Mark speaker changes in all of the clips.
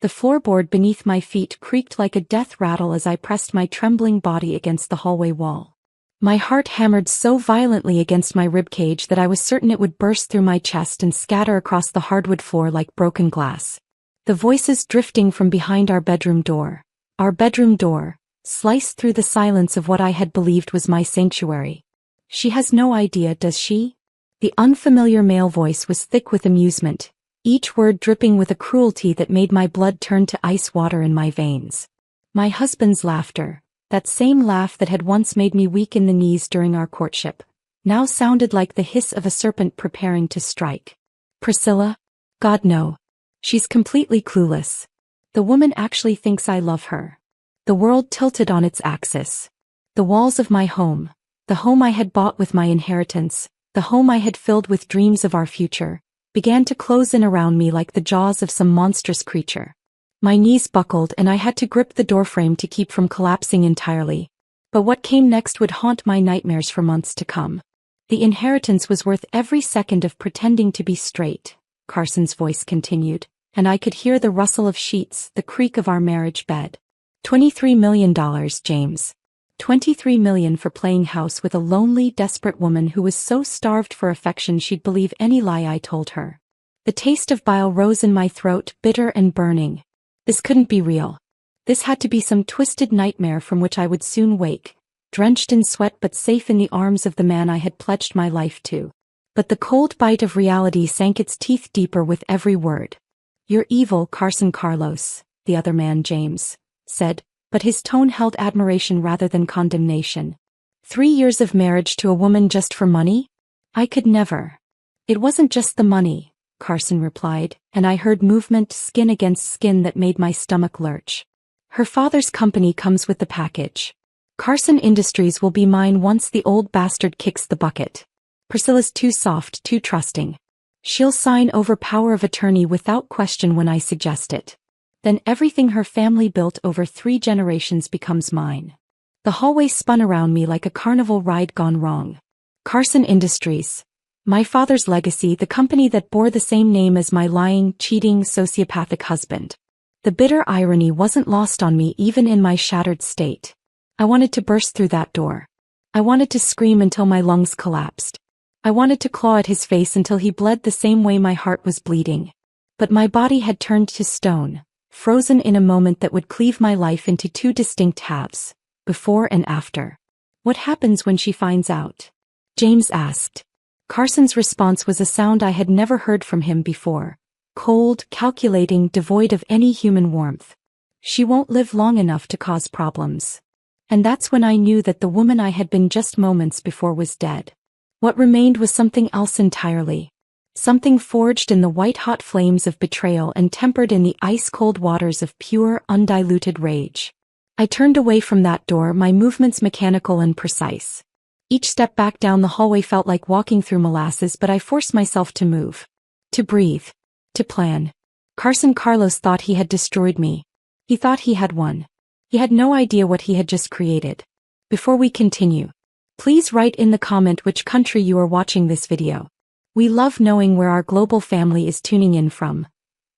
Speaker 1: The floorboard beneath my feet creaked like a death rattle as I pressed my trembling body against the hallway wall. My heart hammered so violently against my ribcage that I was certain it would burst through my chest and scatter across the hardwood floor like broken glass. The voices drifting from behind our bedroom door, sliced through the silence of what I had believed was my sanctuary. She has no idea, does she? The unfamiliar male voice was thick with amusement, each word dripping with a cruelty that made my blood turn to ice water in my veins. My husband's laughter, that same laugh that had once made me weak in the knees during our courtship, now sounded like the hiss of a serpent preparing to strike. Priscilla? God, no. She's completely clueless. The woman actually thinks I love her. The world tilted on its axis. The walls of my home, the home I had bought with my inheritance, the home I had filled with dreams of our future, began to close in around me like the jaws of some monstrous creature. My knees buckled and I had to grip the doorframe to keep from collapsing entirely. But what came next would haunt my nightmares for months to come. The inheritance was worth every second of pretending to be straight, Carson's voice continued, and I could hear the rustle of sheets, the creak of our marriage bed. $23 million, James. $23 million for playing house with a lonely, desperate woman who was so starved for affection she'd believe any lie I told her. The taste of bile rose in my throat, bitter and burning. This couldn't be real. This had to be some twisted nightmare from which I would soon wake, drenched in sweat but safe in the arms of the man I had pledged my life to. But the cold bite of reality sank its teeth deeper with every word. "You're evil, Carson Carlos," the other man, James, said, but his tone held admiration rather than condemnation. 3 years of marriage to a woman just for money? I could never. It wasn't just the money, Carson replied, and I heard movement, skin against skin, that made my stomach lurch. Her father's company comes with the package. Carson Industries will be mine once the old bastard kicks the bucket. Priscilla's too soft, too trusting. She'll sign over power of attorney without question when I suggest it. Then everything her family built over 3 generations becomes mine. The hallway spun around me like a carnival ride gone wrong. Carson Industries. My father's legacy, the company that bore the same name as my lying, cheating, sociopathic husband. The bitter irony wasn't lost on me even in my shattered state. I wanted to burst through that door. I wanted to scream until my lungs collapsed. I wanted to claw at his face until he bled the same way my heart was bleeding. But my body had turned to stone, frozen in a moment that would cleave my life into 2 distinct halves, before and after. "What happens when she finds out?" James asked. Carson's response was a sound I had never heard from him before, cold, calculating, devoid of any human warmth. "She won't live long enough to cause problems." And that's when I knew that the woman I had been just moments before was dead. What remained was something else entirely. Something forged in the white-hot flames of betrayal and tempered in the ice-cold waters of pure, undiluted rage. I turned away from that door, my movements mechanical and precise. Each step back down the hallway felt like walking through molasses, but I forced myself to move. To breathe. To plan. Carson Carlos thought he had destroyed me. He thought he had won. He had no idea what he had just created. Before we continue, please write in the comment which country you are watching this video. We love knowing where our global family is tuning in from.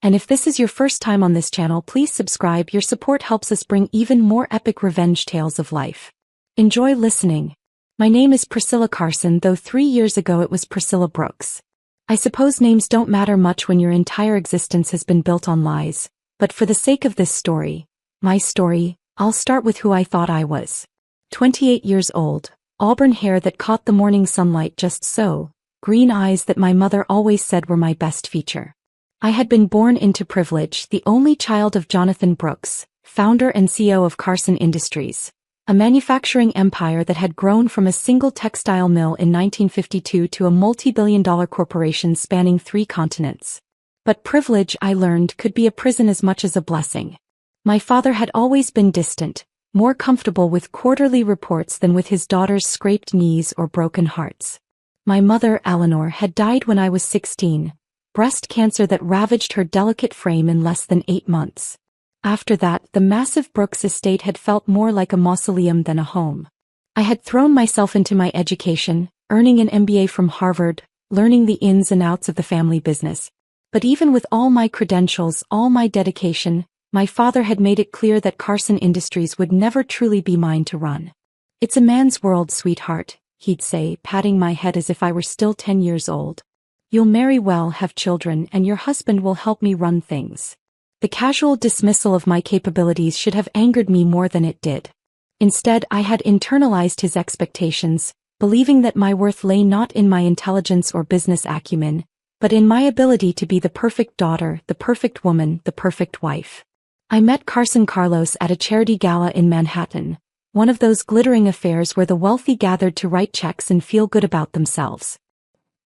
Speaker 1: And if this is your first time on this channel, please subscribe. Your support helps us bring even more epic revenge tales of life. Enjoy listening. My name is Priscilla Carson, though 3 years ago it was Priscilla Brooks. I suppose names don't matter much when your entire existence has been built on lies, but for the sake of this story, my story, I'll start with who I thought I was. 28 years old, auburn hair that caught the morning sunlight just so, green eyes that my mother always said were my best feature. I had been born into privilege, the only child of Jonathan Brooks, founder and CEO of Carson Industries, a manufacturing empire that had grown from a single textile mill in 1952 to a multi-billion-dollar corporation spanning 3 continents. But privilege, I learned, could be a prison as much as a blessing. My father had always been distant, more comfortable with quarterly reports than with his daughter's scraped knees or broken hearts. My mother, Eleanor, had died when I was 16, breast cancer that ravaged her delicate frame in less than 8 months. After that, the massive Brooks estate had felt more like a mausoleum than a home. I had thrown myself into my education, earning an MBA from Harvard, learning the ins and outs of the family business. But even with all my credentials, all my dedication, My father had made it clear that Carson Industries would never truly be mine to run. "It's a man's world, sweetheart," he'd say, patting my head as if I were still 10 years old. "You'll marry well, have children, and your husband will help me run things." The casual dismissal of my capabilities should have angered me more than it did. Instead, I had internalized his expectations, believing that my worth lay not in my intelligence or business acumen, but in my ability to be the perfect daughter, the perfect woman, the perfect wife. I met Carson Carlos at a charity gala in Manhattan, one of those glittering affairs where the wealthy gathered to write checks and feel good about themselves.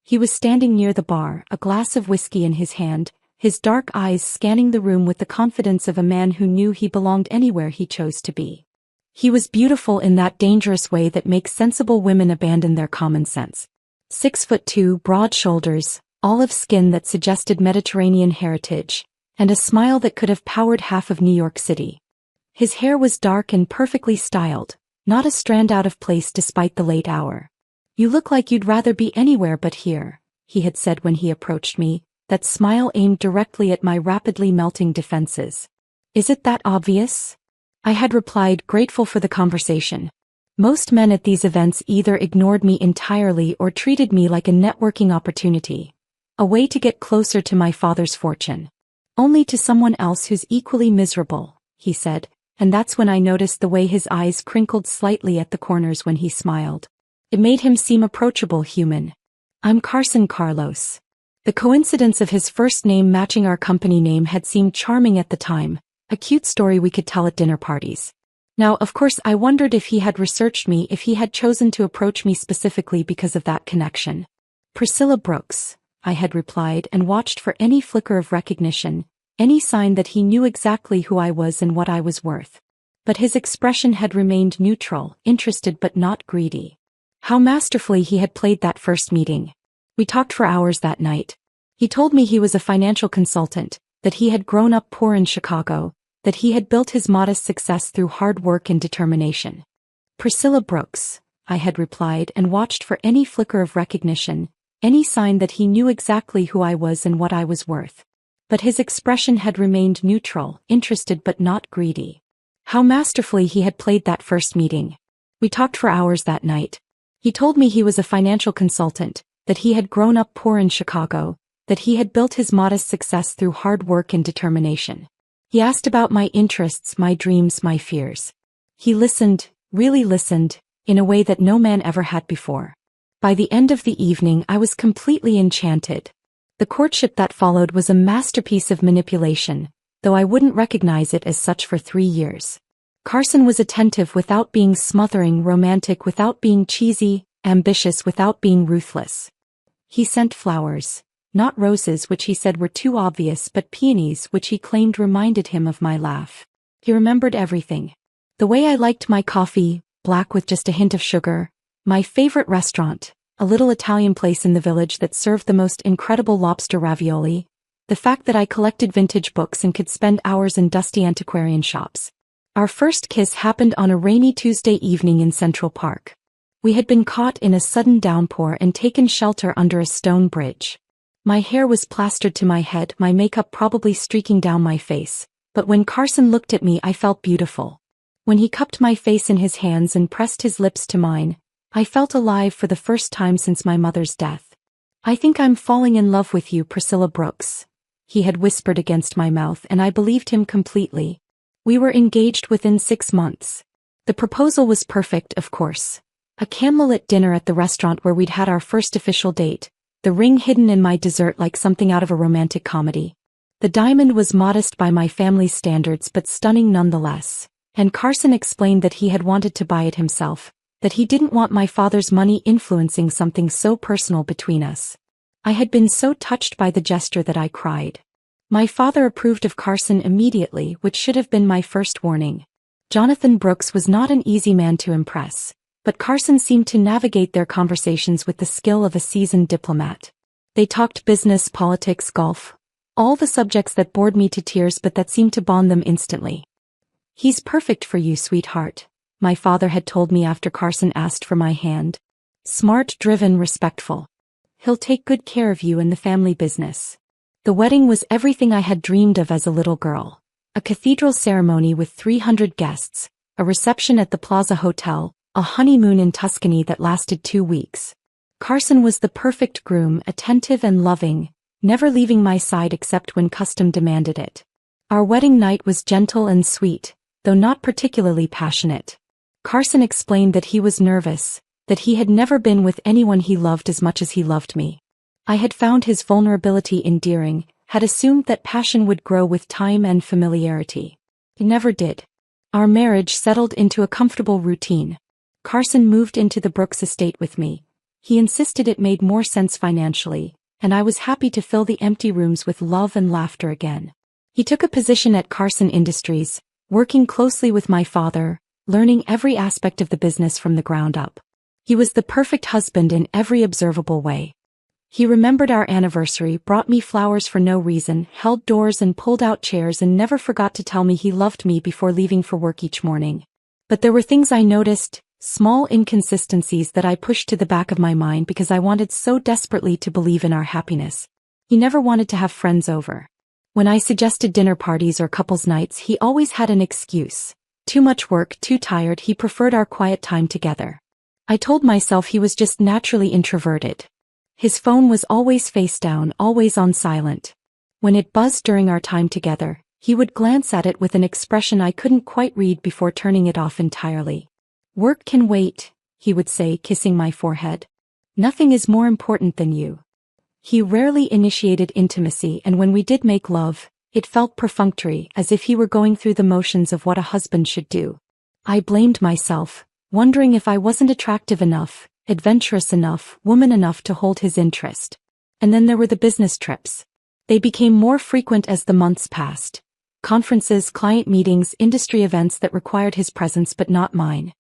Speaker 1: He was standing near the bar, a glass of whiskey in his hand, his dark eyes scanning the room with the confidence of a man who knew he belonged anywhere he chose to be. He was beautiful in that dangerous way that makes sensible women abandon their common sense. 6'2", broad shoulders, olive skin that suggested Mediterranean heritage, and a smile that could have powered half of New York City. His hair was dark and perfectly styled, not a strand out of place despite the late hour. "You look like you'd rather be anywhere but here," he had said when he approached me, that smile aimed directly at my rapidly melting defenses. "Is it that obvious?" I had replied, grateful for the conversation. Most men at these events either ignored me entirely or treated me like a networking opportunity, a way to get closer to my father's fortune. "Only to someone else who's equally miserable," he said, and that's when I noticed the way his eyes crinkled slightly at the corners when he smiled. It made him seem approachable, human. "I'm Carson Carlos." The coincidence of his first name matching our company name had seemed charming at the time, a cute story we could tell at dinner parties. Now, of course, I wondered if he had researched me, if he had chosen to approach me specifically because of that connection. "Priscilla Brooks," I had replied, and watched for any flicker of recognition, any sign that he knew exactly who I was and what I was worth. But his expression had remained neutral, interested but not greedy. How masterfully he had played that first meeting. We talked for hours that night. He told me he was a financial consultant, that he had grown up poor in Chicago, that he had built his modest success through hard work and determination. "Priscilla Brooks," I had replied, and watched for any flicker of recognition, any sign that he knew exactly who I was and what I was worth. But his expression had remained neutral, interested but not greedy. How masterfully he had played that first meeting. We talked for hours that night. He told me he was a financial consultant, that he had grown up poor in Chicago, that he had built his modest success through hard work and determination. He asked about my interests, my dreams, my fears. He listened, really listened, in a way that no man ever had before. By the end of the evening, I was completely enchanted. The courtship that followed was a masterpiece of manipulation, though I wouldn't recognize it as such for 3 years. Carson was attentive without being smothering, romantic without being cheesy, ambitious without being ruthless. He sent flowers. Not roses, which he said were too obvious, but peonies, which he claimed reminded him of my laugh. He remembered everything. The way I liked my coffee, black with just a hint of sugar, my favorite restaurant, a little Italian place in the village that served the most incredible lobster ravioli, the fact that I collected vintage books and could spend hours in dusty antiquarian shops. Our first kiss happened on a rainy Tuesday evening in Central Park. We had been caught in a sudden downpour and taken shelter under a stone bridge. My hair was plastered to my head, my makeup probably streaking down my face, but when Carson looked at me I felt beautiful. When he cupped my face in his hands and pressed his lips to mine, I felt alive for the first time since my mother's death. "I think I'm falling in love with you, Priscilla Brooks," he had whispered against my mouth, and I believed him completely. We were engaged within 6 months. The proposal was perfect, of course. A candlelit dinner at the restaurant where we'd had our first official date, the ring hidden in my dessert like something out of a romantic comedy. The diamond was modest by my family's standards but stunning nonetheless, and Carson explained that he had wanted to buy it himself, that he didn't want my father's money influencing something so personal between us. I had been so touched by the gesture that I cried. My father approved of Carson immediately, which should have been my first warning. Jonathan Brooks was not an easy man to impress, but Carson seemed to navigate their conversations with the skill of a seasoned diplomat. They talked business, politics, golf, all the subjects that bored me to tears but that seemed to bond them instantly. "He's perfect for you, sweetheart," my father had told me after Carson asked for my hand. "Smart, driven, respectful. He'll take good care of you and the family business." The wedding was everything I had dreamed of as a little girl. A cathedral ceremony with 300 guests, a reception at the Plaza Hotel, a honeymoon in Tuscany that lasted 2 weeks. Carson was the perfect groom, attentive and loving, never leaving my side except when custom demanded it. Our wedding night was gentle and sweet, though not particularly passionate. Carson explained that he was nervous, that he had never been with anyone he loved as much as he loved me. I had found his vulnerability endearing, had assumed that passion would grow with time and familiarity. It never did. Our marriage settled into a comfortable routine. Carson moved into the Brooks estate with me. He insisted it made more sense financially, and I was happy to fill the empty rooms with love and laughter again. He took a position at Carson Industries, working closely with my father, learning every aspect of the business from the ground up. He was the perfect husband in every observable way. He remembered our anniversary, brought me flowers for no reason, held doors and pulled out chairs, and never forgot to tell me he loved me before leaving for work each morning. But there were things I noticed, small inconsistencies that I pushed to the back of my mind because I wanted so desperately to believe in our happiness. He never wanted to have friends over. When I suggested dinner parties or couples nights, he always had an excuse. Too much work, too tired. He preferred our quiet time together. I told myself he was just naturally introverted. His phone was always face down, always on silent. When it buzzed during our time together, he would glance at it with an expression I couldn't quite read before turning it off entirely. "Work can wait," he would say, kissing my forehead. "Nothing is more important than you." He rarely initiated intimacy, and when we did make love, it felt perfunctory, as if he were going through the motions of what a husband should do. I blamed myself, wondering if I wasn't attractive enough, adventurous enough, woman enough to hold his interest. And then there were the business trips. They became more frequent as the months passed. Conferences, client meetings, industry events that required his presence but not mine.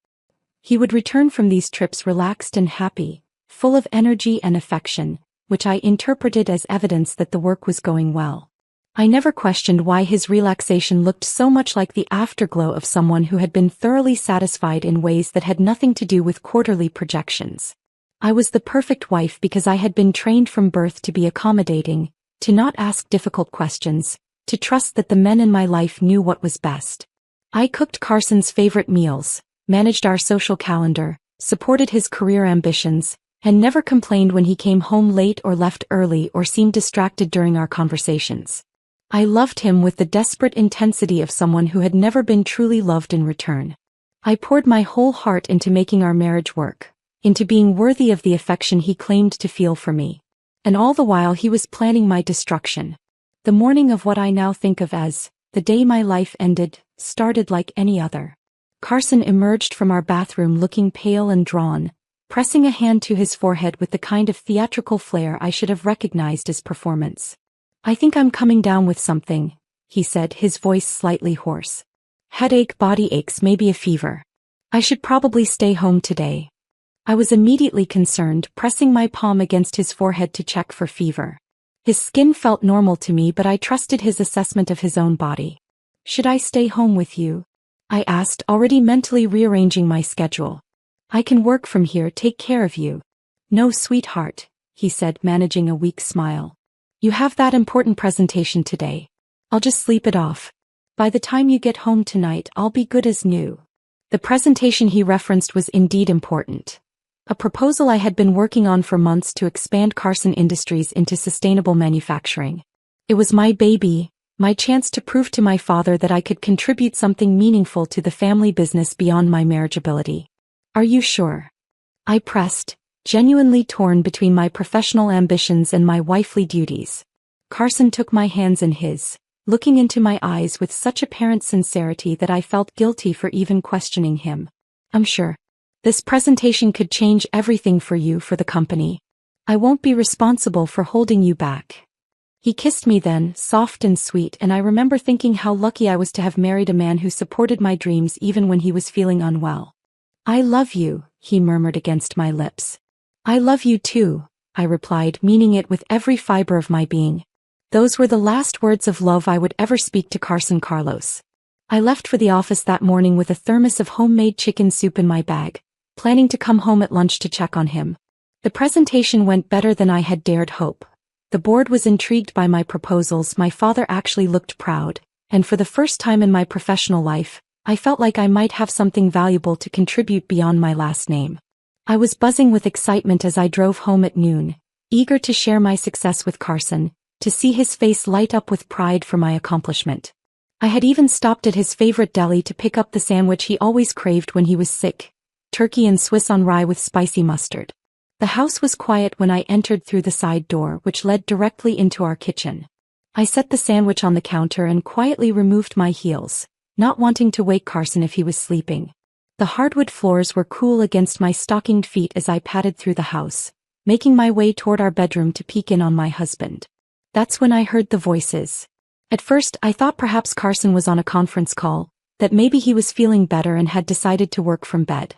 Speaker 1: He would return from these trips relaxed and happy, full of energy and affection, which I interpreted as evidence that the work was going well. I never questioned why his relaxation looked so much like the afterglow of someone who had been thoroughly satisfied in ways that had nothing to do with quarterly projections. I was the perfect wife because I had been trained from birth to be accommodating, to not ask difficult questions, to trust that the men in my life knew what was best. I cooked Carson's favorite meals, managed our social calendar, supported his career ambitions, and never complained when he came home late or left early or seemed distracted during our conversations. I loved him with the desperate intensity of someone who had never been truly loved in return. I poured my whole heart into making our marriage work, into being worthy of the affection he claimed to feel for me. And all the while he was planning my destruction. The morning of what I now think of as the day my life ended started like any other. Carson emerged from our bathroom looking pale and drawn, pressing a hand to his forehead with the kind of theatrical flair I should have recognized as performance. "I think I'm coming down with something," he said, his voice slightly hoarse. "Headache, body aches, maybe a fever. I should probably stay home today." I was immediately concerned, pressing my palm against his forehead to check for fever. His skin felt normal to me, but I trusted his assessment of his own body. "Should I stay home with you?" I asked, already mentally rearranging my schedule. "I can work from here, take care of you." "No, sweetheart," he said, managing a weak smile. "You have that important presentation today. I'll just sleep it off. By the time you get home tonight, I'll be good as new." The presentation he referenced was indeed important. A proposal I had been working on for months to expand Carson Industries into sustainable manufacturing. It was my baby, my chance to prove to my father that I could contribute something meaningful to the family business beyond my marriageability. "Are you sure?" I pressed, genuinely torn between my professional ambitions and my wifely duties. Carson took my hands in his, looking into my eyes with such apparent sincerity that I felt guilty for even questioning him. "I'm sure. This presentation could change everything for you, for the company. I won't be responsible for holding you back." He kissed me then, soft and sweet, and I remember thinking how lucky I was to have married a man who supported my dreams even when he was feeling unwell. "I love you," he murmured against my lips. "I love you too," I replied, meaning it with every fiber of my being. Those were the last words of love I would ever speak to Carson Carlos. I left for the office that morning with a thermos of homemade chicken soup in my bag, planning to come home at lunch to check on him. The presentation went better than I had dared hope. The board was intrigued by my proposals. My father actually looked proud, And for the first time in my professional life, I felt like I might have something valuable to contribute beyond my last name. I was buzzing with excitement as I drove home at noon, eager to share my success with Carson, to see his face light up with pride for my accomplishment. I had even stopped at his favorite deli to pick up the sandwich he always craved when he was sick, turkey and Swiss on rye with spicy mustard. The house was quiet when I entered through the side door, which led directly into our kitchen. I set the sandwich on the counter and quietly removed my heels, not wanting to wake Carson if he was sleeping. The hardwood floors were cool against my stockinged feet as I padded through the house, making my way toward our bedroom to peek in on my husband. That's when I heard the voices. At first, I thought perhaps Carson was on a conference call, that maybe he was feeling better and had decided to work from bed.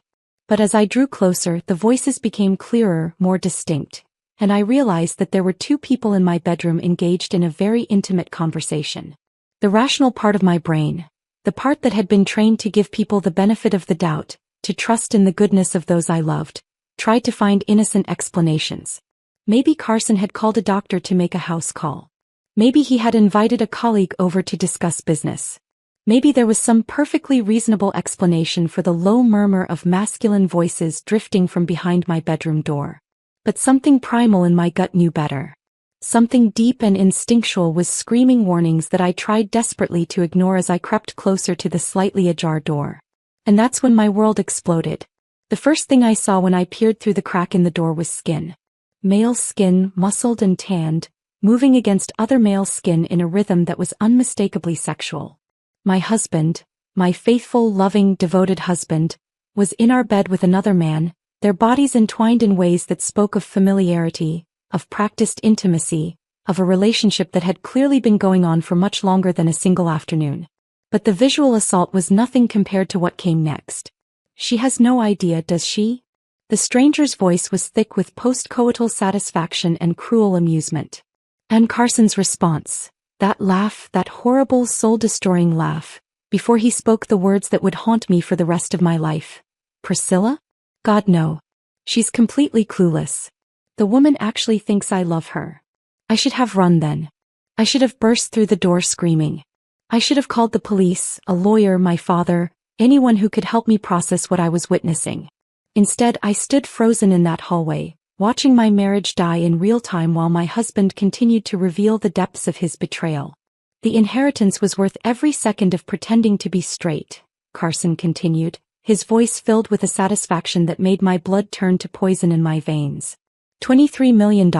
Speaker 1: But as I drew closer, the voices became clearer, more distinct, and I realized that there were two people in my bedroom engaged in a very intimate conversation. The rational part of my brain, the part that had been trained to give people the benefit of the doubt, to trust in the goodness of those I loved, tried to find innocent explanations. Maybe Carson had called a doctor to make a house call. Maybe he had invited a colleague over to discuss business. Maybe there was some perfectly reasonable explanation for the low murmur of masculine voices drifting from behind my bedroom door. But something primal in my gut knew better. Something deep and instinctual was screaming warnings that I tried desperately to ignore as I crept closer to the slightly ajar door. And that's when my world exploded. The first thing I saw when I peered through the crack in the door was skin. Male skin, muscled and tanned, moving against other male skin in a rhythm that was unmistakably sexual. My husband, my faithful, loving, devoted husband, was in our bed with another man, their bodies entwined in ways that spoke of familiarity, of practiced intimacy, of a relationship that had clearly been going on for much longer than a single afternoon. But the visual assault was nothing compared to what came next. She has no idea, does she? The stranger's voice was thick with post-coital satisfaction and cruel amusement. And Carson's response, that laugh, that horrible soul-destroying laugh, before he spoke the words that would haunt me for the rest of my life. Priscilla? God, no. She's completely clueless. The woman actually thinks I love her. I should have run then. I should have burst through the door screaming. I should have called the police, a lawyer, my father, anyone who could help me process what I was witnessing. Instead, I stood frozen in that hallway, watching my marriage die in real time while my husband continued to reveal the depths of his betrayal. The inheritance was worth every second of pretending to be straight, Carson continued, his voice filled with a satisfaction that made my blood turn to poison in my veins. $23 million,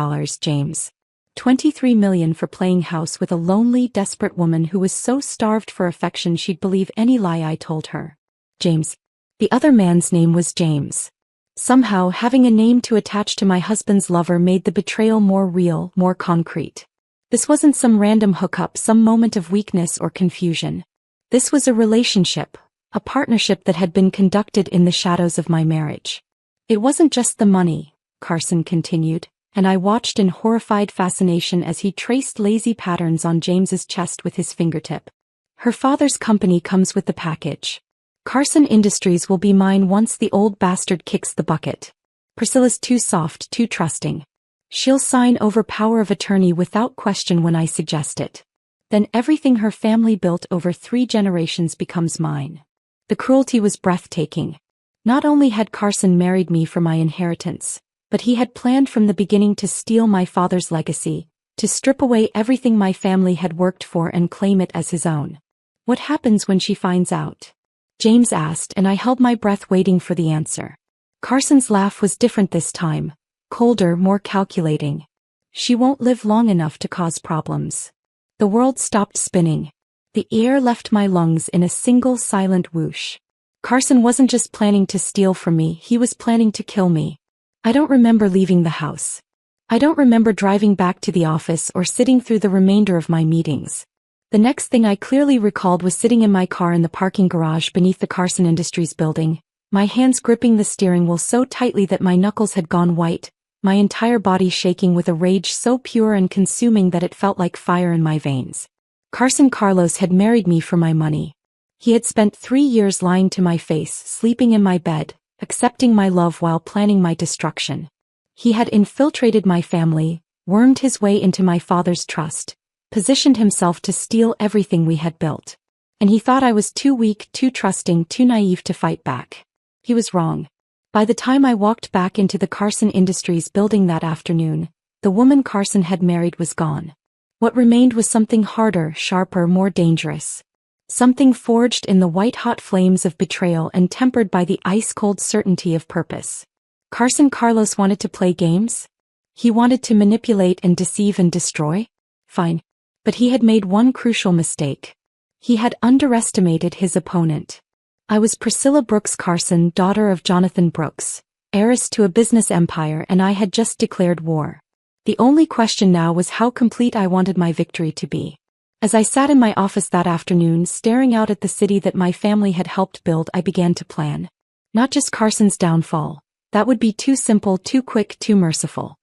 Speaker 1: James. $23 million for playing house with a lonely, desperate woman who was so starved for affection she'd believe any lie I told her. James. The other man's name was James. Somehow, having a name to attach to my husband's lover made the betrayal more real, more concrete. This wasn't some random hookup, some moment of weakness or confusion. This was a relationship, a partnership that had been conducted in the shadows of my marriage. It wasn't just the money, Carson continued, and I watched in horrified fascination as he traced lazy patterns on James's chest with his fingertip. Her father's company comes with the package. Carson Industries will be mine once the old bastard kicks the bucket. Priscilla's too soft, too trusting. She'll sign over power of attorney without question when I suggest it. Then everything her family built over 3 generations becomes mine. The cruelty was breathtaking. Not only had Carson married me for my inheritance, but he had planned from the beginning to steal my father's legacy, to strip away everything my family had worked for and claim it as his own. What happens when she finds out? James asked, and I held my breath waiting for the answer. Carson's laugh was different this time, colder, more calculating. She won't live long enough to cause problems. The world stopped spinning. The air left my lungs in a single silent whoosh. Carson wasn't just planning to steal from me, he was planning to kill me. I don't remember leaving the house. I don't remember driving back to the office or sitting through the remainder of my meetings. The next thing I clearly recalled was sitting in my car in the parking garage beneath the Carson Industries building, my hands gripping the steering wheel so tightly that my knuckles had gone white, my entire body shaking with a rage so pure and consuming that it felt like fire in my veins. Carson Carlos had married me for my money. He had spent 3 years lying to my face, sleeping in my bed, accepting my love while planning my destruction. He had infiltrated my family, wormed his way into my father's trust, positioned himself to steal everything we had built. And he thought I was too weak, too trusting, too naive to fight back. He was wrong. By the time I walked back into the Carson Industries building that afternoon, the woman Carson had married was gone. What remained was something harder, sharper, more dangerous. Something forged in the white-hot flames of betrayal and tempered by the ice-cold certainty of purpose. Carson Carlos wanted to play games? He wanted to manipulate and deceive and destroy? Fine. But he had made one crucial mistake. He had underestimated his opponent. I was Priscilla Brooks Carson, daughter of Jonathan Brooks, heiress to a business empire, and I had just declared war. The only question now was how complete I wanted my victory to be. As I sat in my office that afternoon staring out at the city that my family had helped build, I began to plan. Not just Carson's downfall. That would be too simple, too quick, too merciful.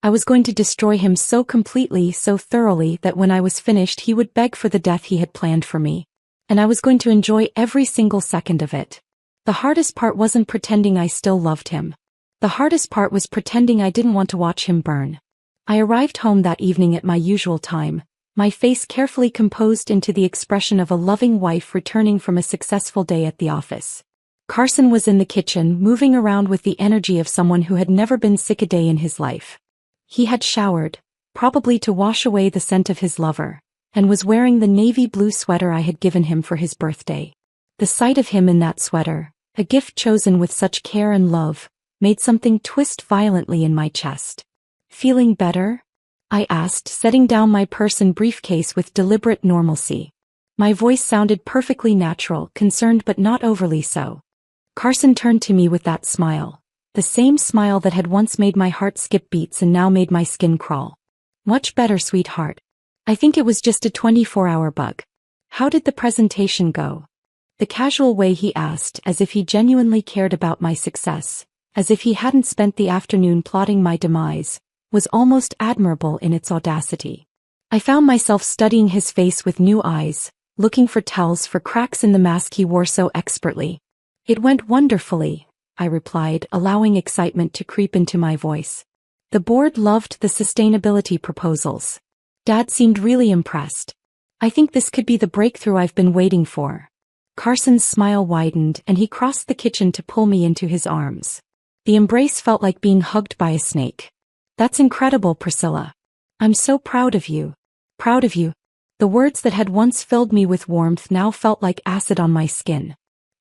Speaker 1: I was going to destroy him so completely, so thoroughly, that when I was finished he would beg for the death he had planned for me. And I was going to enjoy every single second of it. The hardest part wasn't pretending I still loved him. The hardest part was pretending I didn't want to watch him burn. I arrived home that evening at my usual time, my face carefully composed into the expression of a loving wife returning from a successful day at the office. Carson was in the kitchen, moving around with the energy of someone who had never been sick a day in his life. He had showered, probably to wash away the scent of his lover, and was wearing the navy blue sweater I had given him for his birthday. The sight of him in that sweater, a gift chosen with such care and love, made something twist violently in my chest. Feeling better? I asked, setting down my purse and briefcase with deliberate normalcy. My voice sounded perfectly natural, concerned but not overly so. Carson turned to me with that smile. The same smile that had once made my heart skip beats and now made my skin crawl. Much better, sweetheart. I think it was just a 24-hour bug. How did the presentation go? The casual way he asked, as if he genuinely cared about my success, as if he hadn't spent the afternoon plotting my demise, was almost admirable in its audacity. I found myself studying his face with new eyes, looking for tells, for cracks in the mask he wore so expertly. It went wonderfully, I replied, allowing excitement to creep into my voice. The board loved the sustainability proposals. Dad seemed really impressed. I think this could be the breakthrough I've been waiting for. Carson's smile widened and he crossed the kitchen to pull me into his arms. The embrace felt like being hugged by a snake. That's incredible, Priscilla. I'm so proud of you. Proud of you. The words that had once filled me with warmth now felt like acid on my skin.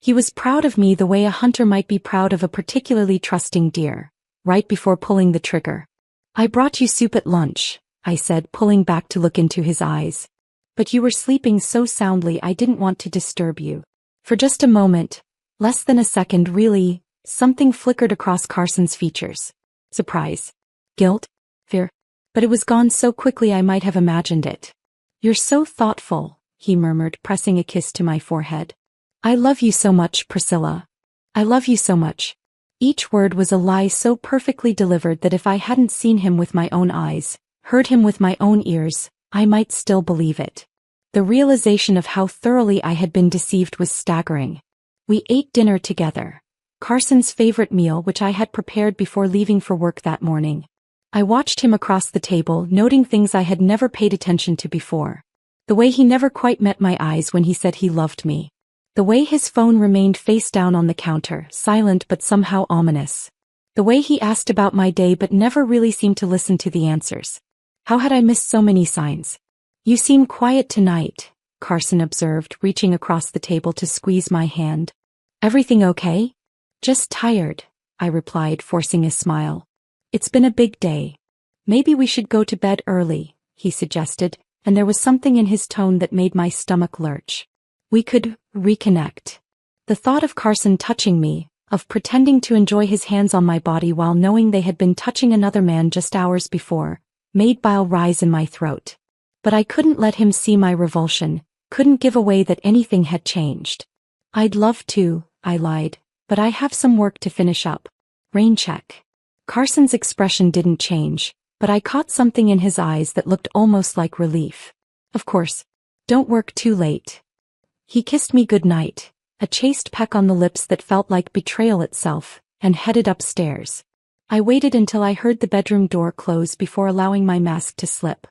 Speaker 1: He was proud of me the way a hunter might be proud of a particularly trusting deer, right before pulling the trigger. I brought you soup at lunch, I said, pulling back to look into his eyes. But you were sleeping so soundly I didn't want to disturb you. For just a moment, less than a second really, something flickered across Carson's features. Surprise. Guilt? Fear? But it was gone so quickly I might have imagined it. You're so thoughtful, he murmured, pressing a kiss to my forehead. I love you so much, Priscilla. I love you so much. Each word was a lie so perfectly delivered that if I hadn't seen him with my own eyes, heard him with my own ears, I might still believe it. The realization of how thoroughly I had been deceived was staggering. We ate dinner together. Carson's favorite meal, which I had prepared before leaving for work that morning. I watched him across the table, noting things I had never paid attention to before. The way he never quite met my eyes when he said he loved me. The way his phone remained face down on the counter, silent but somehow ominous. The way he asked about my day but never really seemed to listen to the answers. How had I missed so many signs? You seem quiet tonight, Carson observed, reaching across the table to squeeze my hand. Everything okay? Just tired, I replied, forcing a smile. It's been a big day. Maybe we should go to bed early, he suggested, and there was something in his tone that made my stomach lurch. We could reconnect. The thought of Carson touching me, of pretending to enjoy his hands on my body while knowing they had been touching another man just hours before, made bile rise in my throat. But I couldn't let him see my revulsion, couldn't give away that anything had changed. I'd love to, I lied, but I have some work to finish up. Rain check. Carson's expression didn't change, but I caught something in his eyes that looked almost like relief. Of course. Don't work too late. He kissed me goodnight, a chaste peck on the lips that felt like betrayal itself, and headed upstairs. I waited until I heard the bedroom door close before allowing my mask to slip.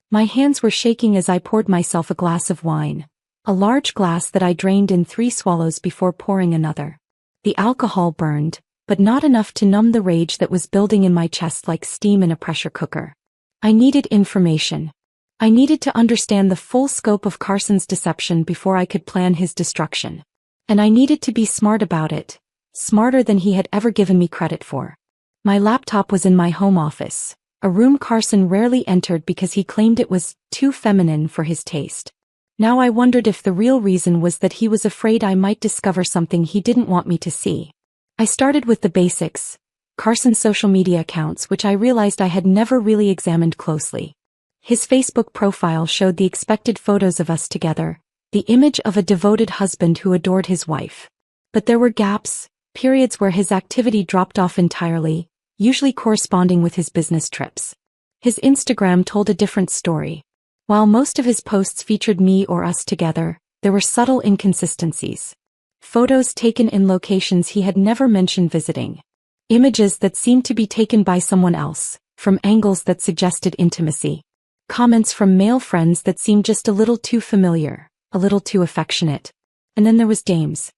Speaker 1: My hands were shaking as I poured myself a glass of wine, a large glass that I drained in 3 swallows before pouring another. The alcohol burned, but not enough to numb the rage that was building in my chest like steam in a pressure cooker. I needed information. I needed to understand the full scope of Carson's deception before I could plan his destruction. And I needed to be smart about it, smarter than he had ever given me credit for. My laptop was in my home office, a room Carson rarely entered because he claimed it was too feminine for his taste. Now I wondered if the real reason was that he was afraid I might discover something he didn't want me to see. I started with the basics, Carson's social media accounts, which I realized I had never really examined closely. His Facebook profile showed the expected photos of us together, the image of a devoted husband who adored his wife. But there were gaps, periods where his activity dropped off entirely, usually corresponding with his business trips. His Instagram told a different story. While most of his posts featured me or us together, there were subtle inconsistencies. Photos taken in locations he had never mentioned visiting. Images that seemed to be taken by someone else, from angles that suggested intimacy. Comments from male friends that seemed just a little too familiar, a little too affectionate. And then there was James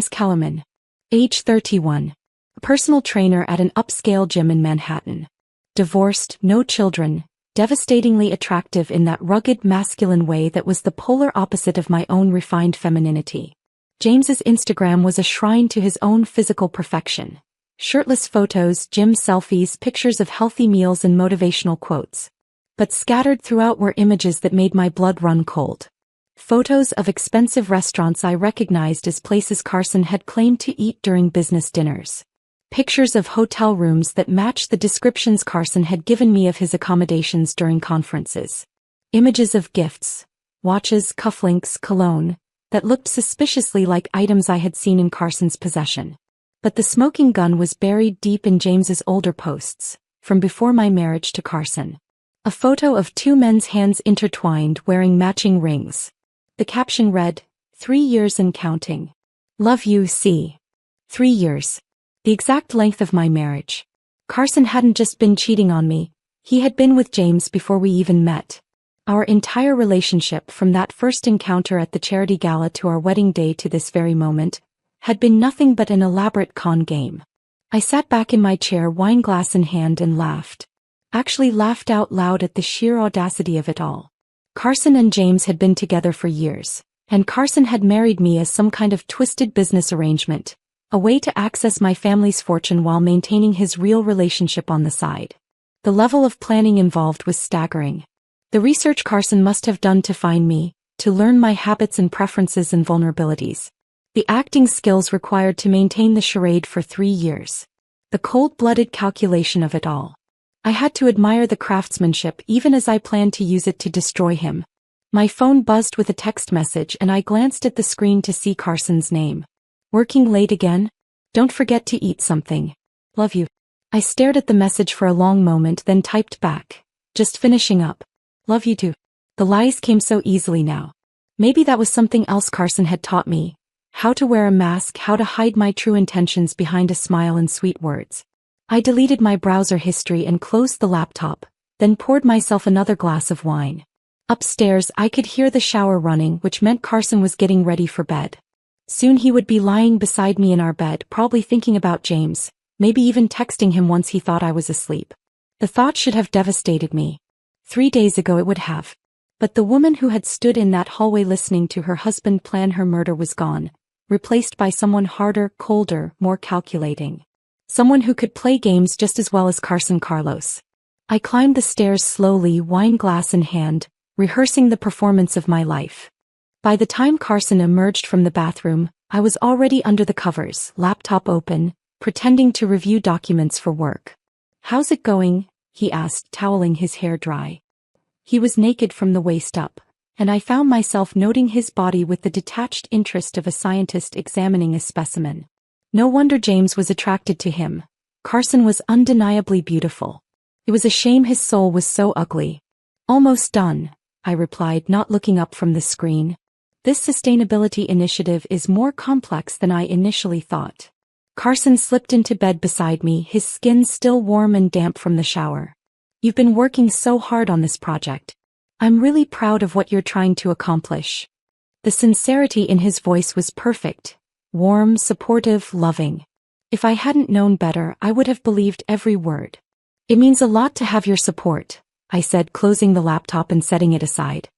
Speaker 1: Kellerman, age 31. A personal trainer at an upscale gym in Manhattan. Divorced, no children, devastatingly attractive in that rugged masculine way that was the polar opposite of my own refined femininity. James's Instagram was a shrine to his own physical perfection. Shirtless photos, gym selfies, pictures of healthy meals and motivational quotes. But scattered throughout were images that made my blood run cold. Photos of expensive restaurants I recognized as places Carson had claimed to eat during business dinners. Pictures of hotel rooms that matched the descriptions Carson had given me of his accommodations during conferences. Images of gifts, watches, cufflinks, cologne, that looked suspiciously like items I had seen in Carson's possession. But the smoking gun was buried deep in James's older posts, from before my marriage to Carson. A photo of 2 men's hands intertwined wearing matching rings. The caption read, 3 years and counting. Love you, C. 3 years. The exact length of my marriage. Carson hadn't just been cheating on me, he had been with James before we even met. Our entire relationship, from that first encounter at the charity gala to our wedding day to this very moment, had been nothing but an elaborate con game. I sat back in my chair, wine glass in hand, and laughed. Actually laughed out loud at the sheer audacity of it all. Carson and James had been together for years, and Carson had married me as some kind of twisted business arrangement, a way to access my family's fortune while maintaining his real relationship on the side. The level of planning involved was staggering. The research Carson must have done to find me, to learn my habits and preferences and vulnerabilities. The acting skills required to maintain the charade for 3 years. The cold-blooded calculation of it all. I had to admire the craftsmanship even as I planned to use it to destroy him. My phone buzzed with a text message and I glanced at the screen to see Carson's name. Working late again? Don't forget to eat something. Love you. I stared at the message for a long moment, then typed back. Just finishing up. Love you too. The lies came so easily now. Maybe that was something else Carson had taught me. How to wear a mask, how to hide my true intentions behind a smile and sweet words. I deleted my browser history and closed the laptop, then poured myself another glass of wine. Upstairs, I could hear the shower running, which meant Carson was getting ready for bed. Soon he would be lying beside me in our bed, probably thinking about James, maybe even texting him once he thought I was asleep. The thought should have devastated me. 3 days ago it would have. But the woman who had stood in that hallway listening to her husband plan her murder was gone, replaced by someone harder, colder, more calculating. Someone who could play games just as well as Carson Carlos. I climbed the stairs slowly, wine glass in hand, rehearsing the performance of my life. By the time Carson emerged from the bathroom, I was already under the covers, laptop open, pretending to review documents for work. How's it going? He asked, toweling his hair dry. He was naked from the waist up, and I found myself noting his body with the detached interest of a scientist examining a specimen. No wonder James was attracted to him. Carson was undeniably beautiful. It was a shame his soul was so ugly. Almost done, I replied, not looking up from the screen. This sustainability initiative is more complex than I initially thought. Carson slipped into bed beside me, his skin still warm and damp from the shower. You've been working so hard on this project. I'm really proud of what you're trying to accomplish. The sincerity in his voice was perfect. Warm, supportive, loving. If I hadn't known better, I would have believed every word. It means a lot to have your support, I said, closing the laptop and setting it aside.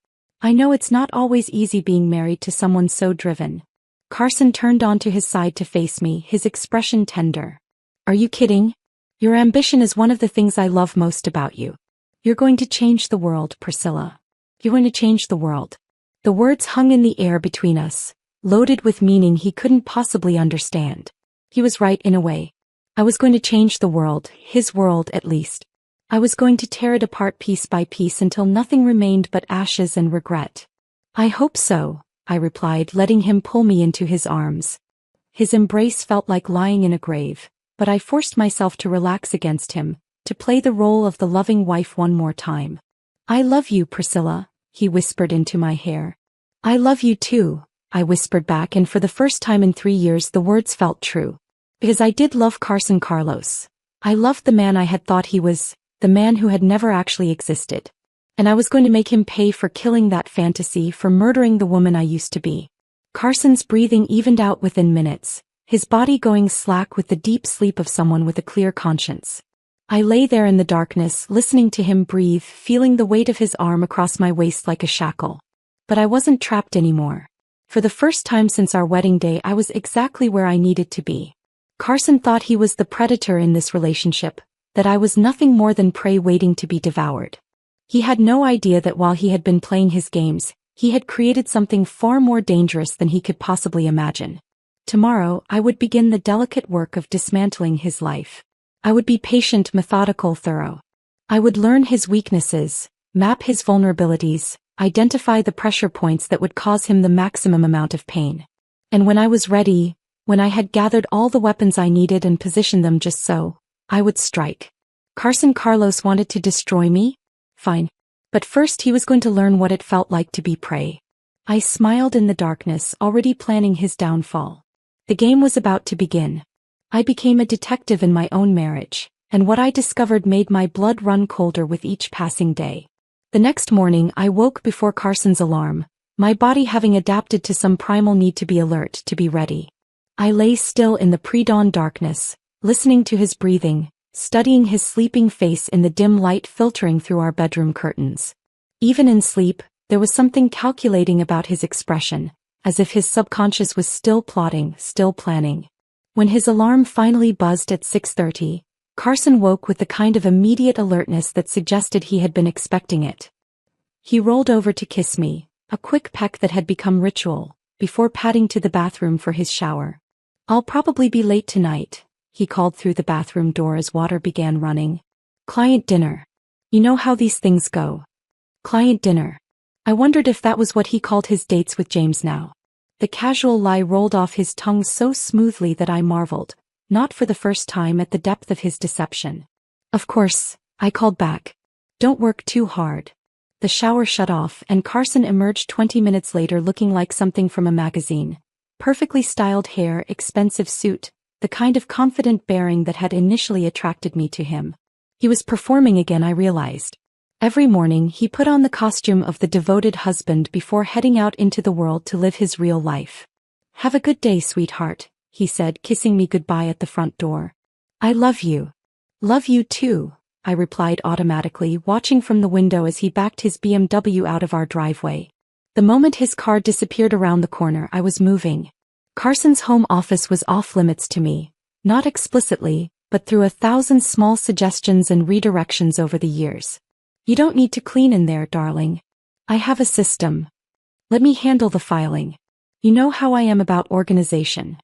Speaker 1: I know it's not always easy being married to someone so driven. Carson turned onto his side to face me, his expression tender. Are you kidding? Your ambition is one of the things I love most about you. You're going to change the world, Priscilla. You're going to change the world. The words hung in the air between us, loaded with meaning he couldn't possibly understand. He was right in a way. I was going to change the world, his world at least. I was going to tear it apart piece by piece until nothing remained but ashes and regret. I hope so, I replied, letting him pull me into his arms. His embrace felt like lying in a grave, but I forced myself to relax against him, to play the role of the loving wife one more time. I love you, Priscilla, he whispered into my hair. I love you too, I whispered back, and for the first time in 3 years the words felt true. Because I did love Carson Carlos. I loved the man I had thought he was, the man who had never actually existed. And I was going to make him pay for killing that fantasy, for murdering the woman I used to be. Carson's breathing evened out within minutes, his body going slack with the deep sleep of someone with a clear conscience. I lay there in the darkness, listening to him breathe, feeling the weight of his arm across my waist like a shackle. But I wasn't trapped anymore. For the first time since our wedding day, I was exactly where I needed to be. Carson thought he was the predator in this relationship, that I was nothing more than prey waiting to be devoured. He had no idea that while he had been playing his games, he had created something far more dangerous than he could possibly imagine. Tomorrow, I would begin the delicate work of dismantling his life. I would be patient, methodical, thorough. I would learn his weaknesses, map his vulnerabilities, identify the pressure points that would cause him the maximum amount of pain. And when I was ready, when I had gathered all the weapons I needed and positioned them just so, I would strike. Carson Carlos wanted to destroy me? Fine. But first he was going to learn what it felt like to be prey. I smiled in the darkness, already planning his downfall. The game was about to begin. I became a detective in my own marriage, and what I discovered made my blood run colder with each passing day. The next morning I woke before Carson's alarm, my body having adapted to some primal need to be alert, to be ready. I lay still in the pre-dawn darkness, listening to his breathing, studying his sleeping face in the dim light filtering through our bedroom curtains. Even in sleep, there was something calculating about his expression, as if his subconscious was still plotting, still planning. When his alarm finally buzzed at 6:30, Carson woke with the kind of immediate alertness that suggested he had been expecting it. He rolled over to kiss me, a quick peck that had become ritual, before padding to the bathroom for his shower. I'll probably be late tonight, he called through the bathroom door as water began running. Client dinner. You know how these things go. Client dinner. I wondered if that was what he called his dates with James now. The casual lie rolled off his tongue so smoothly that I marveled, not for the first time, at the depth of his deception. Of course, I called back. Don't work too hard. The shower shut off and Carson emerged 20 minutes later looking like something from a magazine. Perfectly styled hair, expensive suit, the kind of confident bearing that had initially attracted me to him. He was performing again, I realized. Every morning he put on the costume of the devoted husband before heading out into the world to live his real life. Have a good day, sweetheart, he said, kissing me goodbye at the front door. I love you. Love you too, I replied automatically, watching from the window as he backed his BMW out of our driveway. The moment his car disappeared around the corner, I was moving. Carson's home office was off-limits to me, not explicitly, but through 1,000 small suggestions and redirections over the years. You don't need to clean in there, darling. I have a system. Let me handle the filing. You know how I am about organization.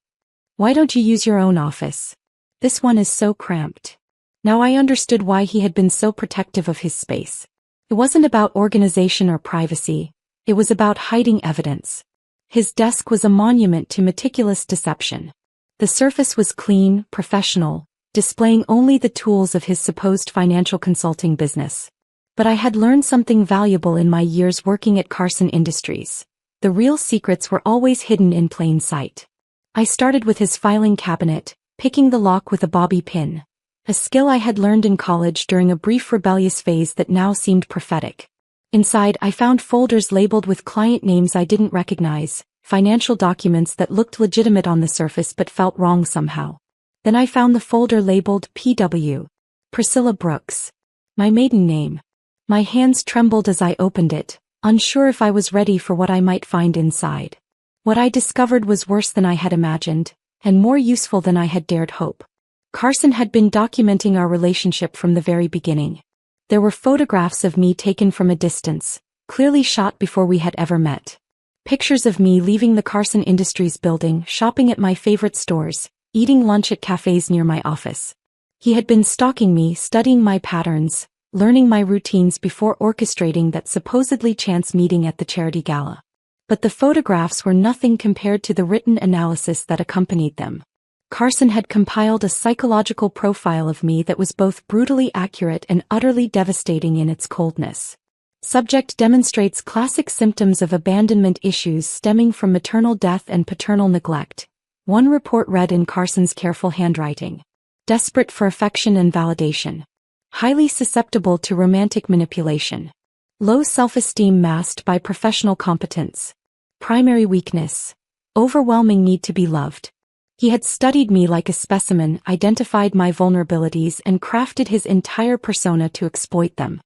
Speaker 1: Why don't you use your own office? This one is so cramped. Now I understood why he had been so protective of his space. It wasn't about organization or privacy. It was about hiding evidence. His desk was a monument to meticulous deception. The surface was clean, professional, displaying only the tools of his supposed financial consulting business. But I had learned something valuable in my years working at Carson Industries. The real secrets were always hidden in plain sight. I started with his filing cabinet, picking the lock with a bobby pin, a skill I had learned in college during a brief rebellious phase that now seemed prophetic. Inside, I found folders labeled with client names I didn't recognize, financial documents that looked legitimate on the surface but felt wrong somehow. Then I found the folder labeled PW. Priscilla Brooks. My maiden name. My hands trembled as I opened it, unsure if I was ready for what I might find inside. What I discovered was worse than I had imagined, and more useful than I had dared hope. Carson had been documenting our relationship from the very beginning. There were photographs of me taken from a distance, clearly shot before we had ever met. Pictures of me leaving the Carson Industries building, shopping at my favorite stores, eating lunch at cafes near my office. He had been stalking me, studying my patterns, learning my routines before orchestrating that supposedly chance meeting at the charity gala. But the photographs were nothing compared to the written analysis that accompanied them. Carson had compiled a psychological profile of me that was both brutally accurate and utterly devastating in its coldness. Subject demonstrates classic symptoms of abandonment issues stemming from maternal death and paternal neglect. One report read in Carson's careful handwriting. Desperate for affection and validation. Highly susceptible to romantic manipulation. Low self-esteem masked by professional competence. Primary weakness. Overwhelming need to be loved. He had studied me like a specimen, identified my vulnerabilities and crafted his entire persona to exploit them.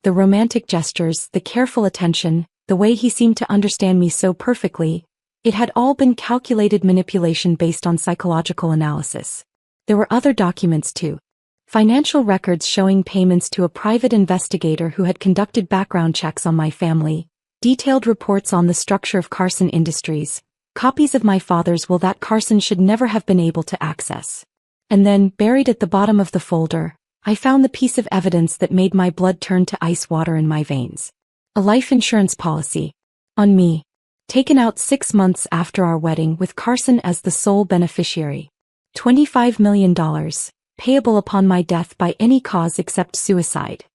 Speaker 1: The romantic gestures, the careful attention, the way he seemed to understand me so perfectly, it had all been calculated manipulation based on psychological analysis. There were other documents too. Financial records showing payments to a private investigator who had conducted background checks on my family, detailed reports on the structure of Carson Industries, copies of my father's will that Carson should never have been able to access. And then, buried at the bottom of the folder, I found the piece of evidence that made my blood turn to ice water in my veins. A life insurance policy. On me. Taken out 6 months after our wedding with Carson as the sole beneficiary. $25 million. Payable upon my death by any cause except suicide.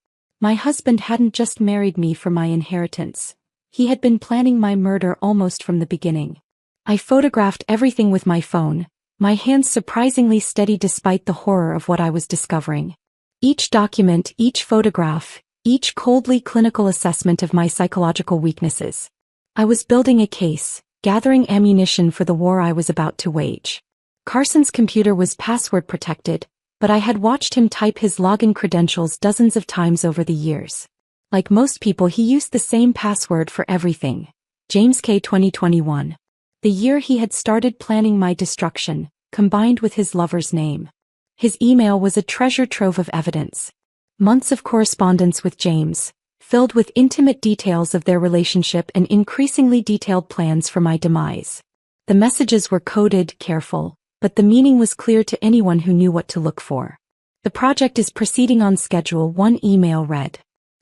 Speaker 1: My husband hadn't just married me for my inheritance. He had been planning my murder almost from the beginning. I photographed everything with my phone, my hands surprisingly steady despite the horror of what I was discovering. Each document, each photograph, each coldly clinical assessment of my psychological weaknesses. I was building a case, gathering ammunition for the war I was about to wage. Carson's computer was password protected, but I had watched him type his login credentials dozens of times over the years. Like most people, he used the same password for everything. James K. 2021. The year he had started planning my destruction, combined with his lover's name. His email was a treasure trove of evidence. Months of correspondence with James, filled with intimate details of their relationship and increasingly detailed plans for my demise. The messages were coded, careful, but the meaning was clear to anyone who knew what to look for. The project is proceeding on schedule, one email read.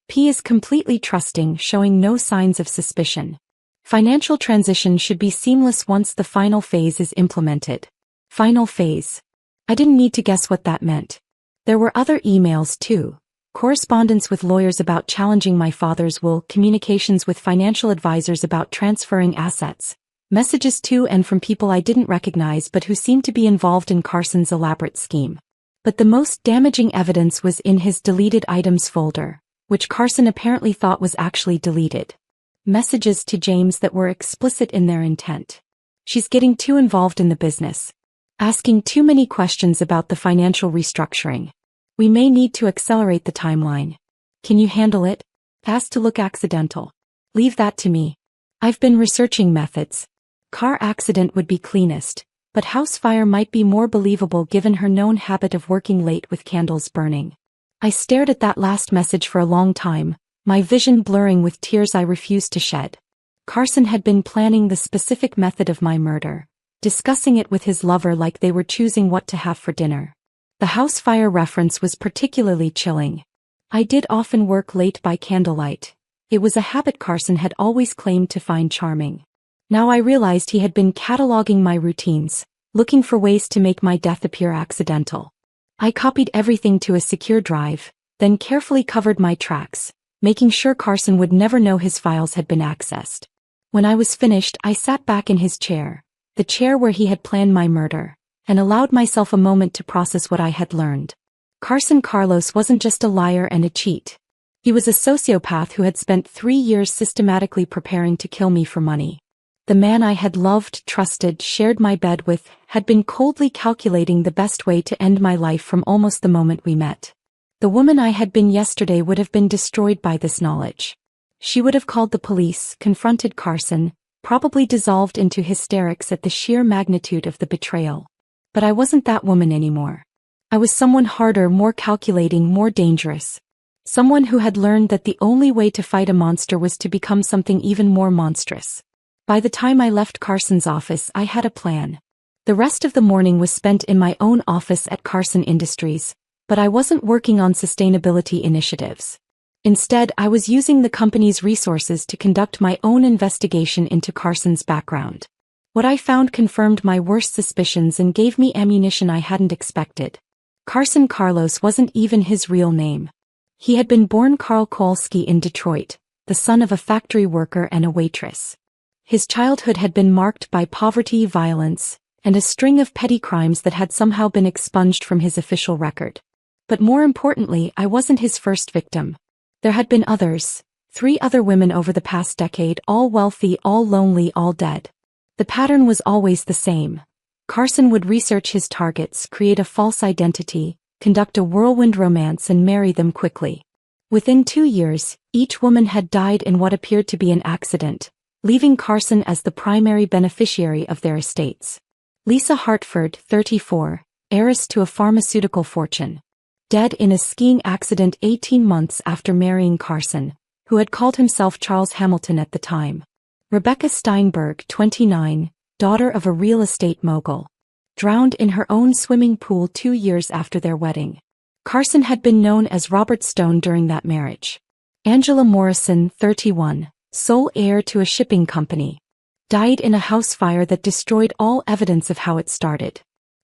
Speaker 1: P is completely trusting, showing no signs of suspicion. Financial transition should be seamless once the final phase is implemented. Final phase. I didn't need to guess what that meant. There were other emails too. Correspondence with lawyers about challenging my father's will, communications with financial advisors about transferring assets, messages to and from people I didn't recognize but who seemed to be involved in Carson's elaborate scheme. But the most damaging evidence was in his deleted items folder, which Carson apparently thought was actually deleted. Messages to James that were explicit in their intent. She's getting too involved in the business. Asking too many questions about the financial restructuring. We may need to accelerate the timeline. Can you handle it? Has to look accidental. Leave that to me. I've been researching methods. Car accident would be cleanest, but house fire might be more believable given her known habit of working late with candles burning. I stared at that last message for a long time, my vision blurring with tears I refused to shed. Carson had been planning the specific method of my murder, discussing it with his lover like they were choosing what to have for dinner. The house fire reference was particularly chilling. I did often work late by candlelight. It was a habit Carson had always claimed to find charming. Now I realized he had been cataloging my routines, looking for ways to make my death appear accidental. I copied everything to a secure drive, then carefully covered my tracks, making sure Carson would never know his files had been accessed. When I was finished, I sat back in his chair, the chair where he had planned my murder, and allowed myself a moment to process what I had learned. Carson Carlos wasn't just a liar and a cheat. He was a sociopath who had spent 3 years systematically preparing to kill me for money. The man I had loved, trusted, shared my bed with, had been coldly calculating the best way to end my life from almost the moment we met. The woman I had been yesterday would have been destroyed by this knowledge. She would have called the police, confronted Carson, probably dissolved into hysterics at the sheer magnitude of the betrayal. But I wasn't that woman anymore. I was someone harder, more calculating, more dangerous. Someone who had learned that the only way to fight a monster was to become something even more monstrous. By the time I left Carson's office, I had a plan. The rest of the morning was spent in my own office at Carson Industries, but I wasn't working on sustainability initiatives. Instead, I was using the company's resources to conduct my own investigation into Carson's background. What I found confirmed my worst suspicions and gave me ammunition I hadn't expected. Carson Carlos wasn't even his real name. He had been born Karl Kowalski in Detroit, the son of a factory worker and a waitress. His childhood had been marked by poverty, violence, and a string of petty crimes that had somehow been expunged from his official record. But more importantly, I wasn't his first victim. There had been others, 3 other women over the past decade, all wealthy, all lonely, all dead. The pattern was always the same. Carson would research his targets, create a false identity, conduct a whirlwind romance and marry them quickly. Within 2 years, each woman had died in what appeared to be an accident, leaving Carson as the primary beneficiary of their estates. Lisa Hartford, 34, heiress to a pharmaceutical fortune. Dead in a skiing accident 18 months after marrying Carson, who had called himself Charles Hamilton at the time. Rebecca Steinberg, 29, daughter of a real estate mogul. Drowned in her own swimming pool 2 years after their wedding. Carson had been known as Robert Stone during that marriage. Angela Morrison, 31, sole heir to a shipping company. Died in a house fire that destroyed all evidence of how it started.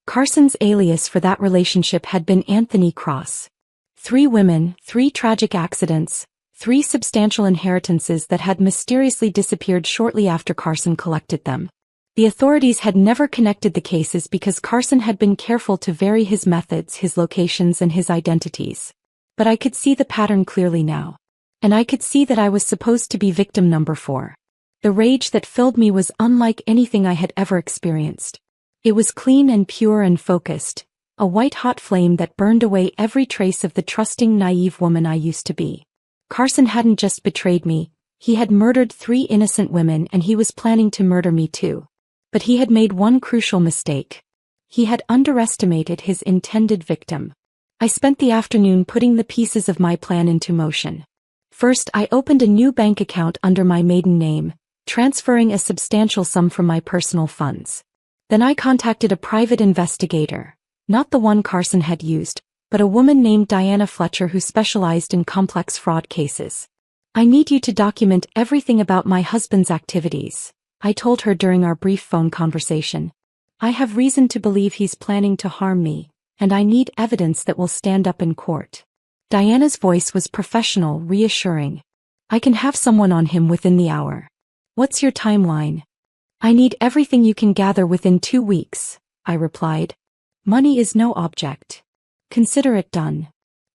Speaker 1: Carson's alias for that relationship had been Anthony Cross. 3 women, 3 tragic accidents, 3 substantial inheritances that had mysteriously disappeared shortly after Carson collected them. The authorities had never connected the cases because Carson had been careful to vary his methods, his locations, and his identities. But I could see the pattern clearly now. And I could see that I was supposed to be victim number 4. The rage that filled me was unlike anything I had ever experienced. It was clean and pure and focused, a white-hot flame that burned away every trace of the trusting, naive woman I used to be. Carson hadn't just betrayed me, he had murdered 3 innocent women and he was planning to murder me too. But he had made one crucial mistake. He had underestimated his intended victim. I spent the afternoon putting the pieces of my plan into motion. First, I opened a new bank account under my maiden name, transferring a substantial sum from my personal funds. Then I contacted a private investigator, not the one Carson had used, but a woman named Diana Fletcher who specialized in complex fraud cases. I need you to document everything about my husband's activities, I told her during our brief phone conversation. I have reason to believe he's planning to harm me, and I need evidence that will stand up in court. Diana's voice was professional, reassuring. I can have someone on him within the hour. What's your timeline? I need everything you can gather within 2 weeks, I replied. Money is no object. Consider it done.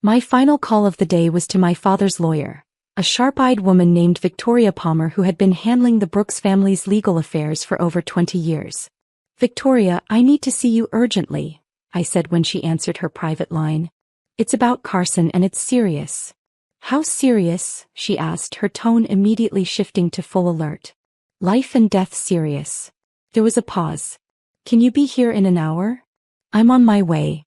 Speaker 1: My final call of the day was to my father's lawyer, a sharp-eyed woman named Victoria Palmer who had been handling the Brooks family's legal affairs for over 20 years. Victoria, I need to see you urgently, I said when she answered her private line. It's about Carson and it's serious. How serious? She asked, her tone immediately shifting to full alert. Life and death serious. There was a pause. Can you be here in an hour? I'm on my way.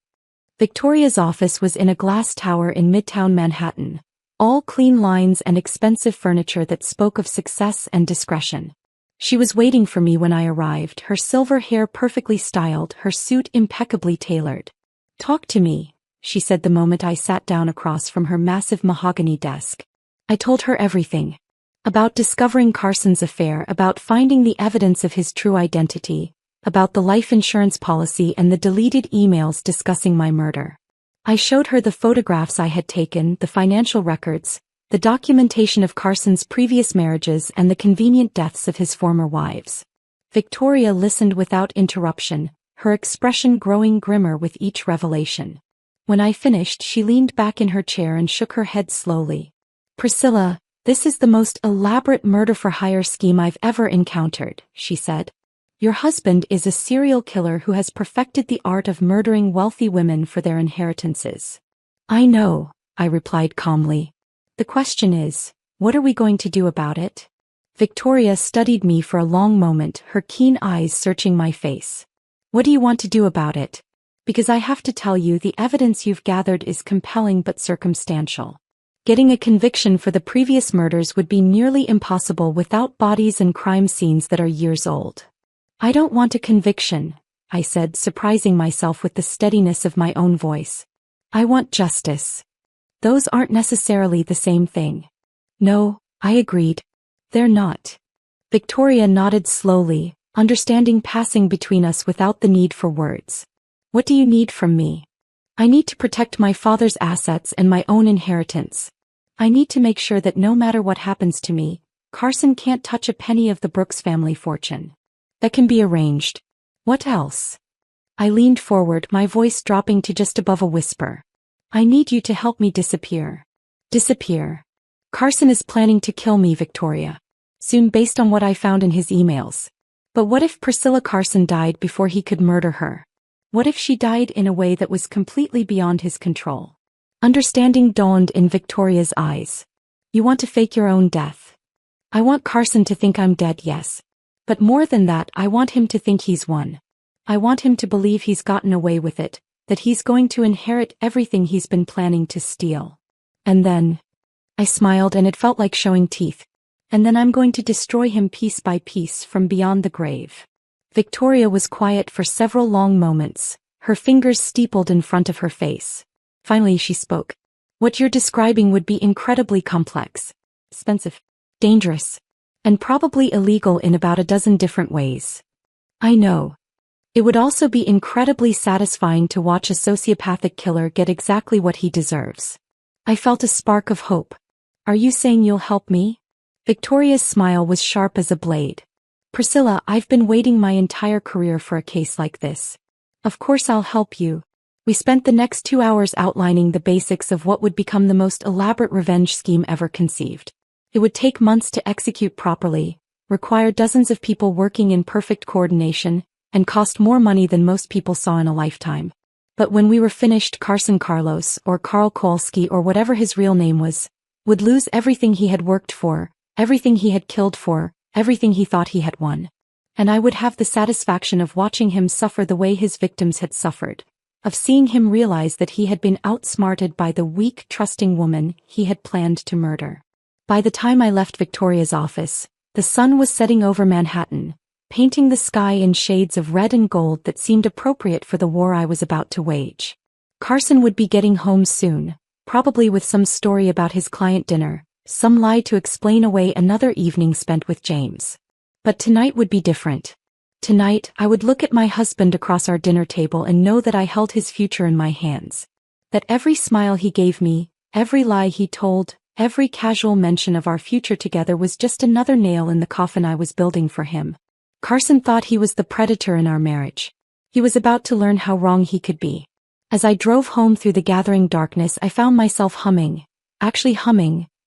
Speaker 1: Victoria's office was in a glass tower in Midtown Manhattan, all clean lines and expensive furniture that spoke of success and discretion. She was waiting for me when I arrived, her silver hair perfectly styled, her suit impeccably tailored. Talk to me, she said the moment I sat down across from her massive mahogany desk. I told her everything. About discovering Carson's affair, about finding the evidence of his true identity, about the life insurance policy and the deleted emails discussing my murder. I showed her the photographs I had taken, the financial records, the documentation of Carson's previous marriages and the convenient deaths of his former wives. Victoria listened without interruption, her expression growing grimmer with each revelation. When I finished, she leaned back in her chair and shook her head slowly. Priscilla, this is the most elaborate murder-for-hire scheme I've ever encountered, she said. Your husband is a serial killer who has perfected the art of murdering wealthy women for their inheritances. I know, I replied calmly. The question is, what are we going to do about it? Victoria studied me for a long moment, her keen eyes searching my face. What do you want to do about it? Because I have to tell you, the evidence you've gathered is compelling but circumstantial. Getting a conviction for the previous murders would be nearly impossible without bodies and crime scenes that are years old. I don't want a conviction, I said, surprising myself with the steadiness of my own voice. I want justice. Those aren't necessarily the same thing. No, I agreed. They're not. Victoria nodded slowly, understanding passing between us without the need for words. What do you need from me? I need to protect my father's assets and my own inheritance. I need to make sure that no matter what happens to me, Carson can't touch a penny of the Brooks family fortune. That can be arranged. What else? I leaned forward, my voice dropping to just above a whisper. I need you to help me disappear. Disappear. Carson is planning to kill me, Victoria. Soon, based on what I found in his emails. But what if Priscilla Carson died before he could murder her? What if she died in a way that was completely beyond his control? Understanding dawned in Victoria's eyes. You want to fake your own death. I want Carson to think I'm dead, yes. But more than that, I want him to think he's won. I want him to believe he's gotten away with it, that he's going to inherit everything he's been planning to steal. And then... I smiled, and it felt like showing teeth. And then I'm going to destroy him piece by piece from beyond the grave. Victoria was quiet for several long moments, her fingers steepled in front of her face. Finally she spoke. What you're describing would be incredibly complex, expensive, dangerous, and probably illegal in about a dozen different ways. I know. It would also be incredibly satisfying to watch a sociopathic killer get exactly what he deserves. I felt a spark of hope. Are you saying you'll help me? Victoria's smile was sharp as a blade. Priscilla, I've been waiting my entire career for a case like this. Of course I'll help you. We spent the next 2 hours outlining the basics of what would become the most elaborate revenge scheme ever conceived. It would take months to execute properly, require dozens of people working in perfect coordination, and cost more money than most people saw in a lifetime. But when we were finished, Carson Carlos, or Karl Kowalski, or whatever his real name was, would lose everything he had worked for, everything he had killed for, everything he thought he had won. And I would have the satisfaction of watching him suffer the way his victims had suffered, of seeing him realize that he had been outsmarted by the weak, trusting woman he had planned to murder. By the time I left Victoria's office, the sun was setting over Manhattan, painting the sky in shades of red and gold that seemed appropriate for the war I was about to wage. Carson would be getting home soon, probably with some story about his client dinner, some lie to explain away another evening spent with James. But tonight would be different. Tonight, I would look at my husband across our dinner table and know that I held his future in my hands. That every smile he gave me, every lie he told, every casual mention of our future together was just another nail in the coffin I was building for him. Carson thought he was the predator in our marriage. He was about to learn how wrong he could be. As I drove home through the gathering darkness, I found myself humming,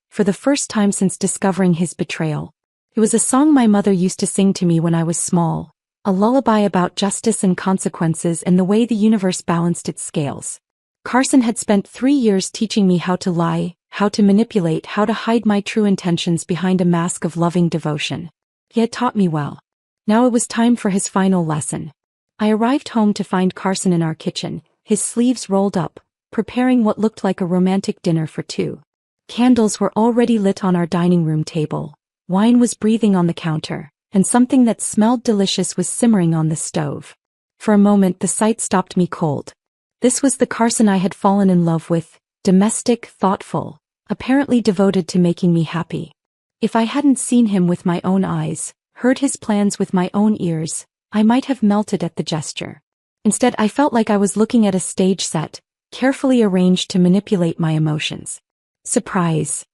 Speaker 1: for the first time since discovering his betrayal. It was a song my mother used to sing to me when I was small, a lullaby about justice and consequences and the way the universe balanced its scales. Carson had spent 3 years teaching me how to lie, how to manipulate, how to hide my true intentions behind a mask of loving devotion. He had taught me well. Now it was time for his final lesson. I arrived home to find Carson in our kitchen, his sleeves rolled up, preparing what looked like a romantic dinner for two. Candles were already lit on our dining room table, wine was breathing on the counter, and something that smelled delicious was simmering on the stove. For a moment the sight stopped me cold. This was the Carson I had fallen in love with, domestic, thoughtful, apparently devoted to making me happy. If I hadn't seen him with my own eyes, heard his plans with my own ears, I might have melted at the gesture. Instead, I felt like I was looking at a stage set, carefully arranged to manipulate my emotions. Surprise,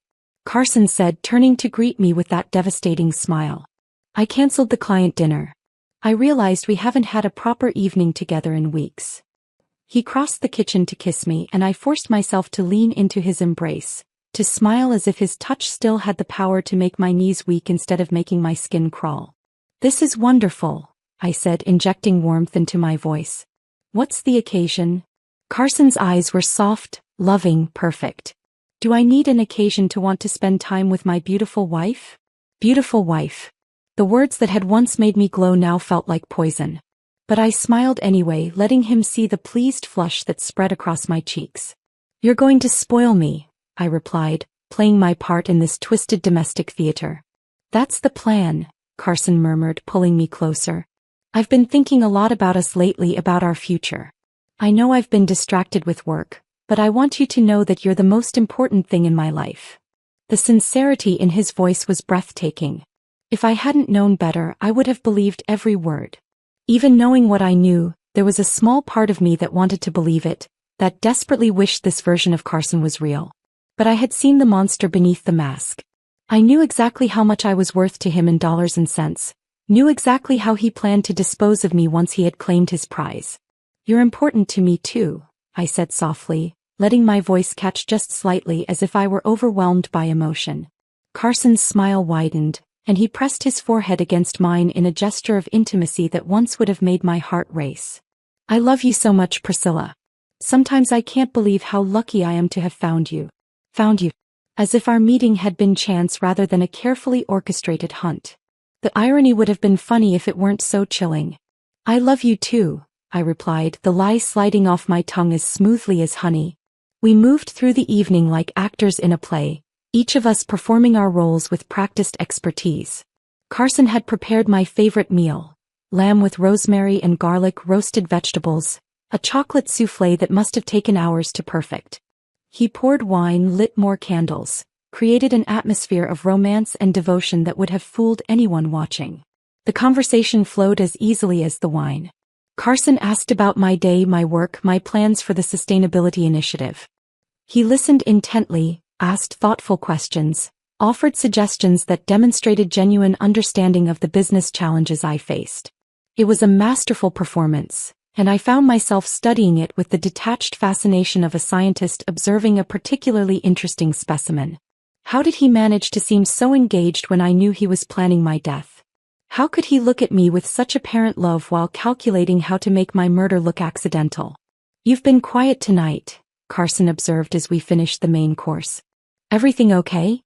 Speaker 1: Carson said, turning to greet me with that devastating smile. I canceled the client dinner. I realized we haven't had a proper evening together in weeks. He crossed the kitchen to kiss me, and I forced myself to lean into his embrace, to smile as if his touch still had the power to make my knees weak instead of making my skin crawl. "This is wonderful," I said, injecting warmth into my voice. "What's the occasion?" Carson's eyes were soft, loving, perfect. "Do I need an occasion to want to spend time with my beautiful wife?" Beautiful wife. The words that had once made me glow now felt like poison. But I smiled anyway, letting him see the pleased flush that spread across my cheeks. "You're going to spoil me," I replied, playing my part in this twisted domestic theater. "That's the plan," Carson murmured, pulling me closer. "I've been thinking a lot about us lately, about our future. I know I've been distracted with work, but I want you to know that you're the most important thing in my life." The sincerity in his voice was breathtaking. If I hadn't known better, I would have believed every word. Even knowing what I knew, there was a small part of me that wanted to believe it, that desperately wished this version of Carson was real. But I had seen the monster beneath the mask. I knew exactly how much I was worth to him in dollars and cents, knew exactly how he planned to dispose of me once he had claimed his prize. "You're important to me too," I said softly, letting my voice catch just slightly as if I were overwhelmed by emotion. Carson's smile widened, and he pressed his forehead against mine in a gesture of intimacy that once would have made my heart race. "I love you so much, Priscilla. Sometimes I can't believe how lucky I am to have found you. Found you." As if our meeting had been chance rather than a carefully orchestrated hunt. The irony would have been funny if it weren't so chilling. "I love you too," I replied, the lie sliding off my tongue as smoothly as honey. We moved through the evening like actors in a play, each of us performing our roles with practiced expertise. Carson had prepared my favorite meal, lamb with rosemary and garlic, roasted vegetables, a chocolate souffle that must have taken hours to perfect. He poured wine, lit more candles, created an atmosphere of romance and devotion that would have fooled anyone watching. The conversation flowed as easily as the wine. Carson asked about my day, my work, my plans for the sustainability initiative. He listened intently, asked thoughtful questions, offered suggestions that demonstrated genuine understanding of the business challenges I faced. It was a masterful performance, and I found myself studying it with the detached fascination of a scientist observing a particularly interesting specimen. How did he manage to seem so engaged when I knew he was planning my death? How could he look at me with such apparent love while calculating how to make my murder look accidental? "You've been quiet tonight," Carson observed as we finished the main course. "Everything okay?"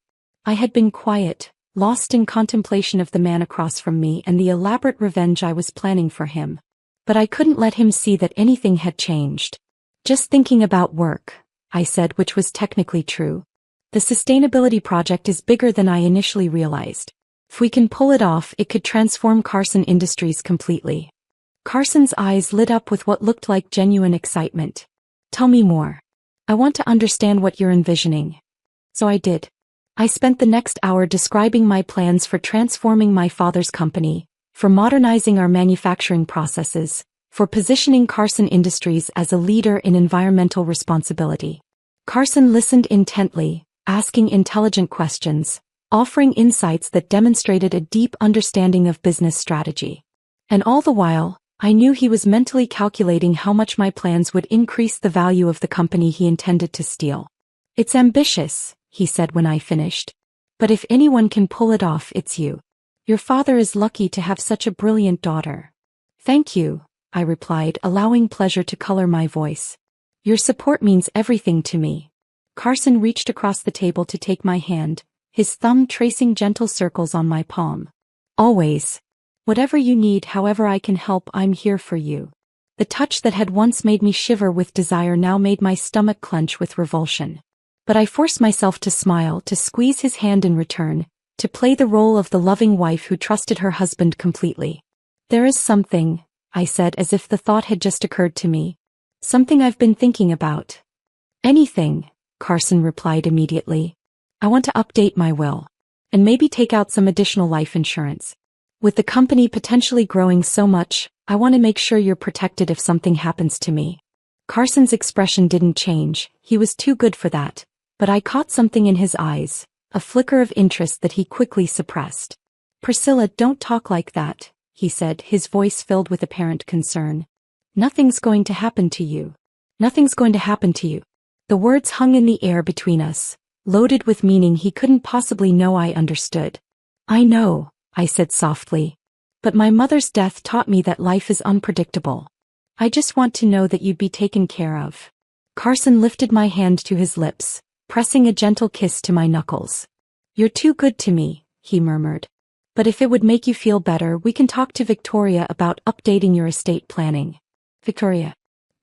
Speaker 1: I had been quiet, lost in contemplation of the man across from me and the elaborate revenge I was planning for him. But I couldn't let him see that anything had changed. "Just thinking about work," I said, which was technically true. "The sustainability project is bigger than I initially realized. If we can pull it off, it could transform Carson Industries completely." Carson's eyes lit up with what looked like genuine excitement. "Tell me more. I want to understand what you're envisioning." So I did. I spent the next hour describing my plans for transforming my father's company, for modernizing our manufacturing processes, for positioning Carson Industries as a leader in environmental responsibility. Carson listened intently, asking intelligent questions, offering insights that demonstrated a deep understanding of business strategy. And all the while, I knew he was mentally calculating how much my plans would increase the value of the company he intended to steal. "It's ambitious," he said when I finished. "But if anyone can pull it off, it's you. Your father is lucky to have such a brilliant daughter." "Thank you," I replied, allowing pleasure to color my voice. "Your support means everything to me." Carson reached across the table to take my hand, his thumb tracing gentle circles on my palm. "Always. Whatever you need, however I can help, I'm here for you." The touch that had once made me shiver with desire now made my stomach clench with revulsion. But I forced myself to smile, to squeeze his hand in return, to play the role of the loving wife who trusted her husband completely. "There is something," I said as if the thought had just occurred to me. "Something I've been thinking about." "Anything," Carson replied immediately. "I want to update my will. And maybe take out some additional life insurance. With the company potentially growing so much, I want to make sure you're protected if something happens to me." Carson's expression didn't change, he was too good for that. But I caught something in his eyes, a flicker of interest that he quickly suppressed. "Priscilla, don't talk like that," he said, his voice filled with apparent concern. "Nothing's going to happen to you. Nothing's going to happen to you." The words hung in the air between us, loaded with meaning he couldn't possibly know I understood. I know, I said softly. But my mother's death taught me that life is unpredictable. I just want to know that you'd be taken care of. Carson lifted my hand to his lips, pressing a gentle kiss to my knuckles. You're too good to me, he murmured. But if it would make you feel better, we can talk to Victoria about updating your estate planning. Victoria.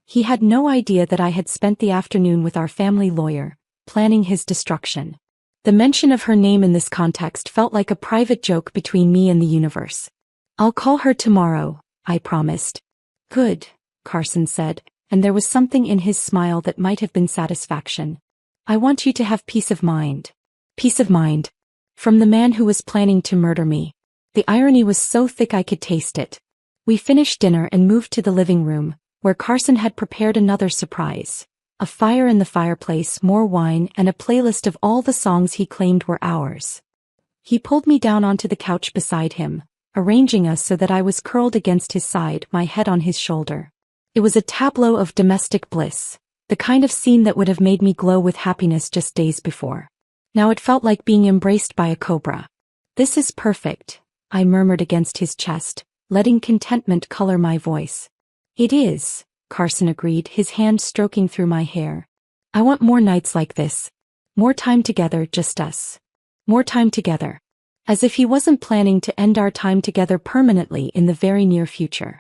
Speaker 1: He had no idea that I had spent the afternoon with our family lawyer, planning his destruction. The mention of her name in this context felt like a private joke between me and the universe. I'll call her tomorrow, I promised. Good, Carson said, and there was something in his smile that might have been satisfaction. I want you to have peace of mind. Peace of mind. From the man who was planning to murder me. The irony was so thick I could taste it. We finished dinner and moved to the living room, where Carson had prepared another surprise. A fire in the fireplace, more wine, and a playlist of all the songs he claimed were ours. He pulled me down onto the couch beside him, arranging us so that I was curled against his side, my head on his shoulder. It was a tableau of domestic bliss, the kind of scene that would have made me glow with happiness just days before. Now it felt like being embraced by a cobra. This is perfect, I murmured against his chest, letting contentment color my voice. It is, Carson agreed, his hand stroking through my hair. I want more nights like this. More time together, just us. More time together. As if he wasn't planning to end our time together permanently in the very near future.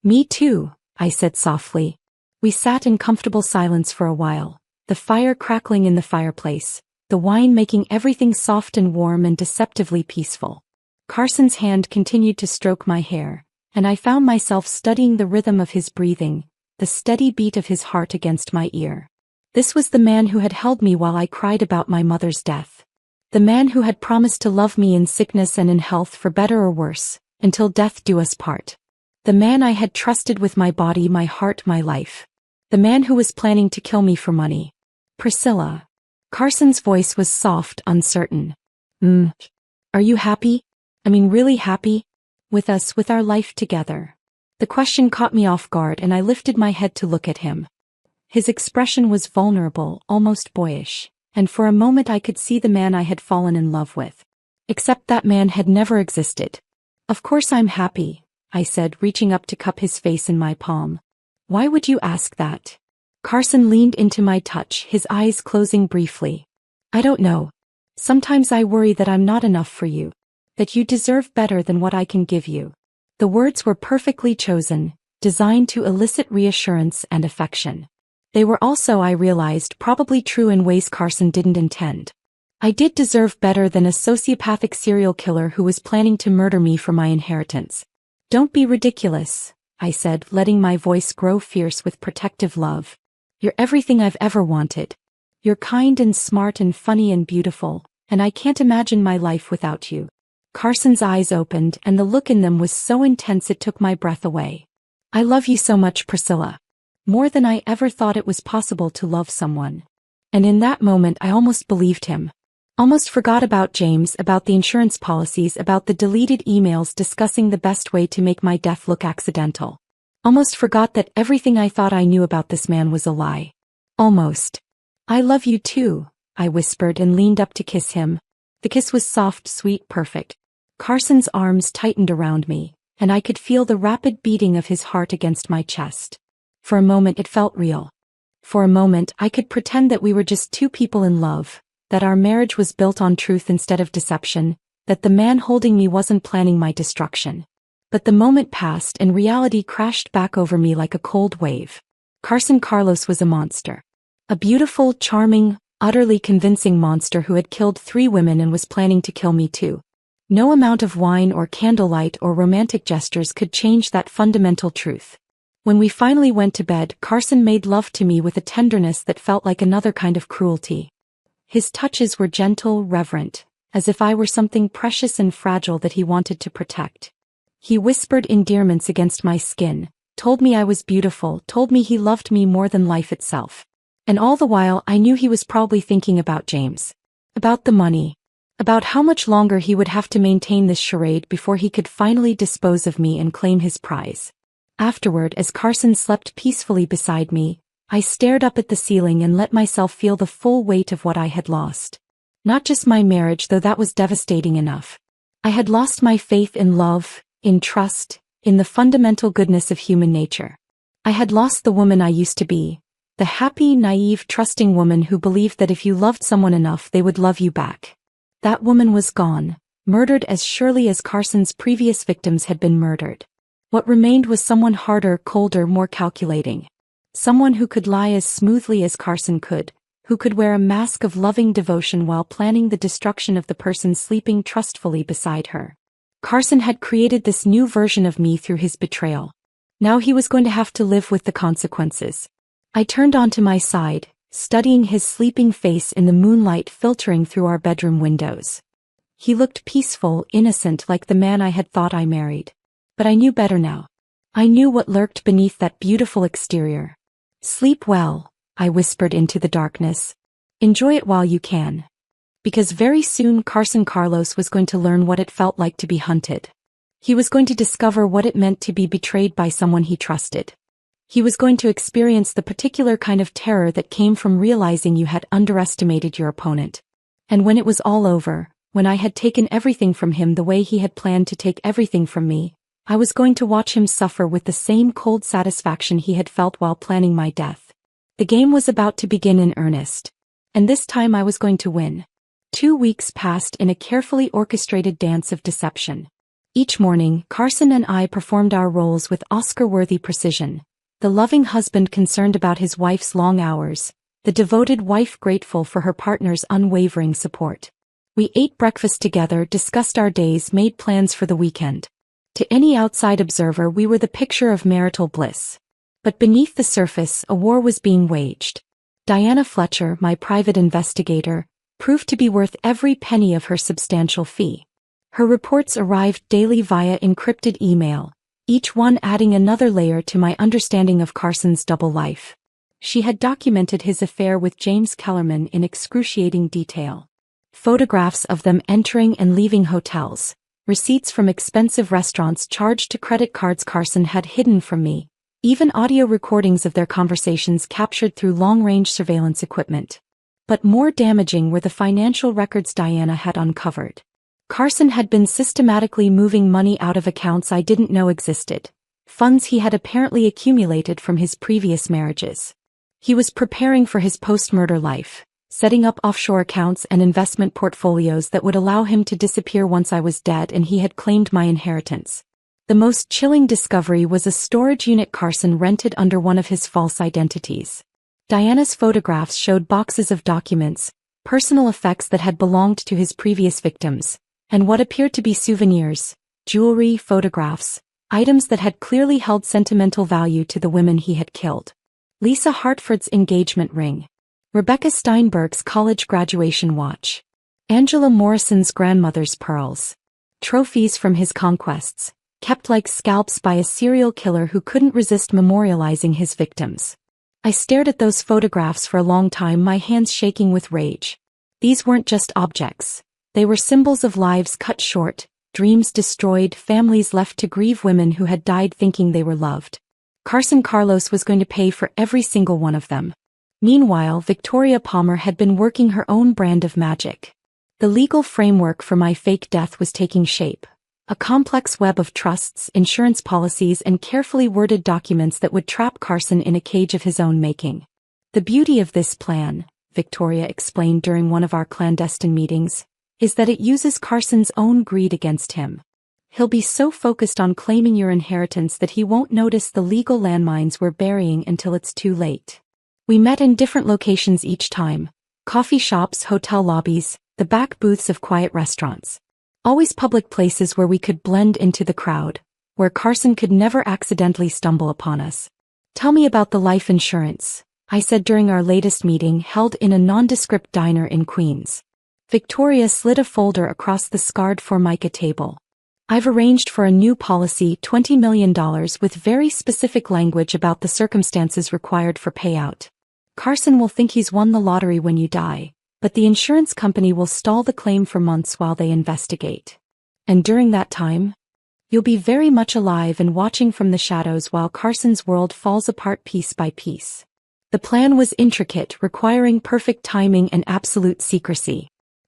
Speaker 1: Me too, I said softly. We sat in comfortable silence for a while, the fire crackling in the fireplace, the wine making everything soft and warm and deceptively peaceful. Carson's hand continued to stroke my hair, and I found myself studying the rhythm of his breathing, the steady beat of his heart against my ear. This was the man who had held me while I cried about my mother's death. The man who had promised to love me in sickness and in health, for better or worse, until death do us part. The man I had trusted with my body, my heart, my life. The man who was planning to kill me for money. Priscilla. Carson's voice was soft, uncertain. Are you happy? I mean, really happy? With us, with our life together. The question caught me off guard and I lifted my head to look at him. His expression was vulnerable, almost boyish. And for a moment I could see the man I had fallen in love with. Except that man had never existed. Of course I'm happy, I said, reaching up to cup his face in my palm. Why would you ask that? Carson leaned into my touch, his eyes closing briefly. I don't know. Sometimes I worry that I'm not enough for you. That you deserve better than what I can give you. The words were perfectly chosen, designed to elicit reassurance and affection. They were also, I realized, probably true in ways Carson didn't intend. I did deserve better than a sociopathic serial killer who was planning to murder me for my inheritance. Don't be ridiculous, I said, letting my voice grow fierce with protective love. You're everything I've ever wanted. You're kind and smart and funny and beautiful, and I can't imagine my life without you. Carson's eyes opened, and the look in them was so intense it took my breath away. I love you so much, Priscilla. More than I ever thought it was possible to love someone. And in that moment I almost believed him. Almost forgot about James, about the insurance policies, about the deleted emails discussing the best way to make my death look accidental. Almost forgot that everything I thought I knew about this man was a lie. Almost. I love you too, I whispered and leaned up to kiss him. The kiss was soft, sweet, perfect. Carson's arms tightened around me, and I could feel the rapid beating of his heart against my chest. For a moment it felt real. For a moment I could pretend that we were just two people in love, that our marriage was built on truth instead of deception, that the man holding me wasn't planning my destruction. But the moment passed and reality crashed back over me like a cold wave. Carson Carlos was a monster. A beautiful, charming, utterly convincing monster who had killed 3 women and was planning to kill me too. No amount of wine or candlelight or romantic gestures could change that fundamental truth. When we finally went to bed, Carson made love to me with a tenderness that felt like another kind of cruelty. His touches were gentle, reverent, as if I were something precious and fragile that he wanted to protect. He whispered endearments against my skin, told me I was beautiful, told me he loved me more than life itself. And all the while I knew he was probably thinking about James. About the money. About how much longer he would have to maintain this charade before he could finally dispose of me and claim his prize. Afterward, as Carson slept peacefully beside me, I stared up at the ceiling and let myself feel the full weight of what I had lost. Not just my marriage, though that was devastating enough. I had lost my faith in love, in trust, in the fundamental goodness of human nature. I had lost the woman I used to be, the happy, naive, trusting woman who believed that if you loved someone enough they would love you back. That woman was gone, murdered as surely as Carson's previous victims had been murdered. What remained was someone harder, colder, more calculating. Someone who could lie as smoothly as Carson could, who could wear a mask of loving devotion while planning the destruction of the person sleeping trustfully beside her. Carson had created this new version of me through his betrayal. Now he was going to have to live with the consequences. I turned onto my side, studying his sleeping face in the moonlight filtering through our bedroom windows. He looked peaceful, innocent, like the man I had thought I married. But I knew better now. I knew what lurked beneath that beautiful exterior. "Sleep well," I whispered into the darkness. "Enjoy it while you can." Because very soon Carson Carlos was going to learn what it felt like to be hunted. He was going to discover what it meant to be betrayed by someone he trusted. He was going to experience the particular kind of terror that came from realizing you had underestimated your opponent. And when it was all over, when I had taken everything from him the way he had planned to take everything from me, I was going to watch him suffer with the same cold satisfaction he had felt while planning my death. The game was about to begin in earnest. And this time I was going to win. 2 weeks passed in a carefully orchestrated dance of deception. Each morning, Carson and I performed our roles with Oscar-worthy precision. The loving husband concerned about his wife's long hours, the devoted wife grateful for her partner's unwavering support. We ate breakfast together, discussed our days, made plans for the weekend. To any outside observer, we were the picture of marital bliss. But beneath the surface, a war was being waged. Diana Fletcher, my private investigator, proved to be worth every penny of her substantial fee. Her reports arrived daily via encrypted email, each one adding another layer to my understanding of Carson's double life. She had documented his affair with James Kellerman in excruciating detail. Photographs of them entering and leaving hotels, receipts from expensive restaurants charged to credit cards Carson had hidden from me, even audio recordings of their conversations captured through long-range surveillance equipment. But more damaging were the financial records Diana had uncovered. Carson had been systematically moving money out of accounts I didn't know existed, funds he had apparently accumulated from his previous marriages. He was preparing for his post-murder life, setting up offshore accounts and investment portfolios that would allow him to disappear once I was dead and he had claimed my inheritance. The most chilling discovery was a storage unit Carson rented under one of his false identities. Diana's photographs showed boxes of documents, personal effects that had belonged to his previous victims, and what appeared to be souvenirs, jewelry, photographs, items that had clearly held sentimental value to the women he had killed. Lisa Hartford's engagement ring, Rebecca Steinberg's college graduation watch, Angela Morrison's grandmother's pearls, trophies from his conquests, kept like scalps by a serial killer who couldn't resist memorializing his victims. I stared at those photographs for a long time, my hands shaking with rage. These weren't just objects. They were symbols of lives cut short, dreams destroyed, families left to grieve, women who had died thinking they were loved. Carson Carlos was going to pay for every single one of them. Meanwhile, Victoria Palmer had been working her own brand of magic. The legal framework for my fake death was taking shape. A complex web of trusts, insurance policies, and carefully worded documents that would trap Carson in a cage of his own making. The beauty of this plan, Victoria explained during one of our clandestine meetings, is that it uses Carson's own greed against him. He'll be so focused on claiming your inheritance that he won't notice the legal landmines we're burying until it's too late. We met in different locations each time: coffee shops, hotel lobbies, the back booths of quiet restaurants. Always public places where we could blend into the crowd, where Carson could never accidentally stumble upon us. "Tell me about the life insurance," I said during our latest meeting held in a nondescript diner in Queens. Victoria slid a folder across the scarred Formica table. "I've arranged for a new policy, $20 million, with very specific language about the circumstances required for payout. Carson will think he's won the lottery when you die, but the insurance company will stall the claim for months while they investigate. And during that time, you'll be very much alive and watching from the shadows while Carson's world falls apart piece by piece." The plan was intricate, requiring perfect timing and absolute secrecy.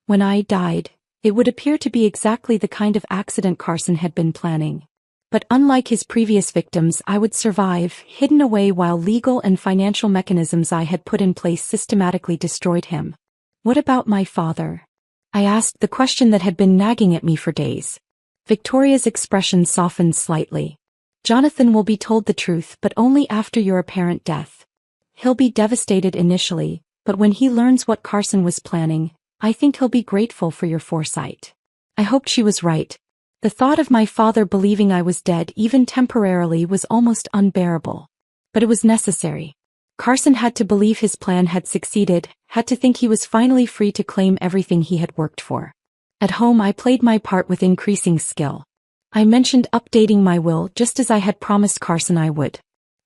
Speaker 1: When I died, it would appear to be exactly the kind of accident Carson had been planning. But unlike his previous victims, I would survive, hidden away while legal and financial mechanisms I had put in place systematically destroyed him. What about my father? I asked the question that had been nagging at me for days. Victoria's expression softened slightly. Jonathan will be told the truth, but only after your apparent death. He'll be devastated initially, but when he learns what Carson was planning, I think he'll be grateful for your foresight. I hoped she was right. The thought of my father believing I was dead even temporarily was almost unbearable. But it was necessary. Carson had to believe his plan had succeeded, had to think he was finally free to claim everything he had worked for. At home I played my part with increasing skill. I mentioned updating my will just as I had promised Carson I would.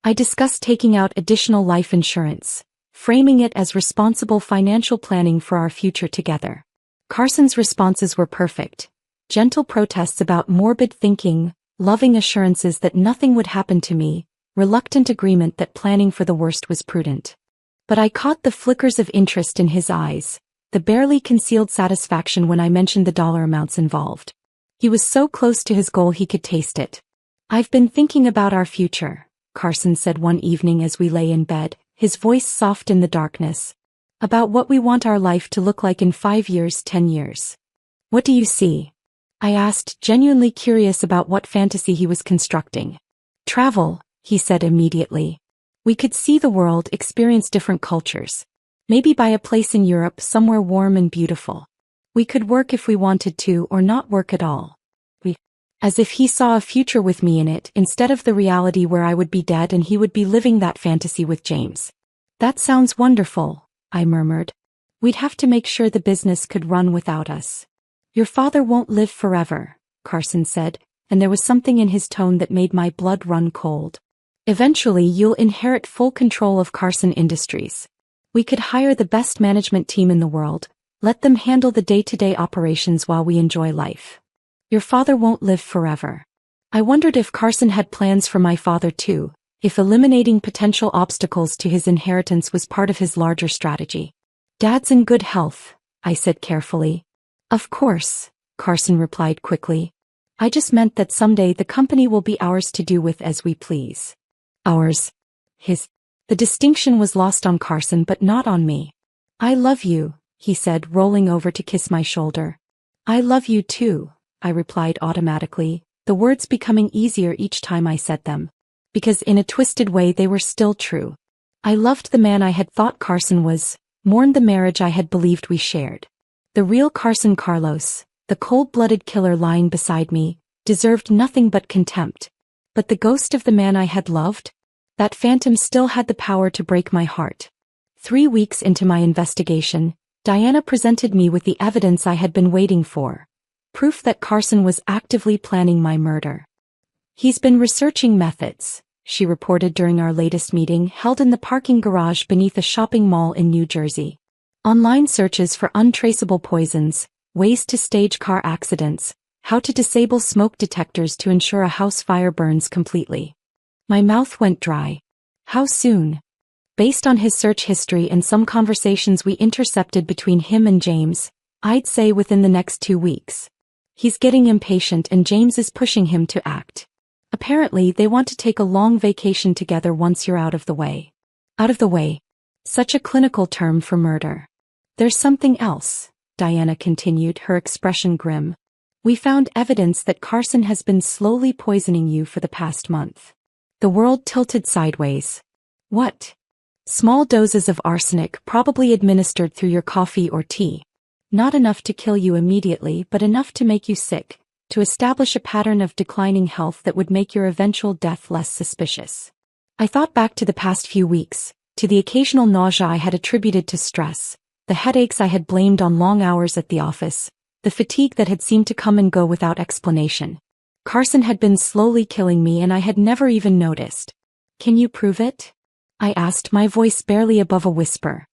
Speaker 1: I discussed taking out additional life insurance, framing it as responsible financial planning for our future together. Carson's responses were perfect. Gentle protests about morbid thinking, loving assurances that nothing would happen to me, reluctant agreement that planning for the worst was prudent. But I caught the flickers of interest in his eyes, the barely concealed satisfaction when I mentioned the dollar amounts involved. He was so close to his goal he could taste it. I've been thinking about our future, Carson said one evening as we lay in bed, his voice soft in the darkness. About what we want our life to look like in 5 years, 10 years. What do you see? I asked, genuinely curious about what fantasy he was constructing. Travel, he said immediately. We could see the world, experience different cultures. Maybe buy a place in Europe, somewhere warm and beautiful. We could work if we wanted to or not work at all. As if he saw a future with me in it instead of the reality where I would be dead and he would be living that fantasy with James. That sounds wonderful, I murmured. We'd have to make sure the business could run without us. Your father won't live forever, Carson said, and there was something in his tone that made my blood run cold. Eventually you'll inherit full control of Carson Industries. We could hire the best management team in the world, let them handle the day-to-day operations while we enjoy life. Your father won't live forever. I wondered if Carson had plans for my father too, if eliminating potential obstacles to his inheritance was part of his larger strategy. Dad's in good health, I said carefully. Of course, Carson replied quickly. I just meant that someday the company will be ours to do with as we please. Ours. His. The distinction was lost on Carson but not on me. I love you, he said, rolling over to kiss my shoulder. I love you too, I replied automatically, the words becoming easier each time I said them. Because in a twisted way they were still true. I loved the man I had thought Carson was, mourned the marriage I had believed we shared. The real Carson Carlos, the cold-blooded killer lying beside me, deserved nothing but contempt. But the ghost of the man I had loved? That phantom still had the power to break my heart. 3 weeks into my investigation, Diana presented me with the evidence I had been waiting for. Proof that Carson was actively planning my murder. He's been researching methods, she reported during our latest meeting held in the parking garage beneath a shopping mall in New Jersey. Online searches for untraceable poisons, ways to stage car accidents, how to disable smoke detectors to ensure a house fire burns completely. My mouth went dry. How soon? Based on his search history and some conversations we intercepted between him and James, I'd say within the next 2 weeks. He's getting impatient and James is pushing him to act. Apparently they want to take a long vacation together once you're out of the way. Out of the way. Such a clinical term for murder. There's something else, Diana continued, her expression grim. We found evidence that Carson has been slowly poisoning you for the past month. The world tilted sideways. What? Small doses of arsenic probably administered through your coffee or tea. Not enough to kill you immediately but enough to make you sick, to establish a pattern of declining health that would make your eventual death less suspicious. I thought back to the past few weeks, to the occasional nausea I had attributed to stress, the headaches I had blamed on long hours at the office, the fatigue that had seemed to come and go without explanation. Carson had been slowly killing me and I had never even noticed. Can you prove it? I asked, my voice barely above a whisper.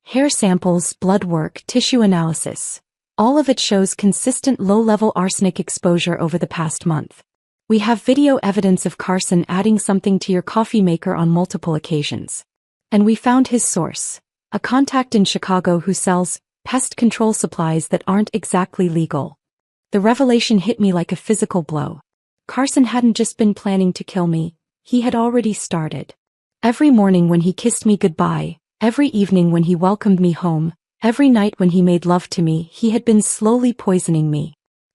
Speaker 1: Hair samples, blood work, tissue analysis. All of it shows consistent low-level arsenic exposure over the past month. We have video evidence of Carson adding something to your coffee maker on multiple occasions. And we found his source, a contact in Chicago who sells pest control supplies that aren't exactly legal. The revelation hit me like a physical blow. Carson hadn't just been planning to kill me, he had already started. Every morning when he kissed me goodbye, every evening when he welcomed me home, every night when he made love to me, he had been slowly poisoning me.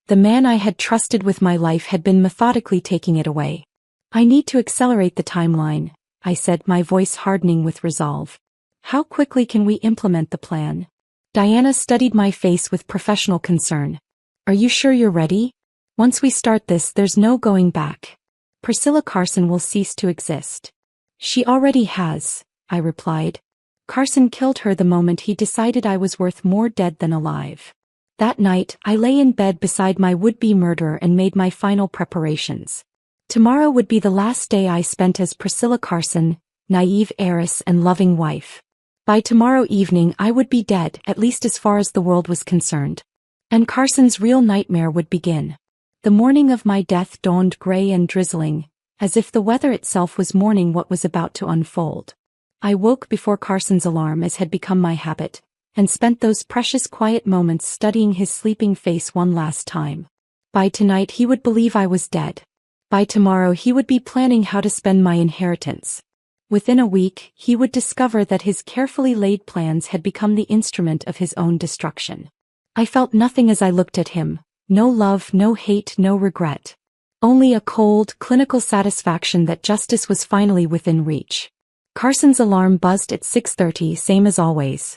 Speaker 1: The man I had trusted with my life had been methodically taking it away. I need to accelerate the timeline, I said, my voice hardening with resolve. How quickly can we implement the plan? Diana studied my face with professional concern. Are you sure you're ready? Once we start this, there's no going back. Priscilla Carson will cease to exist. She already has, I replied. Carson killed her the moment he decided I was worth more dead than alive. That night, I lay in bed beside my would-be murderer and made my final preparations. Tomorrow would be the last day I spent as Priscilla Carson, naive heiress and loving wife. By tomorrow evening I would be dead, at least as far as the world was concerned. And Carson's real nightmare would begin. The morning of my death dawned gray and drizzling, as if the weather itself was mourning what was about to unfold. I woke before Carson's alarm, as had become my habit, and spent those precious quiet moments studying his sleeping face one last time. By tonight he would believe I was dead. By tomorrow he would be planning how to spend my inheritance. Within a week, he would discover that his carefully laid plans had become the instrument of his own destruction. I felt nothing as I looked at him, no love, no hate, no regret. Only a cold, clinical satisfaction that justice was finally within reach. Carson's alarm buzzed at 6:30, same as always.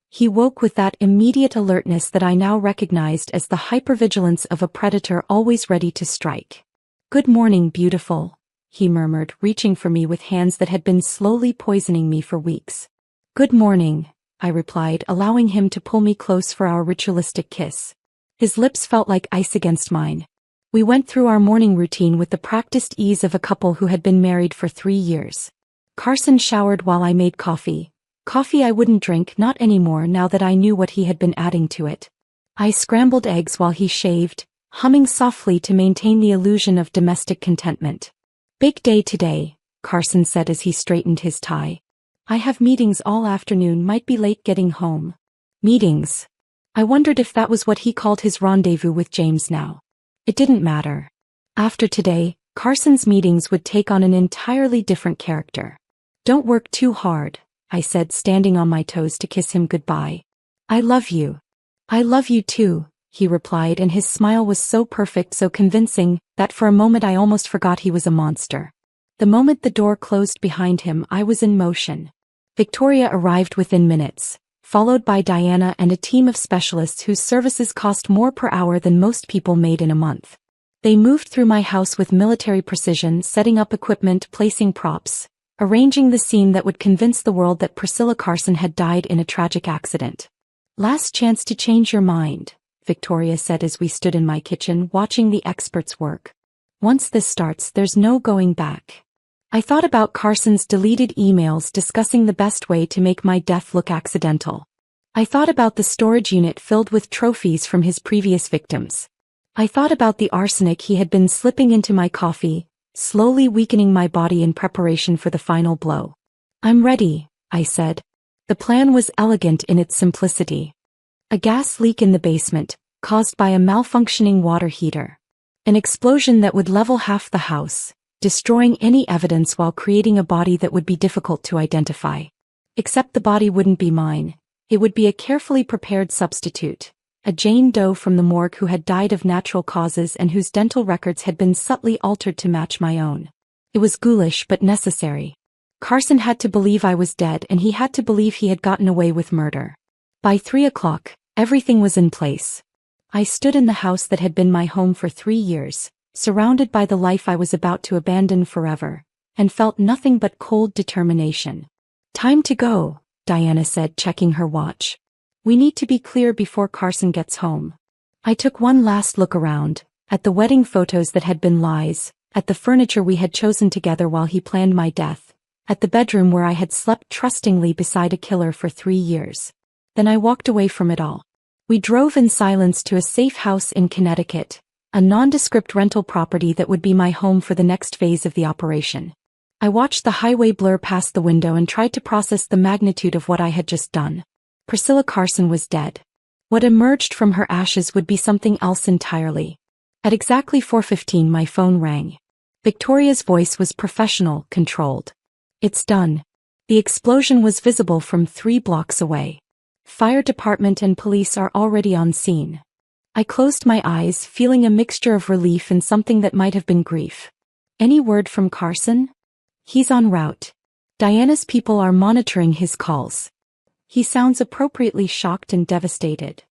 Speaker 1: He woke with that immediate alertness that I now recognized as the hypervigilance of a predator always ready to strike. "Good morning, beautiful," he murmured, reaching for me with hands that had been slowly poisoning me for weeks. "Good morning," I replied, allowing him to pull me close for our ritualistic kiss. His lips felt like ice against mine. We went through our morning routine with the practiced ease of a couple who had been married for 3 years. Carson showered while I made coffee. Coffee I wouldn't drink, not anymore now that I knew what he had been adding to it. I scrambled eggs while he shaved, humming softly to maintain the illusion of domestic contentment. "Big day today," Carson said as he straightened his tie. "I have meetings all afternoon, might be late getting home." Meetings. I wondered if that was what he called his rendezvous with James now. It didn't matter. After today, Carson's meetings would take on an entirely different character. "Don't work too hard," I said, standing on my toes to kiss him goodbye. "I love you." "I love you too," he replied, and his smile was so perfect, so convincing, that for a moment I almost forgot he was a monster. The moment the door closed behind him, I was in motion. Victoria arrived within minutes, followed by Diana and a team of specialists whose services cost more per hour than most people made in a month. They moved through my house with military precision, setting up equipment, placing props, arranging the scene that would convince the world that Priscilla Carson had died in a tragic accident. "Last chance to change your mind," Victoria said as we stood in my kitchen watching the experts work. "Once this starts, there's no going back." I thought about Carson's deleted emails discussing the best way to make my death look accidental. I thought about the storage unit filled with trophies from his previous victims. I thought about the arsenic he had been slipping into my coffee, slowly weakening my body in preparation for the final blow. "I'm ready," I said. The plan was elegant in its simplicity. A gas leak in the basement, caused by a malfunctioning water heater. An explosion that would level half the house, destroying any evidence while creating a body that would be difficult to identify. Except the body wouldn't be mine. It would be a carefully prepared substitute. A Jane Doe from the morgue who had died of natural causes and whose dental records had been subtly altered to match my own. It was ghoulish but necessary. Carson had to believe I was dead, and he had to believe he had gotten away with murder. By 3 o'clock, everything was in place. I stood in the house that had been my home for 3 years, surrounded by the life I was about to abandon forever, and felt nothing but cold determination. "Time to go," Diana said, checking her watch. "We need to be clear before Carson gets home." I took one last look around, at the wedding photos that had been lies, at the furniture we had chosen together while he planned my death, at the bedroom where I had slept trustingly beside a killer for 3 years. Then I walked away from it all. We drove in silence to a safe house in Connecticut, a nondescript rental property that would be my home for the next phase of the operation. I watched the highway blur past the window and tried to process the magnitude of what I had just done. Priscilla Carson was dead. What emerged from her ashes would be something else entirely. At exactly 4:15 my phone rang. Victoria's voice was professional, controlled. It's done. The explosion was visible from 3 blocks away. Fire department and police are already on scene. I closed my eyes, feeling a mixture of relief and something that might have been grief. Any word from Carson? He's en route. Diana's people are monitoring his calls. He sounds appropriately shocked and devastated.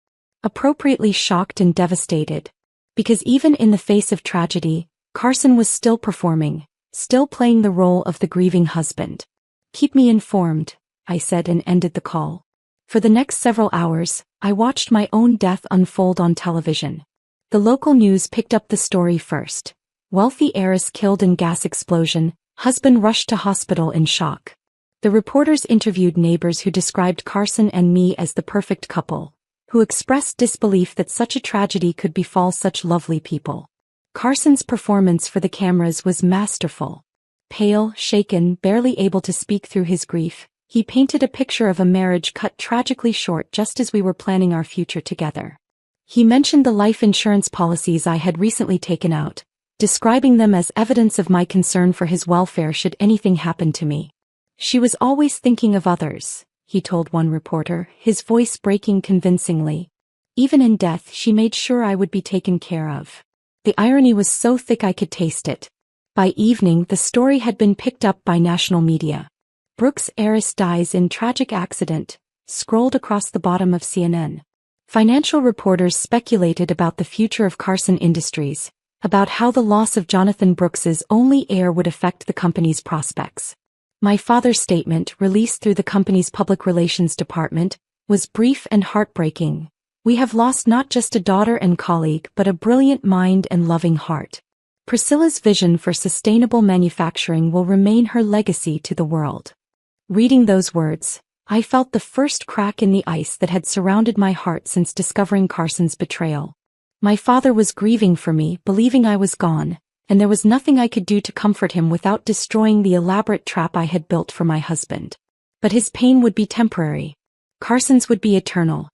Speaker 1: Appropriately shocked and devastated. Because even in the face of tragedy, Carson was still performing, still playing the role of the grieving husband. Keep me informed, I said and ended the call. For the next several hours, I watched my own death unfold on television. The local news picked up the story first. Wealthy heiress killed in gas explosion, husband rushed to hospital in shock. The reporters interviewed neighbors who described Carson and me as the perfect couple, who expressed disbelief that such a tragedy could befall such lovely people. Carson's performance for the cameras was masterful. Pale, shaken, barely able to speak through his grief, he painted a picture of a marriage cut tragically short just as we were planning our future together. He mentioned the life insurance policies I had recently taken out, describing them as evidence of my concern for his welfare should anything happen to me. She was always thinking of others, he told one reporter, his voice breaking convincingly. Even in death she made sure I would be taken care of. The irony was so thick I could taste it. By evening the story had been picked up by national media. Brooks' heiress dies in tragic accident, scrolled across the bottom of CNN. Financial reporters speculated about the future of Carson Industries, about how the loss of Jonathan Brooks's only heir would affect the company's prospects. My father's statement, released through the company's public relations department, was brief and heartbreaking. We have lost not just a daughter and colleague but a brilliant mind and loving heart. Priscilla's vision for sustainable manufacturing will remain her legacy to the world. Reading those words, I felt the first crack in the ice that had surrounded my heart since discovering Carson's betrayal. My father was grieving for me, believing I was gone, and there was nothing I could do to comfort him without destroying the elaborate trap I had built for my husband. But his pain would be temporary. Carson's would be eternal.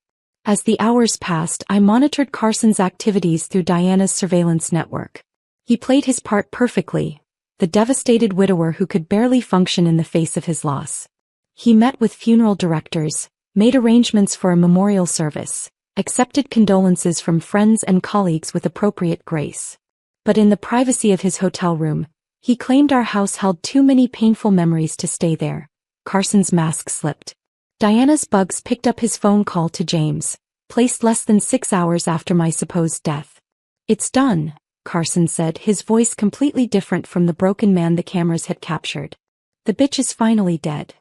Speaker 1: As the hours passed, I monitored Carson's activities through Diana's surveillance network. He played his part perfectly, the devastated widower who could barely function in the face of his loss. He met with funeral directors, made arrangements for a memorial service, accepted condolences from friends and colleagues with appropriate grace. But in the privacy of his hotel room, he claimed our house held too many painful memories to stay there. Carson's mask slipped. Diana's bugs picked up his phone call to James, placed less than 6 hours after my supposed death. It's done, Carson said, his voice completely different from the broken man the cameras had captured. The bitch is finally dead.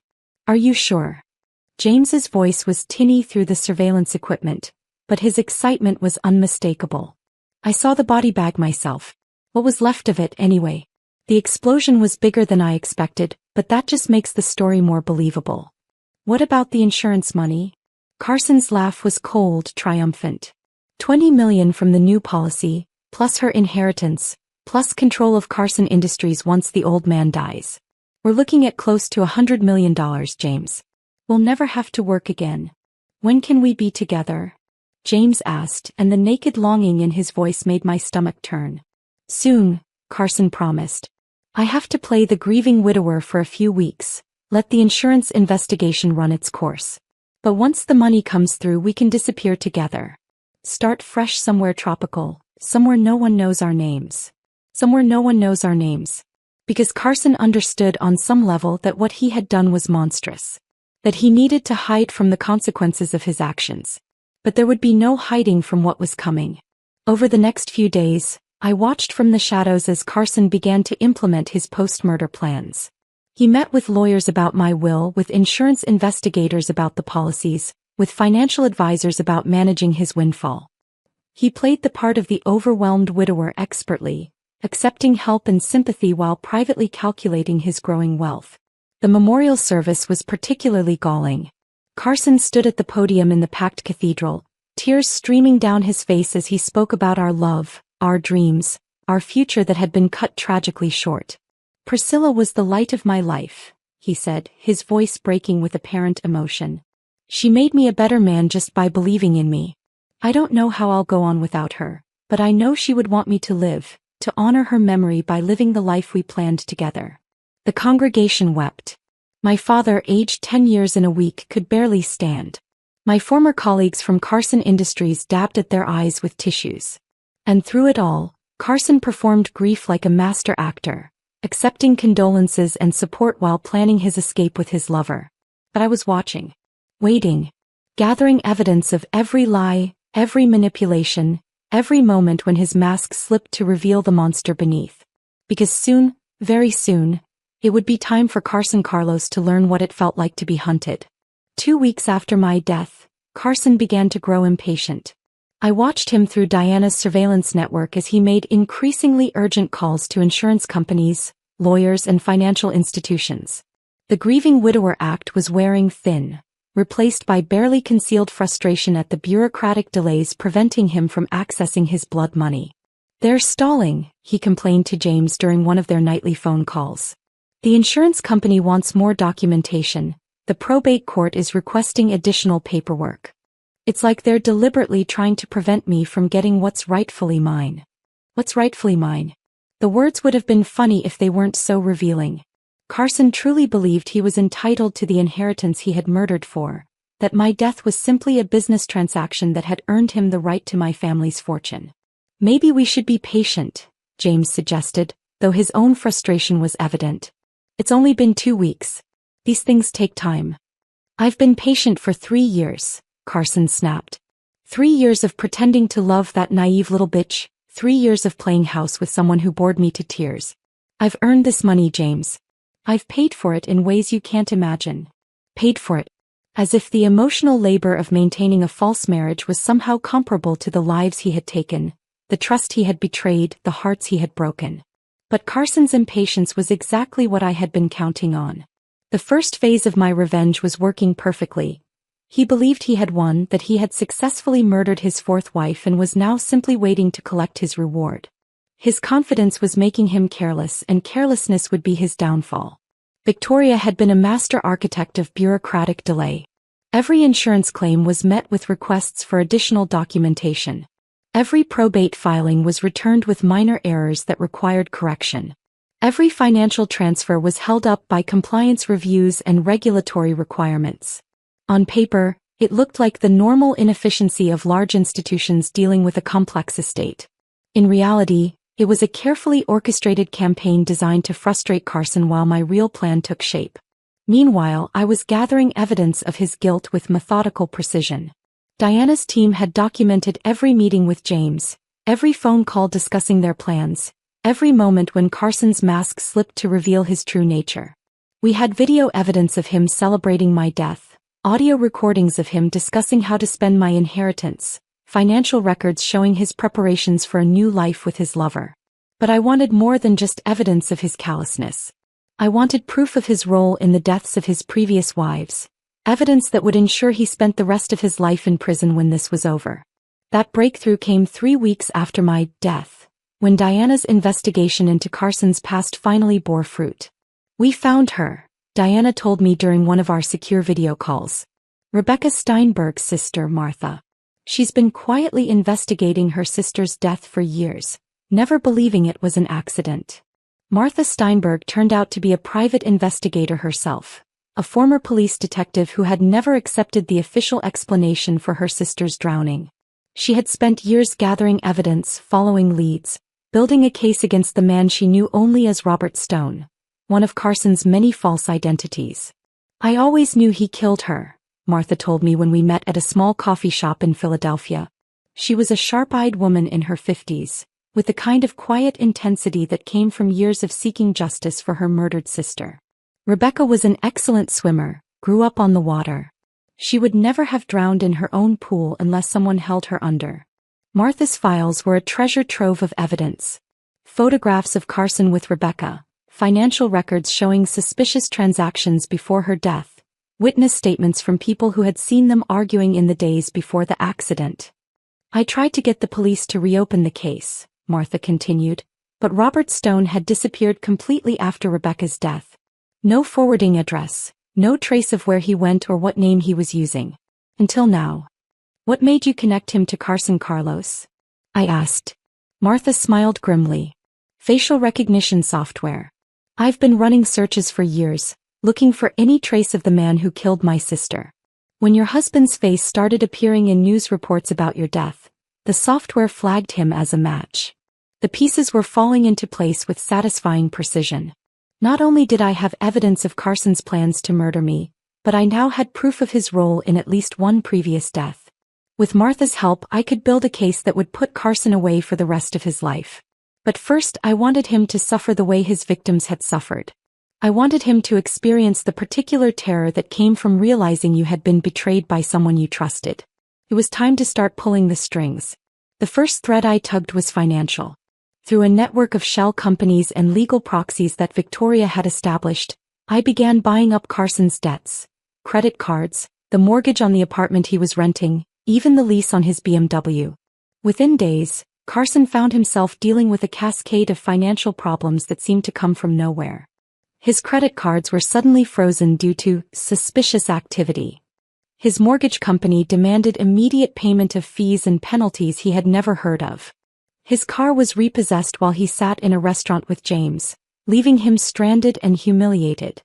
Speaker 1: Are you sure? James's voice was tinny through the surveillance equipment, but his excitement was unmistakable. I saw the body bag myself. What was left of it, anyway? The explosion was bigger than I expected, but that just makes the story more believable. What about the insurance money? Carson's laugh was cold, triumphant. $20 million from the new policy, plus her inheritance, plus control of Carson Industries once the old man dies. We're looking at close to $100 million, James. We'll never have to work again. When can we be together? James asked, and the naked longing in his voice made my stomach turn. Soon, Carson promised. I have to play the grieving widower for a few weeks, let the insurance investigation run its course. But once the money comes through we can disappear together. Start fresh somewhere tropical, somewhere no one knows our names. Somewhere no one knows our names. Because Carson understood on some level that what he had done was monstrous. That he needed to hide from the consequences of his actions. But there would be no hiding from what was coming. Over the next few days, I watched from the shadows as Carson began to implement his post-murder plans. He met with lawyers about my will, with insurance investigators about the policies, with financial advisors about managing his windfall. He played the part of the overwhelmed widower expertly, accepting help and sympathy while privately calculating his growing wealth. The memorial service was particularly galling. Carson stood at the podium in the packed cathedral, tears streaming down his face as he spoke about our love, our dreams, our future that had been cut tragically short. Priscilla was the light of my life, he said, his voice breaking with apparent emotion. She made me a better man just by believing in me. I don't know how I'll go on without her, but I know she would want me to live, to honor her memory by living the life we planned together." The congregation wept. My father, aged 10 years in a week, could barely stand. My former colleagues from Carson Industries dabbed at their eyes with tissues. And through it all, Carson performed grief like a master actor, accepting condolences and support while planning his escape with his lover. But I was watching, waiting, gathering evidence of every lie, every manipulation, every moment when his mask slipped to reveal the monster beneath. Because soon, very soon, it would be time for Carson Carlos to learn what it felt like to be hunted. 2 weeks after my death, Carson began to grow impatient. I watched him through Diana's surveillance network as he made increasingly urgent calls to insurance companies, lawyers, and financial institutions. The Grieving Widower Act was wearing thin, replaced by barely concealed frustration at the bureaucratic delays preventing him from accessing his blood money. "They're stalling," he complained to James during one of their nightly phone calls. "The insurance company wants more documentation. The probate court is requesting additional paperwork. It's like they're deliberately trying to prevent me from getting what's rightfully mine." What's rightfully mine? The words would have been funny if they weren't so revealing. Carson truly believed he was entitled to the inheritance he had murdered for, that my death was simply a business transaction that had earned him the right to my family's fortune. "Maybe we should be patient," James suggested, though his own frustration was evident. "It's only been 2 weeks. These things take time." "I've been patient for 3 years, Carson snapped. 3 years of pretending to love that naive little bitch, 3 years of playing house with someone who bored me to tears. I've earned this money, James. I've paid for it in ways you can't imagine. Paid for it. As if the emotional labor of maintaining a false marriage was somehow comparable to the lives he had taken, the trust he had betrayed, the hearts he had broken. But Carson's impatience was exactly what I had been counting on. The first phase of my revenge was working perfectly. He believed he had won, that he had successfully murdered his 4th wife and was now simply waiting to collect his reward. His confidence was making him careless, and carelessness would be his downfall. Victoria had been a master architect of bureaucratic delay. Every insurance claim was met with requests for additional documentation. Every probate filing was returned with minor errors that required correction. Every financial transfer was held up by compliance reviews and regulatory requirements. On paper, it looked like the normal inefficiency of large institutions dealing with a complex estate. In reality, it was a carefully orchestrated campaign designed to frustrate Carson while my real plan took shape. Meanwhile, I was gathering evidence of his guilt with methodical precision. Diana's team had documented every meeting with James, every phone call discussing their plans, every moment when Carson's mask slipped to reveal his true nature. We had video evidence of him celebrating my death, audio recordings of him discussing how to spend my inheritance, financial records showing his preparations for a new life with his lover. But I wanted more than just evidence of his callousness. I wanted proof of his role in the deaths of his previous wives, evidence that would ensure he spent the rest of his life in prison when this was over. That breakthrough came 3 weeks after my death, when Diana's investigation into Carson's past finally bore fruit. "We found her," Diana told me during one of our secure video calls. "Rebecca Steinberg's sister, Martha. She's been quietly investigating her sister's death for years, never believing it was an accident." Martha Steinberg turned out to be a private investigator herself, a former police detective who had never accepted the official explanation for her sister's drowning. She had spent years gathering evidence, following leads, building a case against the man she knew only as Robert Stone, one of Carson's many false identities. "I always knew he killed her," Martha told me when we met at a small coffee shop in Philadelphia. She was a sharp-eyed woman in her 50s, with the kind of quiet intensity that came from years of seeking justice for her murdered sister. Rebecca was an excellent swimmer, grew up on the water. She would never have drowned in her own pool unless someone held her under. Martha's files were a treasure trove of evidence. Photographs of Carson with Rebecca, financial records showing suspicious transactions before her death, witness statements from people who had seen them arguing in the days before the accident. "I tried to get the police to reopen the case," Martha continued, "but Robert Stone had disappeared completely after Rebecca's death. No forwarding address, no trace of where he went or what name he was using. Until now." What made you connect him to Carson Carlos? I asked. Martha smiled grimly. Facial recognition software. I've been running searches for years, looking for any trace of the man who killed my sister. When your husband's face started appearing in news reports about your death, the software flagged him as a match. The pieces were falling into place with satisfying precision. Not only did I have evidence of Carson's plans to murder me, but I now had proof of his role in at least one previous death. With Martha's help, I could build a case that would put Carson away for the rest of his life. But first, I wanted him to suffer the way his victims had suffered. I wanted him to experience the particular terror that came from realizing you had been betrayed by someone you trusted. It was time to start pulling the strings. The first thread I tugged was financial. Through a network of shell companies and legal proxies that Victoria had established, I began buying up Carson's debts, credit cards, the mortgage on the apartment he was renting, even the lease on his BMW. Within days, Carson found himself dealing with a cascade of financial problems that seemed to come from nowhere. His credit cards were suddenly frozen due to suspicious activity. His mortgage company demanded immediate payment of fees and penalties he had never heard of. His car was repossessed while he sat in a restaurant with James, leaving him stranded and humiliated.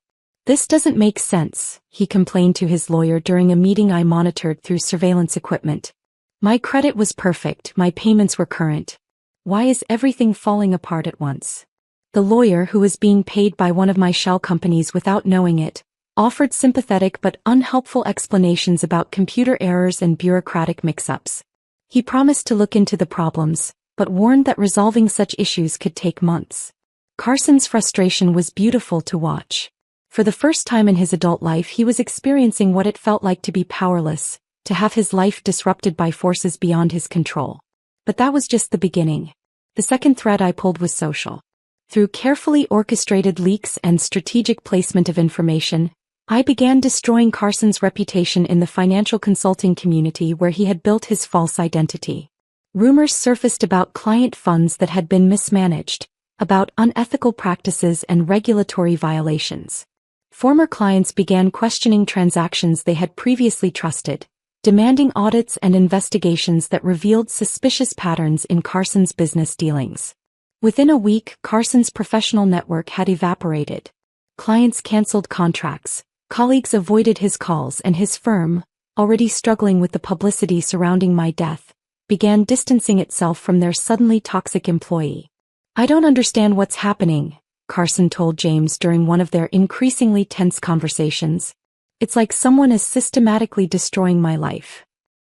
Speaker 1: This doesn't make sense, he complained to his lawyer during a meeting I monitored through surveillance equipment. My credit was perfect, my payments were current. Why is everything falling apart at once? The lawyer, who was being paid by one of my shell companies without knowing it, offered sympathetic but unhelpful explanations about computer errors and bureaucratic mix-ups. He promised to look into the problems, but warned that resolving such issues could take months. Carson's frustration was beautiful to watch. For the first time in his adult life, he was experiencing what it felt like to be powerless, to have his life disrupted by forces beyond his control. But that was just the beginning. The second thread I pulled was social. Through carefully orchestrated leaks and strategic placement of information, I began destroying Carson's reputation in the financial consulting community where he had built his false identity. Rumors surfaced about client funds that had been mismanaged, about unethical practices and regulatory violations. Former clients began questioning transactions they had previously trusted, demanding audits and investigations that revealed suspicious patterns in Carson's business dealings. Within a week, Carson's professional network had evaporated. Clients canceled contracts, colleagues avoided his calls, and his firm, already struggling with the publicity surrounding my death, began distancing itself from their suddenly toxic employee. I don't understand what's happening, Carson told James during one of their increasingly tense conversations. It's like someone is systematically destroying my life.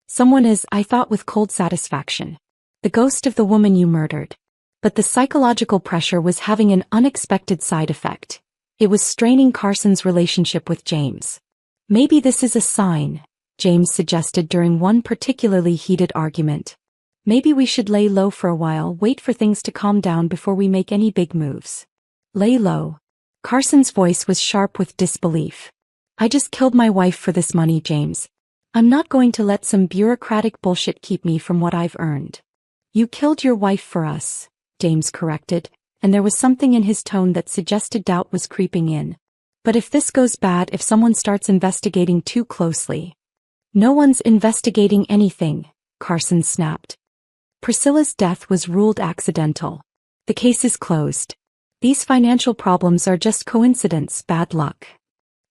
Speaker 1: Someone is, I thought with cold satisfaction. The ghost of the woman you murdered. But the psychological pressure was having an unexpected side effect. It was straining Carson's relationship with James. Maybe this is a sign, James suggested during one particularly heated argument. Maybe we should lay low for a while, wait for things to calm down before we make any big moves. Lay low. Carson's voice was sharp with disbelief. I just killed my wife for this money, James. I'm not going to let some bureaucratic bullshit keep me from what I've earned. You killed your wife for us, James corrected, and there was something in his tone that suggested doubt was creeping in. But if this goes bad, if someone starts investigating too closely. No one's investigating anything, Carson snapped. Priscilla's death was ruled accidental. The case is closed. These financial problems are just coincidence, bad luck.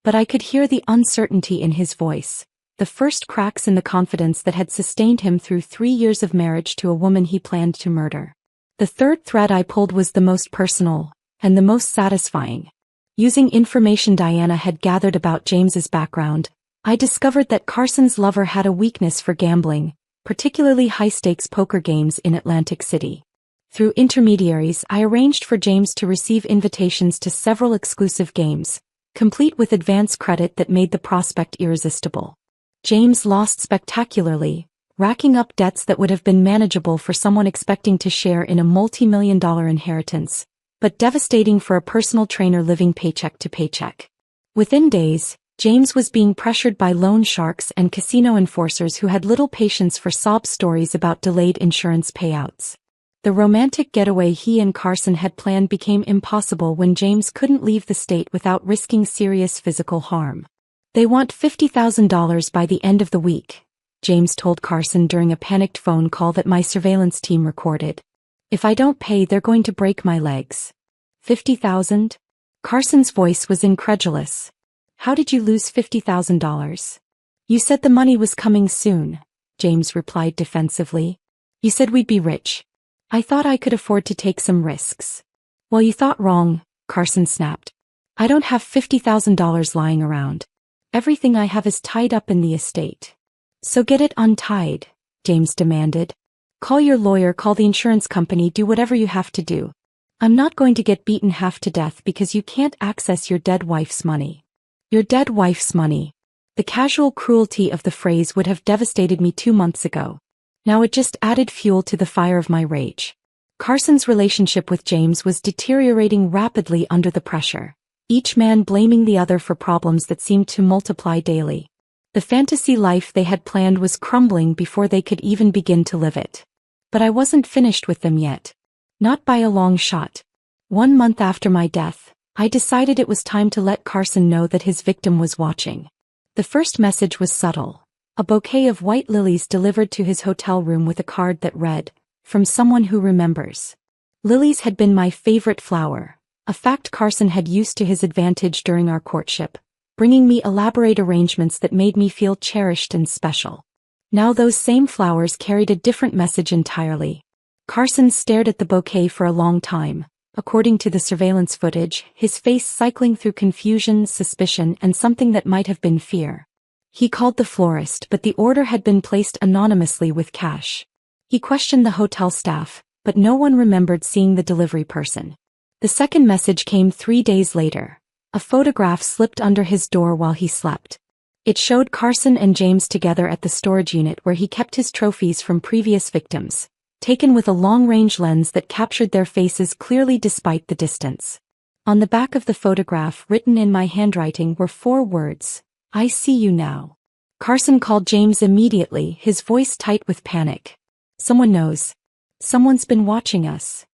Speaker 1: But I could hear the uncertainty in his voice, the first cracks in the confidence that had sustained him through 3 years of marriage to a woman he planned to murder. The third thread I pulled was the most personal, and the most satisfying. Using information Diana had gathered about James's background, I discovered that Carson's lover had a weakness for gambling, particularly high-stakes poker games in Atlantic City. Through intermediaries, I arranged for James to receive invitations to several exclusive games, complete with advance credit that made the prospect irresistible. James lost spectacularly, racking up debts that would have been manageable for someone expecting to share in a multi-million-dollar inheritance, but devastating for a personal trainer living paycheck to paycheck. Within days, James was being pressured by loan sharks and casino enforcers who had little patience for sob stories about delayed insurance payouts. The romantic getaway he and Carson had planned became impossible when James couldn't leave the state without risking serious physical harm. They want $50,000 by the end of the week, James told Carson during a panicked phone call that my surveillance team recorded. If I don't pay, they're going to break my legs. 50,000? Carson's voice was incredulous. How did you lose $50,000? You said the money was coming soon, James replied defensively. You said we'd be rich. I thought I could afford to take some risks. Well, you thought wrong, Carson snapped. I don't have $50,000 lying around. Everything I have is tied up in the estate. So get it untied, James demanded. Call your lawyer, call the insurance company, do whatever you have to do. I'm not going to get beaten half to death because you can't access your dead wife's money. Your dead wife's money. The casual cruelty of the phrase would have devastated me 2 months ago. Now it just added fuel to the fire of my rage. Carson's relationship with James was deteriorating rapidly under the pressure, each man blaming the other for problems that seemed to multiply daily. The fantasy life they had planned was crumbling before they could even begin to live it. But I wasn't finished with them yet. Not by a long shot. 1 month after my death, I decided it was time to let Carson know that his victim was watching. The first message was subtle. A bouquet of white lilies delivered to his hotel room with a card that read, "From someone who remembers." Lilies had been my favorite flower, a fact Carson had used to his advantage during our courtship, bringing me elaborate arrangements that made me feel cherished and special. Now those same flowers carried a different message entirely. Carson stared at the bouquet for a long time, according to the surveillance footage, his face cycling through confusion, suspicion, and something that might have been fear. He called the florist, but the order had been placed anonymously with cash. He questioned the hotel staff, but no one remembered seeing the delivery person. The second message came 3 days later. A photograph slipped under his door while he slept. It showed Carson and James together at the storage unit where he kept his trophies from previous victims, taken with a long-range lens that captured their faces clearly despite the distance. On the back of the photograph, written in my handwriting, were 4 words, "I see you now." Carson called James immediately, his voice tight with panic. "Someone knows. Someone's been watching us."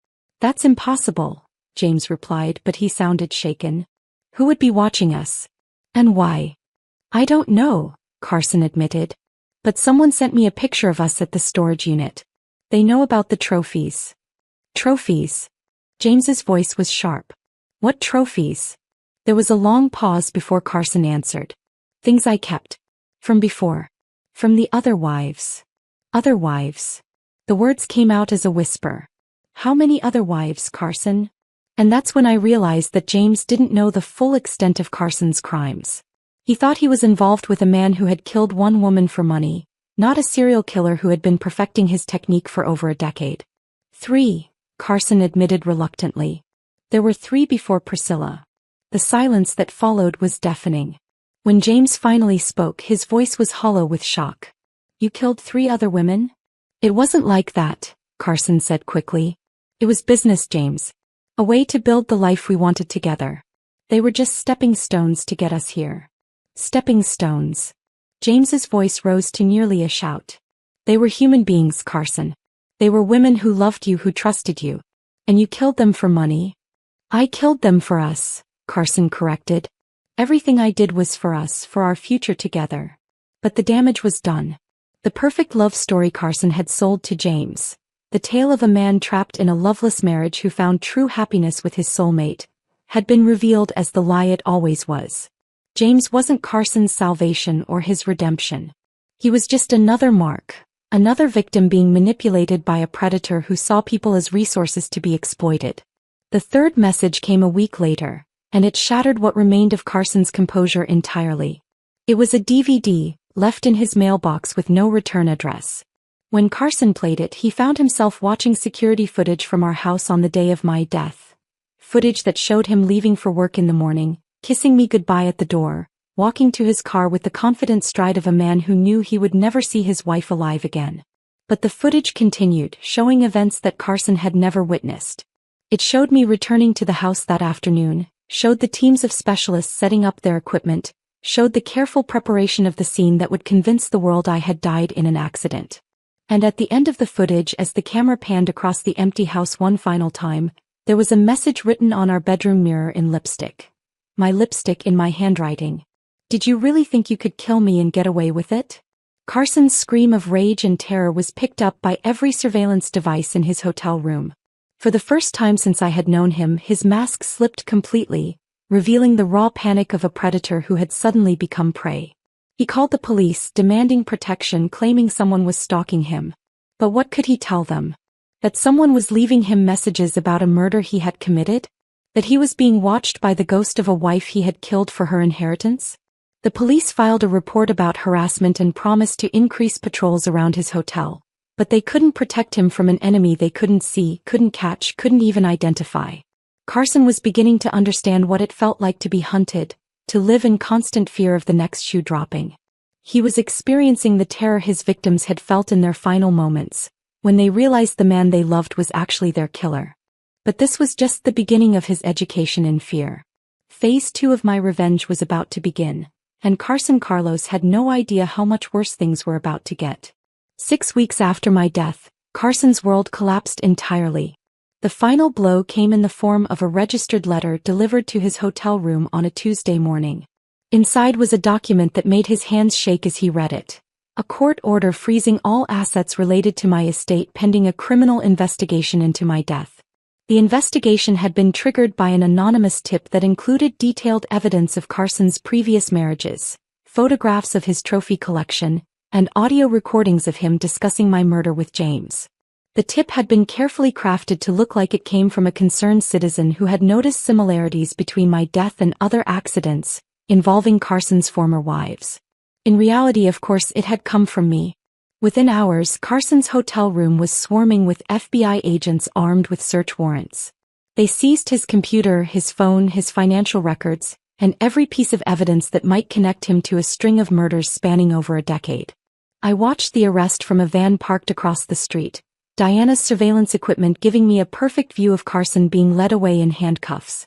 Speaker 1: "That's impossible," James replied, but he sounded shaken. "Who would be watching us? And why?" "I don't know," Carson admitted. "But someone sent me a picture of us at the storage unit. They know about the trophies." "Trophies?" James's voice was sharp. "What trophies?" There was a long pause before Carson answered. "Things I kept. From before. From the other wives." "Other wives?" The words came out as a whisper. "How many other wives, Carson?" And that's when I realized that James didn't know the full extent of Carson's crimes. He thought he was involved with a man who had killed 1 woman for money, not a serial killer who had been perfecting his technique for over a decade. 3, Carson admitted reluctantly. There were 3 before Priscilla. The silence that followed was deafening. When James finally spoke, his voice was hollow with shock. "You killed 3 other women?" "It wasn't like that," Carson said quickly. "It was business, James. A way to build the life we wanted together. They were just stepping stones to get us here." "Stepping stones." James's voice rose to nearly a shout. "They were human beings, Carson. They were women who loved you, who trusted you. And you killed them for money?" "I killed them for us," Carson corrected. "Everything I did was for us, for our future together. But the damage was done." The perfect love story Carson had sold to James, the tale of a man trapped in a loveless marriage who found true happiness with his soulmate, had been revealed as the lie it always was. James wasn't Carson's salvation or his redemption. He was just another mark, another victim being manipulated by a predator who saw people as resources to be exploited. The third message came a week later, and it shattered what remained of Carson's composure entirely. It was a DVD, left in his mailbox with no return address. When Carson played it, he found himself watching security footage from our house on the day of my death. Footage that showed him leaving for work in the morning, kissing me goodbye at the door, walking to his car with the confident stride of a man who knew he would never see his wife alive again. But the footage continued, showing events that Carson had never witnessed. It showed me returning to the house that afternoon, showed the teams of specialists setting up their equipment, showed the careful preparation of the scene that would convince the world I had died in an accident. And at the end of the footage, as the camera panned across the empty house one final time, there was a message written on our bedroom mirror in lipstick. My lipstick in my handwriting. "Did you really think you could kill me and get away with it? Carson's scream of rage and terror was picked up by every surveillance device in his hotel room. For the first time since I had known him, his mask slipped completely, revealing the raw panic of a predator who had suddenly become prey. He called the police, demanding protection, claiming someone was stalking him. But what could he tell them? That someone was leaving him messages about a murder he had committed? That he was being watched by the ghost of a wife he had killed for her inheritance? The police filed a report about harassment and promised to increase patrols around his hotel. But they couldn't protect him from an enemy they couldn't see, couldn't catch, couldn't even identify. Carson was beginning to understand what it felt like to be hunted, to live in constant fear of the next shoe dropping. He was experiencing the terror his victims had felt in their final moments, when they realized the man they loved was actually their killer. But this was just the beginning of his education in fear. Phase 2 of my revenge was about to begin, and Carson Carlos had no idea how much worse things were about to get. 6 weeks after my death, Carson's world collapsed entirely. The final blow came in the form of a registered letter delivered to his hotel room on a Tuesday morning. Inside was a document that made his hands shake as he read it. A court order freezing all assets related to my estate pending a criminal investigation into my death. The investigation had been triggered by an anonymous tip that included detailed evidence of Carson's previous marriages, photographs of his trophy collection, and audio recordings of him discussing my murder with James. The tip had been carefully crafted to look like it came from a concerned citizen who had noticed similarities between my death and other accidents involving Carson's former wives. In reality, of course, it had come from me. Within hours, Carson's hotel room was swarming with FBI agents armed with search warrants. They seized his computer, his phone, his financial records, and every piece of evidence that might connect him to a string of murders spanning over a decade. I watched the arrest from a van parked across the street, Diana's surveillance equipment giving me a perfect view of Carson being led away in handcuffs.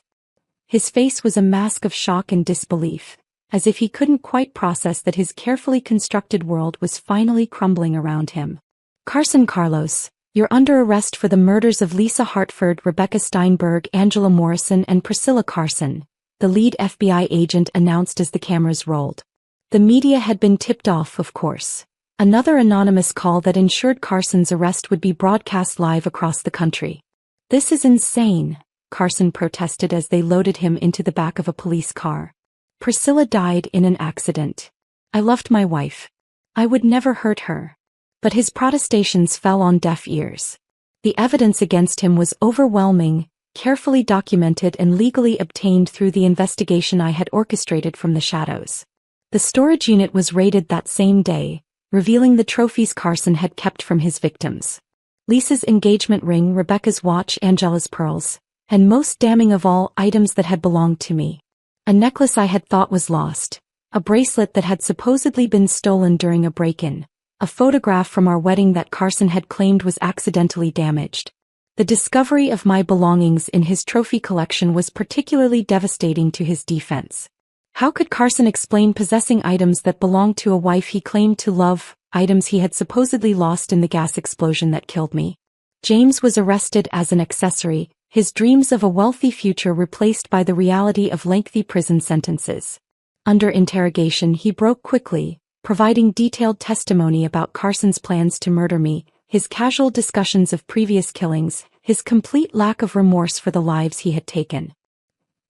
Speaker 1: His face was a mask of shock and disbelief, as if he couldn't quite process that his carefully constructed world was finally crumbling around him. Carson Carlos, you're under arrest for the murders of Lisa Hartford, Rebecca Steinberg, Angela Morrison, and Priscilla Carson, the lead FBI agent announced as the cameras rolled. The media had been tipped off, of course. Another anonymous call that ensured Carson's arrest would be broadcast live across the country. "This is insane," Carson protested as they loaded him into the back of a police car. "Priscilla died in an accident. I loved my wife. I would never hurt her." But his protestations fell on deaf ears. The evidence against him was overwhelming, carefully documented and legally obtained through the investigation I had orchestrated from the shadows. The storage unit was raided that same day, revealing the trophies Carson had kept from his victims. Lisa's engagement ring, Rebecca's watch, Angela's pearls, and most damning of all, items that had belonged to me. A necklace I had thought was lost, a bracelet that had supposedly been stolen during a break-in, a photograph from our wedding that Carson had claimed was accidentally damaged. The discovery of my belongings in his trophy collection was particularly devastating to his defense. How could Carson explain possessing items that belonged to a wife he claimed to love, items he had supposedly lost in the gas explosion that killed me? James was arrested as an accessory, his dreams of a wealthy future replaced by the reality of lengthy prison sentences. Under interrogation, he broke quickly, providing detailed testimony about Carson's plans to murder me, his casual discussions of previous killings, his complete lack of remorse for the lives he had taken.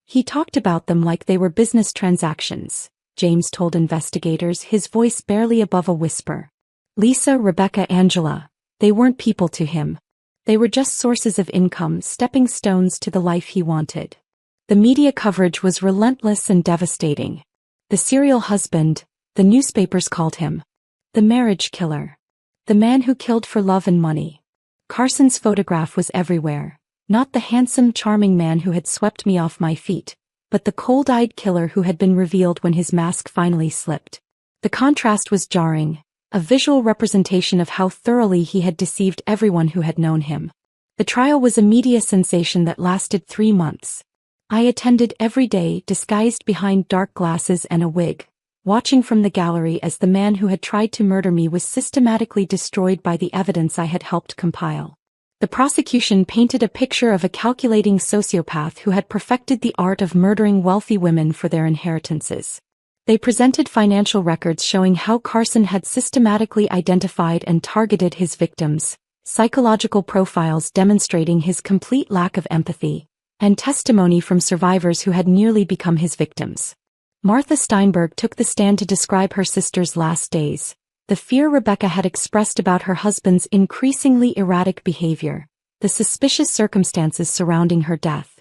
Speaker 1: He talked about them like they were business transactions, James told investigators, his voice barely above a whisper. Lisa, Rebecca, Angela, they weren't people to him. They were just sources of income, stepping stones to the life he wanted. The media coverage was relentless and devastating. The serial husband, the newspapers called him. The marriage killer. The man who killed for love and money. Carson's photograph was everywhere. Not the handsome, charming man who had swept me off my feet, but the cold-eyed killer who had been revealed when his mask finally slipped. The contrast was jarring, a visual representation of how thoroughly he had deceived everyone who had known him. The trial was a media sensation that lasted 3 months. I attended every day, disguised behind dark glasses and a wig, watching from the gallery as the man who had tried to murder me was systematically destroyed by the evidence I had helped compile. The prosecution painted a picture of a calculating sociopath who had perfected the art of murdering wealthy women for their inheritances. They presented financial records showing how Carson had systematically identified and targeted his victims, psychological profiles demonstrating his complete lack of empathy, and testimony from survivors who had nearly become his victims. Martha Steinberg took the stand to describe her sister's last days, the fear Rebecca had expressed about her husband's increasingly erratic behavior, the suspicious circumstances surrounding her death.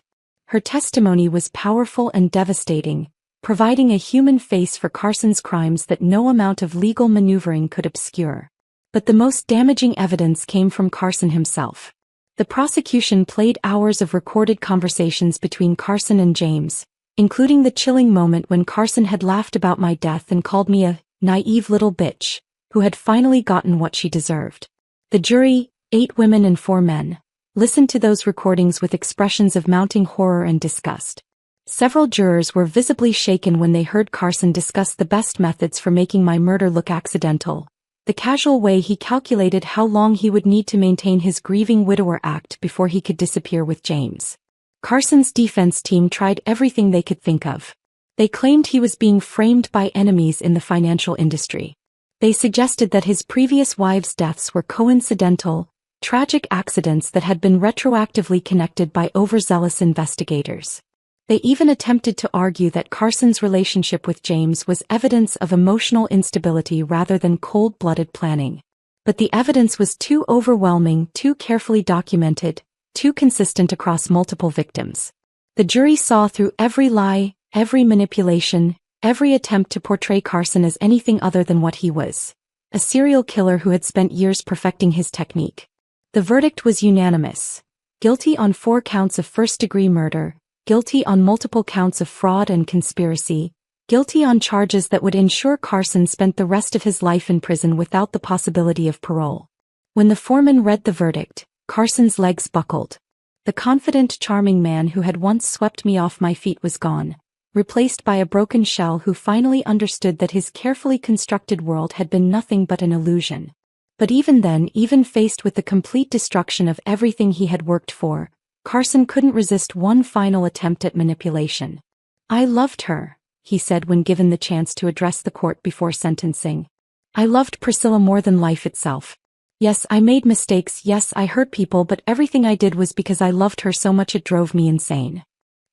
Speaker 1: Her testimony was powerful and devastating, providing a human face for Carson's crimes that no amount of legal maneuvering could obscure. But the most damaging evidence came from Carson himself. The prosecution played hours of recorded conversations between Carson and James, including the chilling moment when Carson had laughed about my death and called me a naive little bitch, who had finally gotten what she deserved. The jury, 8 women and 4 men, listened to those recordings with expressions of mounting horror and disgust. Several jurors were visibly shaken when they heard Carson discuss the best methods for making my murder look accidental, the casual way he calculated how long he would need to maintain his grieving widower act before he could disappear with James. Carson's defense team tried everything they could think of. They claimed he was being framed by enemies in the financial industry. They suggested that his previous wives' deaths were coincidental, tragic accidents that had been retroactively connected by overzealous investigators. They even attempted to argue that Carson's relationship with James was evidence of emotional instability rather than cold-blooded planning. But the evidence was too overwhelming, too carefully documented, too consistent across multiple victims. The jury saw through every lie, every manipulation, every attempt to portray Carson as anything other than what he was, a serial killer who had spent years perfecting his technique. The verdict was unanimous: guilty on 4 counts of first-degree murder, guilty on multiple counts of fraud and conspiracy, guilty on charges that would ensure Carson spent the rest of his life in prison without the possibility of parole. When the foreman read the verdict, Carson's legs buckled. The confident, charming man who had once swept me off my feet was gone, replaced by a broken shell who finally understood that his carefully constructed world had been nothing but an illusion. But even then, even faced with the complete destruction of everything he had worked for, Carson couldn't resist one final attempt at manipulation. "I loved her," he said when given the chance to address the court before sentencing. "I loved Priscilla more than life itself. Yes, I made mistakes, yes, I hurt people, but everything I did was because I loved her so much it drove me insane."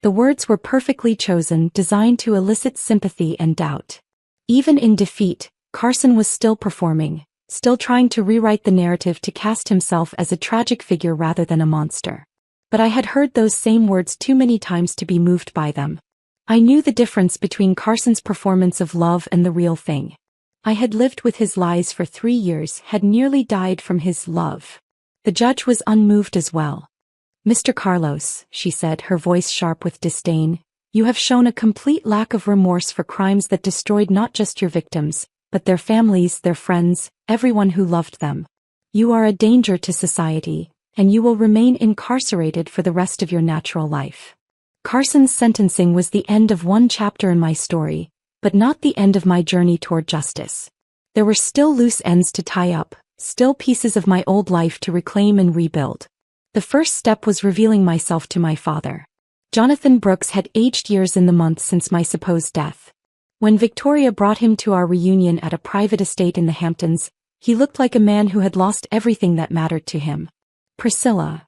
Speaker 1: The words were perfectly chosen, designed to elicit sympathy and doubt. Even in defeat, Carson was still performing, still trying to rewrite the narrative to cast himself as a tragic figure rather than a monster. But I had heard those same words too many times to be moved by them. I knew the difference between Carson's performance of love and the real thing. I had lived with his lies for 3 years, had nearly died from his love. The judge was unmoved as well. "Mr. Carlos," she said, her voice sharp with disdain, "you have shown a complete lack of remorse for crimes that destroyed not just your victims, but their families, their friends, everyone who loved them. You are a danger to society, and you will remain incarcerated for the rest of your natural life." Carson's sentencing was the end of one chapter in my story, but not the end of my journey toward justice. There were still loose ends to tie up, still pieces of my old life to reclaim and rebuild. The first step was revealing myself to my father. Jonathan Brooks had aged years in the months since my supposed death. When Victoria brought him to our reunion at a private estate in the Hamptons, he looked like a man who had lost everything that mattered to him. "Priscilla."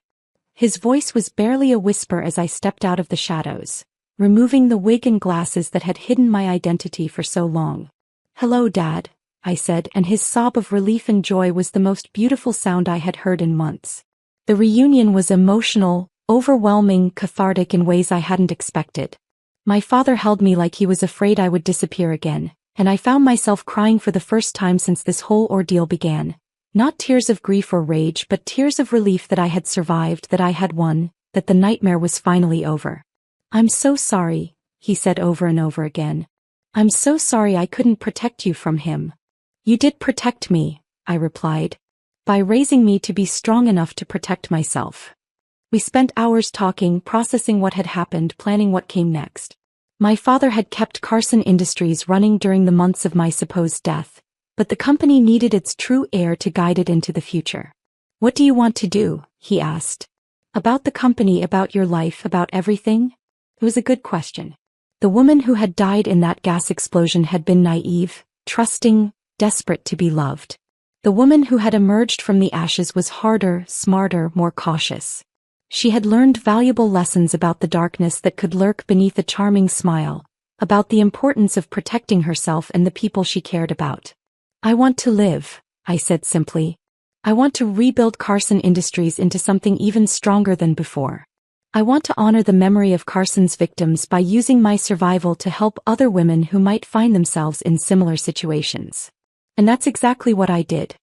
Speaker 1: His voice was barely a whisper as I stepped out of the shadows, removing the wig and glasses that had hidden my identity for so long. "Hello, Dad," I said, and his sob of relief and joy was the most beautiful sound I had heard in months. The reunion was emotional, overwhelming, cathartic in ways I hadn't expected. My father held me like he was afraid I would disappear again, and I found myself crying for the first time since this whole ordeal began. Not tears of grief or rage, but tears of relief that I had survived, that I had won, that the nightmare was finally over. "I'm so sorry," he said over and over again. "I'm so sorry I couldn't protect you from him." "You did protect me," I replied, "by raising me to be strong enough to protect myself." We spent hours talking, processing what had happened, planning what came next. My father had kept Carson Industries running during the months of my supposed death, but the company needed its true heir to guide it into the future. "What do you want to do?" he asked. "About the company, about your life, about everything?" It was a good question. The woman who had died in that gas explosion had been naive, trusting, desperate to be loved. The woman who had emerged from the ashes was harder, smarter, more cautious. She had learned valuable lessons about the darkness that could lurk beneath a charming smile, about the importance of protecting herself and the people she cared about. "I want to live," I said simply. "I want to rebuild Carson Industries into something even stronger than before. I want to honor the memory of Carson's victims by using my survival to help other women who might find themselves in similar situations." And that's exactly what I did.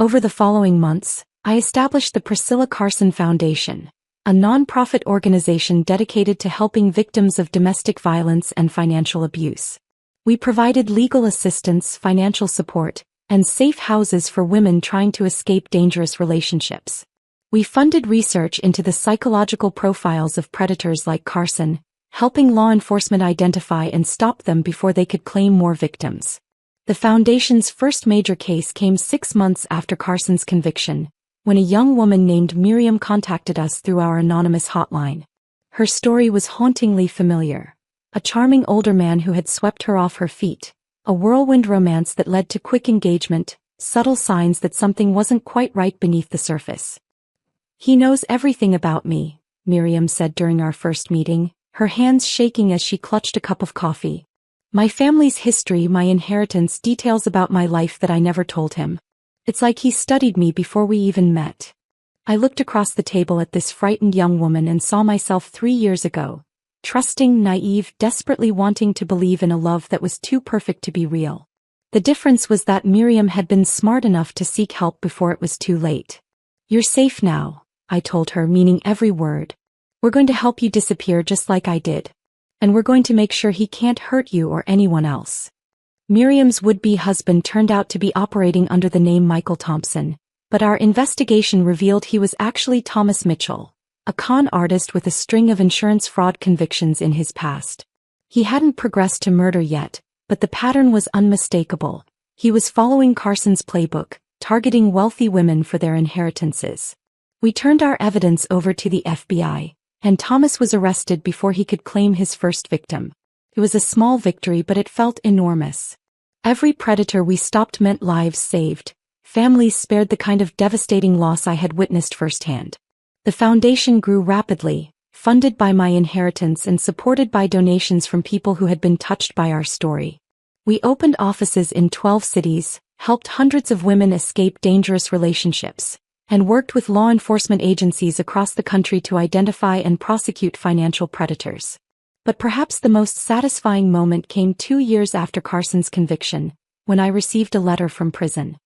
Speaker 1: Over the following months, I established the Priscilla Carson Foundation, a non-profit organization dedicated to helping victims of domestic violence and financial abuse. We provided legal assistance, financial support, and safe houses for women trying to escape dangerous relationships. We funded research into the psychological profiles of predators like Carson, helping law enforcement identify and stop them before they could claim more victims. The Foundation's first major case came 6 months after Carson's conviction, when a young woman named Miriam contacted us through our anonymous hotline. Her story was hauntingly familiar. A charming older man who had swept her off her feet, a whirlwind romance that led to quick engagement, subtle signs that something wasn't quite right beneath the surface. "He knows everything about me," Miriam said during our first meeting, her hands shaking as she clutched a cup of coffee. "My family's history, my inheritance, details about my life that I never told him. It's like he studied me before we even met." I looked across the table at this frightened young woman and saw myself 3 years ago, trusting, naive, desperately wanting to believe in a love that was too perfect to be real. The difference was that Miriam had been smart enough to seek help before it was too late. "You're safe now," I told her, meaning every word. "We're going to help you disappear just like I did. And we're going to make sure he can't hurt you or anyone else." Miriam's would-be husband turned out to be operating under the name Michael Thompson, but our investigation revealed he was actually Thomas Mitchell, a con artist with a string of insurance fraud convictions in his past. He hadn't progressed to murder yet, but the pattern was unmistakable. He was following Carson's playbook, targeting wealthy women for their inheritances. We turned our evidence over to the FBI, and Thomas was arrested before he could claim his first victim. It was a small victory, but it felt enormous. Every predator we stopped meant lives saved, families spared the kind of devastating loss I had witnessed firsthand. The foundation grew rapidly, funded by my inheritance and supported by donations from people who had been touched by our story. We opened offices in 12 cities, helped hundreds of women escape dangerous relationships, and worked with law enforcement agencies across the country to identify and prosecute financial predators. But perhaps the most satisfying moment came 2 years after Carson's conviction, when I received a letter from prison.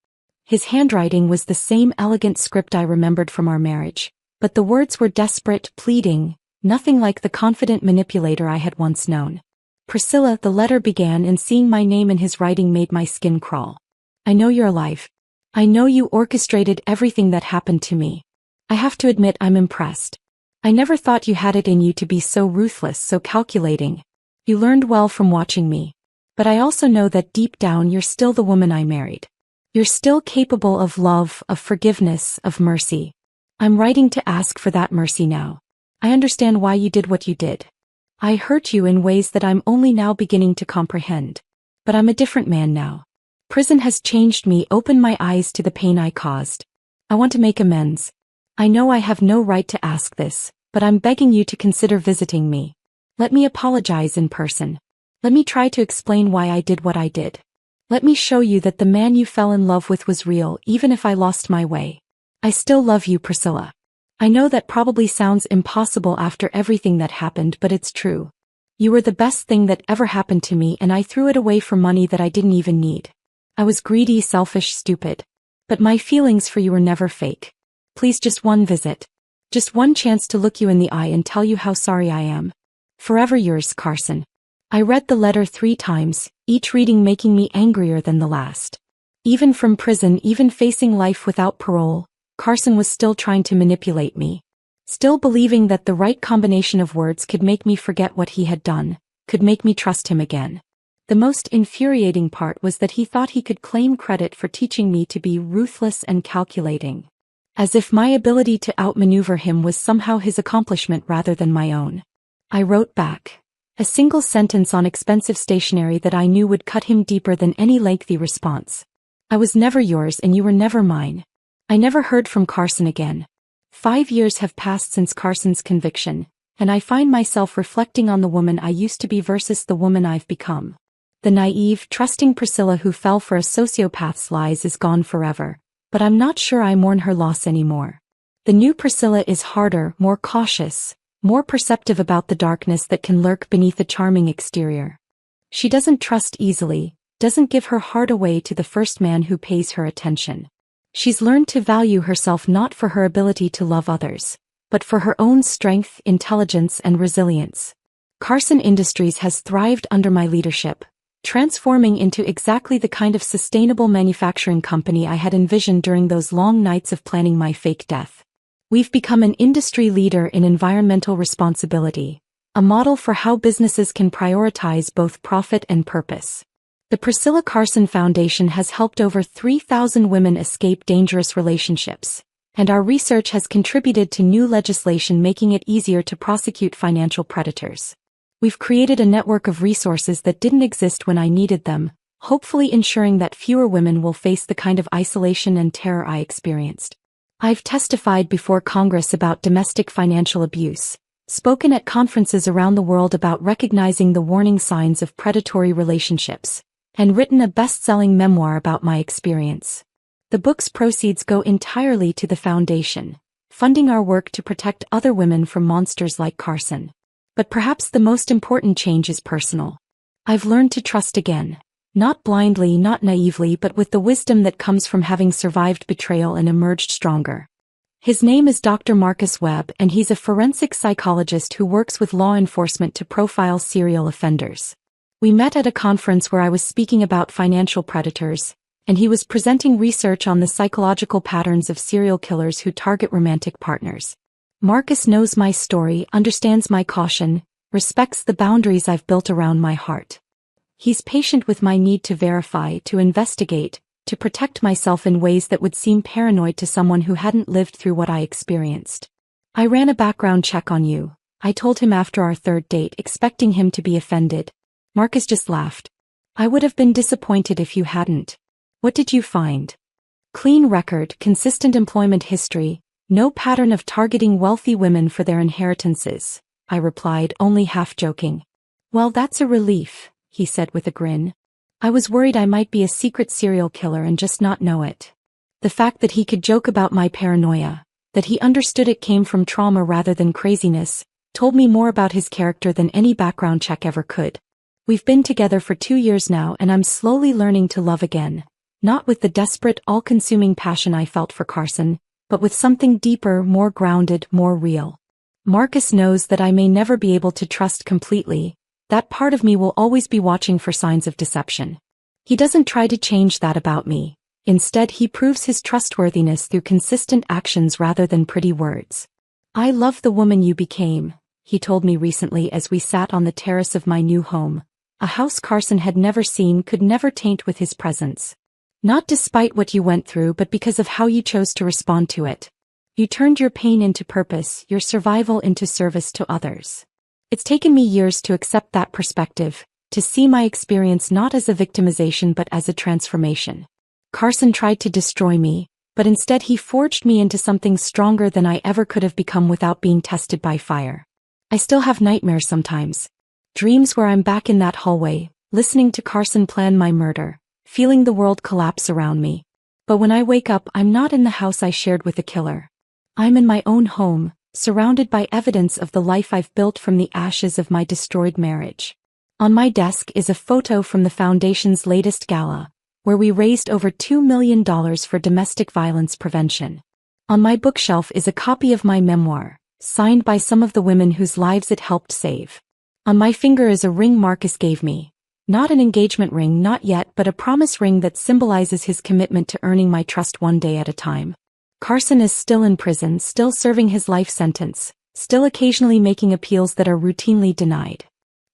Speaker 1: His handwriting was the same elegant script I remembered from our marriage, but the words were desperate, pleading, nothing like the confident manipulator I had once known. "Priscilla," the letter began, and seeing my name in his writing made my skin crawl. "I know you're alive. I know you orchestrated everything that happened to me. I have to admit I'm impressed. I never thought you had it in you to be so ruthless, so calculating. You learned well from watching me. But I also know that deep down you're still the woman I married. You're still capable of love, of forgiveness, of mercy. I'm writing to ask for that mercy now. I understand why you did what you did. I hurt you in ways that I'm only now beginning to comprehend. But I'm a different man now. Prison has changed me, opened my eyes to the pain I caused. I want to make amends. I know I have no right to ask this, but I'm begging you to consider visiting me. Let me apologize in person. Let me try to explain why I did what I did. Let me show you that the man you fell in love with was real, even if I lost my way. I still love you, Priscilla. I know that probably sounds impossible after everything that happened, but it's true. You were the best thing that ever happened to me, and I threw it away for money that I didn't even need. I was greedy, selfish, stupid. But my feelings for you were never fake. Please, just one visit. Just one chance to look you in the eye and tell you how sorry I am. Forever yours, Carson." I read the letter 3 times, each reading making me angrier than the last. Even from prison, even facing life without parole, Carson was still trying to manipulate me. Still believing that the right combination of words could make me forget what he had done, could make me trust him again. The most infuriating part was that he thought he could claim credit for teaching me to be ruthless and calculating. As if my ability to outmaneuver him was somehow his accomplishment rather than my own. I wrote back. A single sentence on expensive stationery that I knew would cut him deeper than any lengthy response. I was never yours and you were never mine. I never heard from Carson again. 5 years have passed since Carson's conviction, and I find myself reflecting on the woman I used to be versus the woman I've become. The naive, trusting Priscilla who fell for a sociopath's lies is gone forever, but I'm not sure I mourn her loss anymore. The new Priscilla is harder, more cautious, more perceptive about the darkness that can lurk beneath a charming exterior. She doesn't trust easily, doesn't give her heart away to the first man who pays her attention. She's learned to value herself not for her ability to love others, but for her own strength, intelligence, and resilience. Carson Industries has thrived under my leadership, transforming into exactly the kind of sustainable manufacturing company I had envisioned during those long nights of planning my fake death. We've become an industry leader in environmental responsibility, a model for how businesses can prioritize both profit and purpose. The Priscilla Carson Foundation has helped over 3,000 women escape dangerous relationships, and our research has contributed to new legislation making it easier to prosecute financial predators. We've created a network of resources that didn't exist when I needed them, hopefully ensuring that fewer women will face the kind of isolation and terror I experienced. I've testified before Congress about domestic financial abuse, spoken at conferences around the world about recognizing the warning signs of predatory relationships, and written a best-selling memoir about my experience. The book's proceeds go entirely to the foundation, funding our work to protect other women from monsters like Carson. But perhaps the most important change is personal. I've learned to trust again. Not blindly, not naively, but with the wisdom that comes from having survived betrayal and emerged stronger. His name is Dr. Marcus Webb, and he's a forensic psychologist who works with law enforcement to profile serial offenders. We met at a conference where I was speaking about financial predators, and he was presenting research on the psychological patterns of serial killers who target romantic partners. Marcus knows my story, understands my caution, respects the boundaries I've built around my heart. He's patient with my need to verify, to investigate, to protect myself in ways that would seem paranoid to someone who hadn't lived through what I experienced. I ran a background check on you, I told him after our third date, expecting him to be offended. Marcus just laughed. I would have been disappointed if you hadn't. What did you find? Clean record, consistent employment history, no pattern of targeting wealthy women for their inheritances, I replied, only half joking. Well, that's a relief, he said with a grin. I was worried I might be a secret serial killer and just not know it. The fact that he could joke about my paranoia, that he understood it came from trauma rather than craziness, told me more about his character than any background check ever could. We've been together for 2 years now and I'm slowly learning to love again, not with the desperate, all-consuming passion I felt for Carson, but with something deeper, more grounded, more real. Marcus knows that I may never be able to trust completely. That part of me will always be watching for signs of deception. He doesn't try to change that about me. Instead, he proves his trustworthiness through consistent actions rather than pretty words. I love the woman you became, he told me recently as we sat on the terrace of my new home, a house Carson had never seen, could never taint with his presence. Not despite what you went through, but because of how you chose to respond to it. You turned your pain into purpose, your survival into service to others. It's taken me years to accept that perspective, to see my experience not as a victimization but as a transformation. Carson tried to destroy me, but instead he forged me into something stronger than I ever could have become without being tested by fire. I still have nightmares sometimes. Dreams where I'm back in that hallway, listening to Carson plan my murder, feeling the world collapse around me. But when I wake up, I'm not in the house I shared with the killer. I'm in my own home, surrounded by evidence of the life I've built from the ashes of my destroyed marriage. On my desk is a photo from the Foundation's latest gala, where we raised over $2 million for domestic violence prevention. On my bookshelf is a copy of my memoir, signed by some of the women whose lives it helped save. On my finger is a ring Marcus gave me. Not an engagement ring, not yet, but a promise ring that symbolizes his commitment to earning my trust one day at a time. Carson is still in prison, still serving his life sentence, still occasionally making appeals that are routinely denied.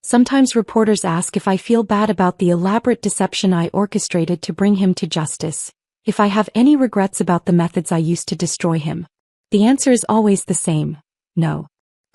Speaker 1: Sometimes reporters ask if I feel bad about the elaborate deception I orchestrated to bring him to justice, if I have any regrets about the methods I used to destroy him. The answer is always the same: no.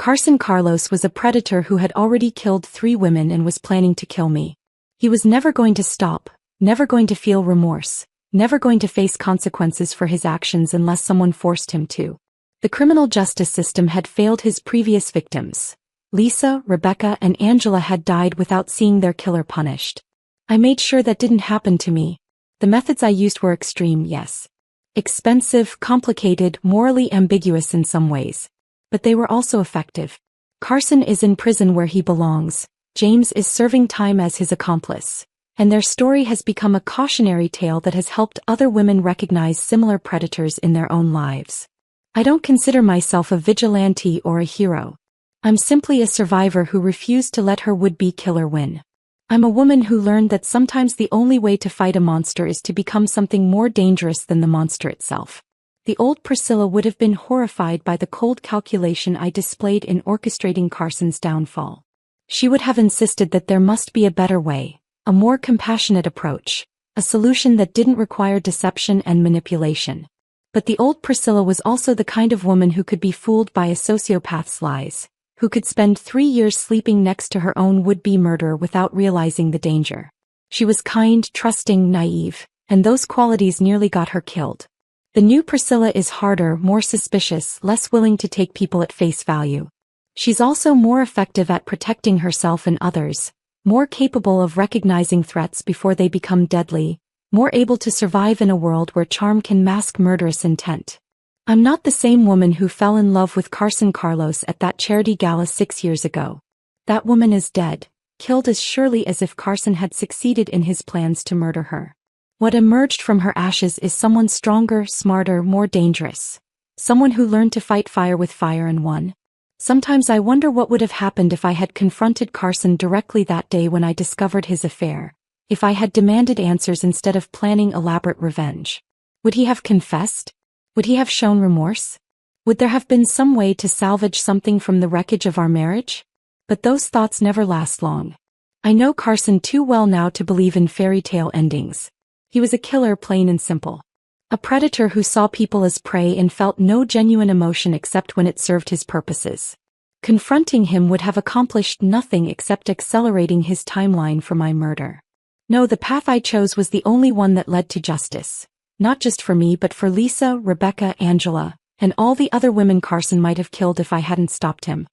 Speaker 1: Carson Carlos was a predator who had already killed 3 women and was planning to kill me. He was never going to stop, never going to feel remorse, never going to face consequences for his actions unless someone forced him to. The criminal justice system had failed his previous victims. Lisa, Rebecca, and Angela had died without seeing their killer punished. I made sure that didn't happen to me. The methods I used were extreme, yes. Expensive, complicated, morally ambiguous in some ways. But they were also effective. Carson is in prison where he belongs. James is serving time as his accomplice. And their story has become a cautionary tale that has helped other women recognize similar predators in their own lives. I don't consider myself a vigilante or a hero. I'm simply a survivor who refused to let her would-be killer win. I'm a woman who learned that sometimes the only way to fight a monster is to become something more dangerous than the monster itself. The old Priscilla would have been horrified by the cold calculation I displayed in orchestrating Carson's downfall. She would have insisted that there must be a better way, a more compassionate approach, a solution that didn't require deception and manipulation. But the old Priscilla was also the kind of woman who could be fooled by a sociopath's lies, who could spend 3 years sleeping next to her own would-be murderer without realizing the danger. She was kind, trusting, naive, and those qualities nearly got her killed. The new Priscilla is harder, more suspicious, less willing to take people at face value. She's also more effective at protecting herself and others, more capable of recognizing threats before they become deadly, more able to survive in a world where charm can mask murderous intent. I'm not the same woman who fell in love with Carson Carlos at that charity gala 6 years ago. That woman is dead, killed as surely as if Carson had succeeded in his plans to murder her. What emerged from her ashes is someone stronger, smarter, more dangerous. Someone who learned to fight fire with fire and won. Sometimes I wonder what would have happened if I had confronted Carson directly that day when I discovered his affair, if I had demanded answers instead of planning elaborate revenge. Would he have confessed? Would he have shown remorse? Would there have been some way to salvage something from the wreckage of our marriage? But those thoughts never last long. I know Carson too well now to believe in fairy tale endings. He was a killer, plain and simple. A predator who saw people as prey and felt no genuine emotion except when it served his purposes. Confronting him would have accomplished nothing except accelerating his timeline for my murder. No, the path I chose was the only one that led to justice. Not just for me but for Lisa, Rebecca, Angela, and all the other women Carson might have killed if I hadn't stopped him.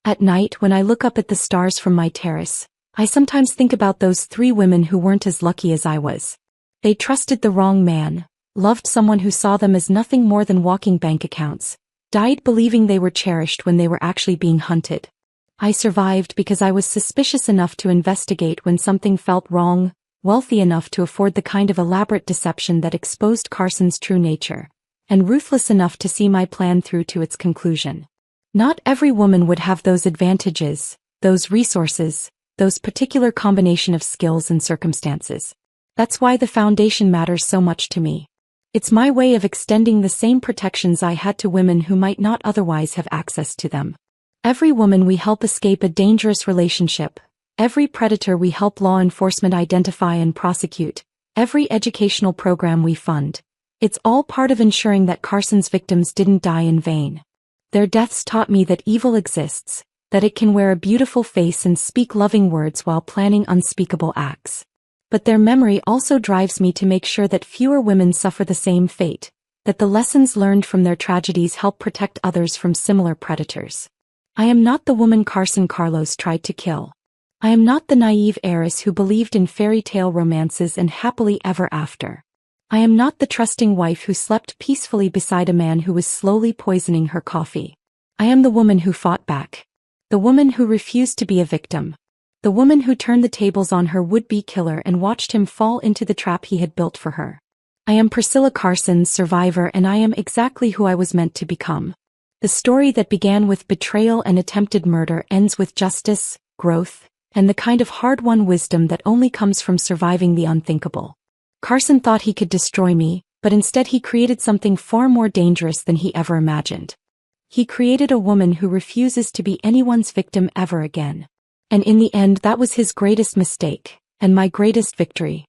Speaker 1: At night, when I look up at the stars from my terrace, I sometimes think about those 3 women who weren't as lucky as I was. They trusted the wrong man, loved someone who saw them as nothing more than walking bank accounts, died believing they were cherished when they were actually being hunted. I survived because I was suspicious enough to investigate when something felt wrong, wealthy enough to afford the kind of elaborate deception that exposed Carson's true nature, and ruthless enough to see my plan through to its conclusion. Not every woman would have those advantages, those resources, those particular combination of skills and circumstances. That's why the foundation matters so much to me. It's my way of extending the same protections I had to women who might not otherwise have access to them. Every woman we help escape a dangerous relationship, every predator we help law enforcement identify and prosecute, every educational program we fund, it's all part of ensuring that Carson's victims didn't die in vain. Their deaths taught me that evil exists, that it can wear a beautiful face and speak loving words while planning unspeakable acts. But their memory also drives me to make sure that fewer women suffer the same fate, that the lessons learned from their tragedies help protect others from similar predators. I am not the woman Carson Carlos tried to kill. I am not the naive heiress who believed in fairy tale romances and happily ever after. I am not the trusting wife who slept peacefully beside a man who was slowly poisoning her coffee. I am the woman who fought back. The woman who refused to be a victim. The woman who turned the tables on her would-be killer and watched him fall into the trap he had built for her. I am Priscilla Carson's survivor, and I am exactly who I was meant to become. The story that began with betrayal and attempted murder ends with justice, growth, and the kind of hard-won wisdom that only comes from surviving the unthinkable. Carson thought he could destroy me, but instead he created something far more dangerous than he ever imagined. He created a woman who refuses to be anyone's victim ever again. And in the end, that was his greatest mistake, and my greatest victory.